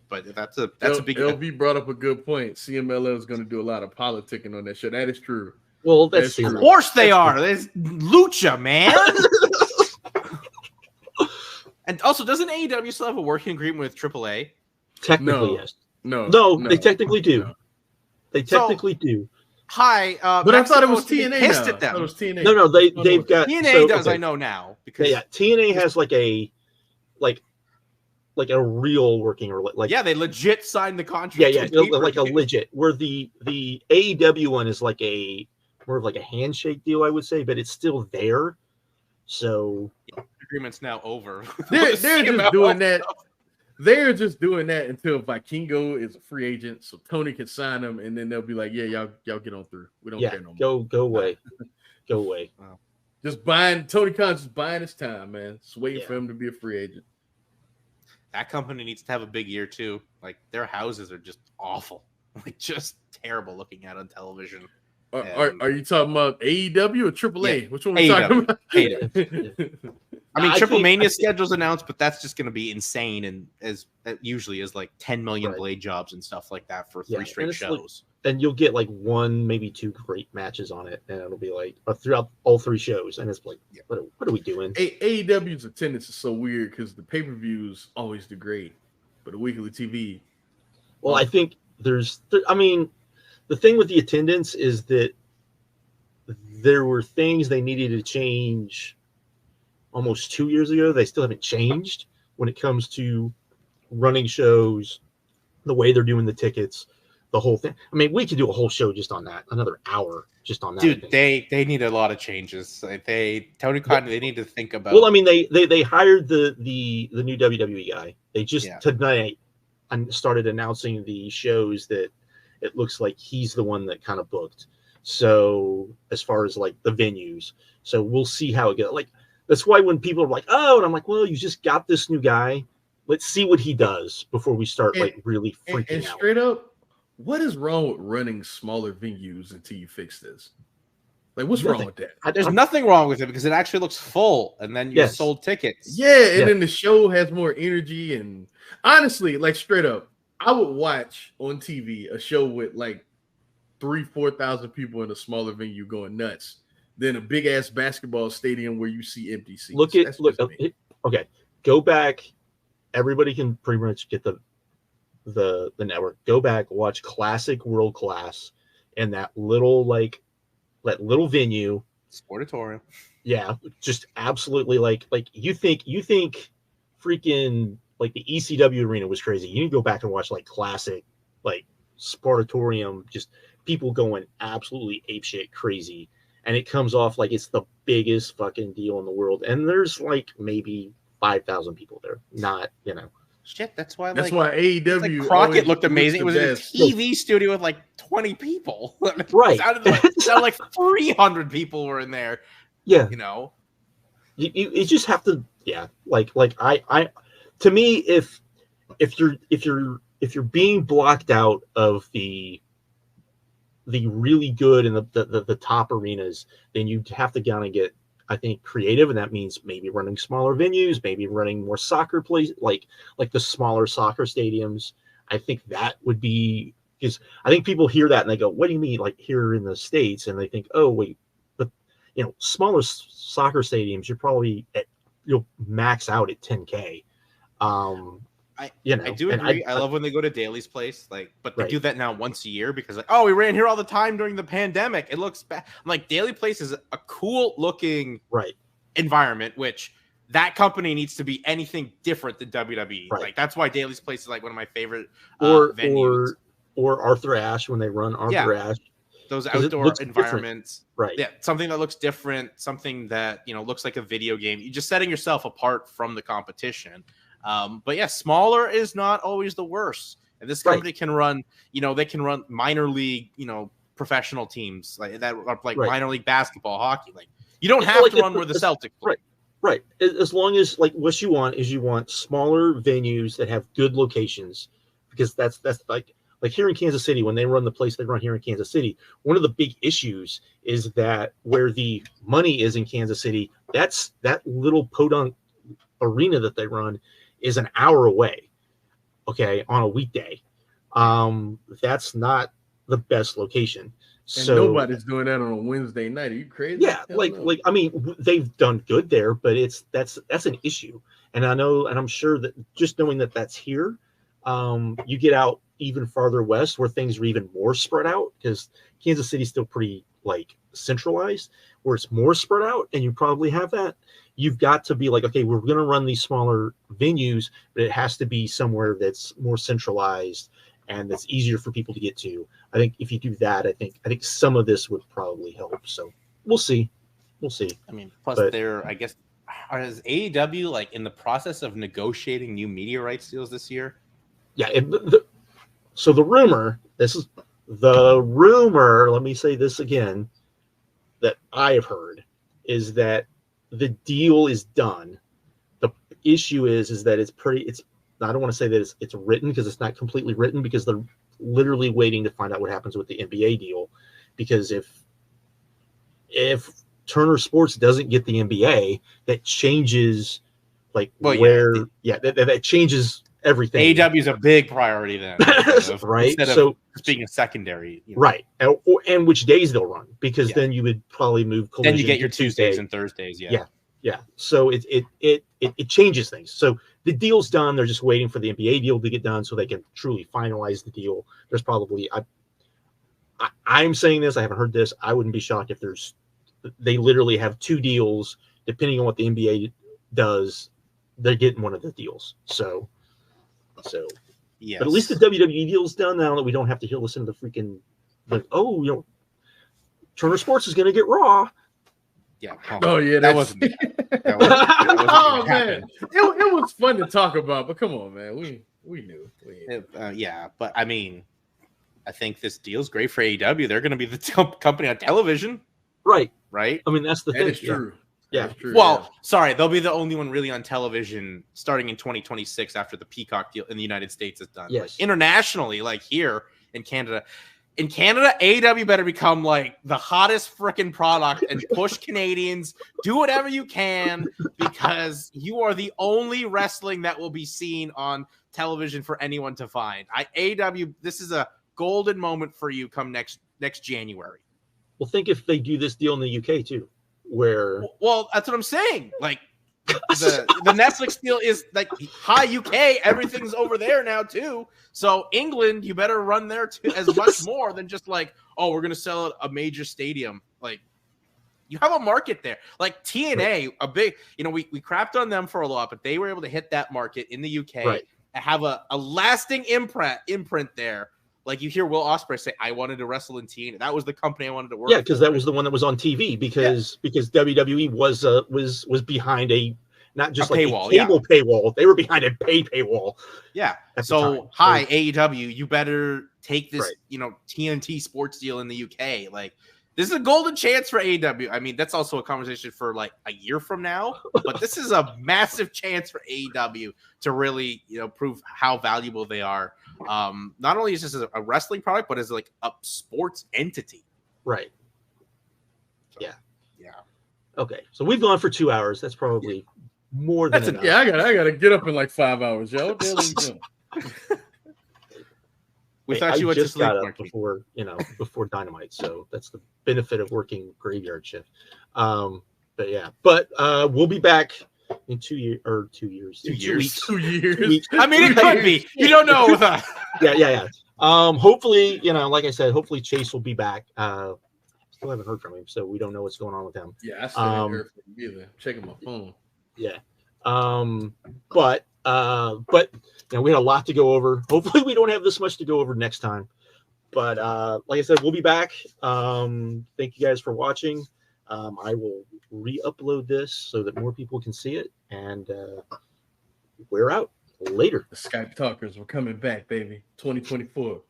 But that's a big. LV brought up a good point. CMLL is going to do a lot of politicking on that show. That is true. Well, that's true. Of course they are. There's lucha, man. And also, doesn't AEW still have a working agreement with AAA? Technically, yes. No, they technically do. No. They technically do. Hi, but I thought it was TNA. Pissed at them. It was TNA. No, they've got TNA does. I know now because TNA has like a real working or like they legit signed the contract. Like a legit. Where the AEW one is like more of like a handshake deal, I would say, but it's still there. So agreement's now over. They're just doing that. They're just doing that until Vikingo is a free agent, so Tony can sign him, and then they'll be like, "Yeah, y'all get on through. We don't care no more. Go away, go away." Wow. Just Tony Khan's just buying his time, man. Just waiting for him to be a free agent. That company needs to have a big year too. Like their houses are just awful, like just terrible looking at on television. Are you talking about AEW or AAA? Yeah. Which one are we talking about? I mean, Triple Mania schedule's announced, but that's just going to be insane, and as usually is like 10 million blade jobs and stuff like that for 3 straight shows. And you'll get like 1, maybe 2 great matches on it, and it'll be like throughout all 3 shows, and it's like, what are we doing? AEW's attendance is so weird because the pay-per-views always do great, but the weekly TV. Well, I think the thing with the attendance is that there were things they needed to change almost 2 years ago. They still haven't changed when it comes to running shows, the way they're doing the tickets. the whole thing. I mean, we could do a whole show just on that, another hour just on that. Dude, they need a lot of changes. Like Tony Khan, they need to think about. Well, I mean, they hired the new WWE guy. They just tonight started announcing the shows that it looks like he's the one that kind of booked. So as far as like the venues, so we'll see how it goes. Like that's why when people are like, "Oh," and I'm like, "Well, you just got this new guy. Let's see what he does before we start really freaking out." Straight up, what is wrong with running smaller venues until you fix this? Like, what's wrong with that? There's nothing wrong with it because it actually looks full, and then you sold tickets. Yeah, and then the show has more energy. And honestly, like straight up, I would watch on TV a show with like 3,000-4,000 people in a smaller venue going nuts than a big ass basketball stadium where you see empty seats. Okay, go back. Everybody can pretty much get the network. Go back, watch Classic World Class, and that little venue, Sportatorium. Yeah, just absolutely like you think freaking like the ECW arena was crazy. You need to go back and watch like Classic, like Sportatorium, just people going absolutely apeshit crazy, and it comes off like it's the biggest fucking deal in the world. And there's like maybe 5,000 people there. Not, shit. That's why AEW Crockett looked amazing. It was a TV studio with like 20 people. Right. It sounded like 300 people were in there. Yeah. You just have to. Yeah. Like I to me, if you're being blocked out of the really good and the top arenas, then you have to kind of get, I think, creative, and that means maybe running smaller venues, maybe running more soccer plays, like the smaller soccer stadiums. I think that would be, because I think people hear that and they go, "What do you mean?" Like here in the States, and they think, "Oh wait, but smaller soccer stadiums, you'll max out at 10K." I do agree. I love when they go to Daly's place, but they do that now once a year because we ran here all the time during the pandemic. It looks bad. I'm like, Daly Place is a cool looking environment, which that company needs to be anything different than WWE. Right. Like that's why Daly's Place is like one of my favorite venues. Or Arthur Ashe when they run Arthur Ashe. Those outdoor environments. Different. Right. Yeah. Something that looks different, something that looks like a video game. You're just setting yourself apart from the competition. But yeah, smaller is not always the worst. And this company can run, they can run minor league, professional teams like that, like minor league basketball, hockey. Like you don't have to run where the Celtics. Right. As long as like what you want is you want smaller venues that have good locations, because that's like here in Kansas City, when they run the place they run here in Kansas City, one of the big issues is that where the money is in Kansas City, that's that little podunk arena that they run is an hour away, okay, on a weekday. That's not the best location. And so nobody's doing that on a Wednesday night. Are you crazy? Yeah, I mean, they've done good there, but that's an issue. And I know, and I'm sure that just knowing that that's here, you get out even farther west where things are even more spread out, because Kansas City's still pretty centralized, where it's more spread out, and you probably have that. You've got to be like, okay, we're going to run these smaller venues, but it has to be somewhere that's more centralized and that's easier for people to get to. I think if you do that, I think some of this would probably help. So we'll see. I mean, plus I guess, is AEW in the process of negotiating new media rights deals this year? Yeah. So the rumor, let me say this again, that I have heard is that the deal is done. The issue is that I don't want to say that it's written, because it's not completely written, because they're literally waiting to find out what happens with the NBA deal. Because if Turner Sports doesn't get the NBA, that changes that changes everything. AEW is a big priority then, right? Instead of being a secondary, right? And which days they'll run, because then you would probably move Collision. Then you get your Tuesdays and Thursdays. Yeah. So it changes things. So the deal's done. They're just waiting for the NBA deal to get done so they can truly finalize the deal. There's probably I'm saying this. I haven't heard this. I wouldn't be shocked if they literally have two deals, depending on what the NBA does. They're getting one of the deals. So Yes. But at least the WWE deal's done now that we don't have to listen to the freaking like, oh, Turner Sports is going to get Raw. Yeah. Oh yeah, that wasn't. That wasn't oh gonna man, happen. it was fun to talk about, but come on, man, we knew. Yeah, but I mean, I think this deal's great for AEW. They're going to be the company on television, right? Right. I mean, that's the thing. That is true. Yeah. That is true. Well, sorry, they'll be the only one really on television starting in 2026 after the Peacock deal in the United States is done. Yes. Like, internationally, like here in Canada. In Canada, AEW better become like the hottest freaking product and push Canadians. Do whatever you can because you are the only wrestling that will be seen on television for anyone to find. AEW, this is a golden moment for you come next January. Well, think if they do this deal in the UK too, where well, that's what I'm saying. Like the Netflix deal is like hi UK, everything's over there now too. So England, you better run there too, as much more than just like, oh, we're gonna sell a major stadium. Like you have a market there. Like TNA, a big, we crapped on them for a lot, but they were able to hit that market in the UK and have a lasting imprint there. Like you hear Will Ospreay say, "I wanted to wrestle in TNA. That was the company I wanted to work." Yeah, because that was the one that was on TV. Because WWE was behind a not just a paywall, cable paywall. They were behind a paywall. Yeah. So AEW, you better take this, TNT sports deal in the UK. Like this is a golden chance for AEW. I mean, that's also a conversation for like a year from now. But this is a massive chance for AEW to really, prove how valuable they are. Not only is this a wrestling product, but as like a sports entity. Right. So, yeah. Yeah. Okay. So we've gone for 2 hours. That's probably more than enough. Yeah, I gotta get up in like 5 hours, yo. We thought you went to sleep got up before Dynamite, so that's the benefit of working graveyard shift. But we'll be back in 2 years or 2 years. 2 years. 2 years. 2 weeks. I mean, it could be. You don't know with us. Yeah. Hopefully, like I said, hopefully Chase will be back. Still haven't heard from him, so we don't know what's going on with him. Yeah, I still haven't heard from him either. Checking my phone. Yeah. But we had a lot to go over. Hopefully we don't have this much to go over next time. But like I said, we'll be back. Thank you guys for watching. I will re-upload this so that more people can see it. And we're out later. The Skype talkers, we're coming back, baby. 2024.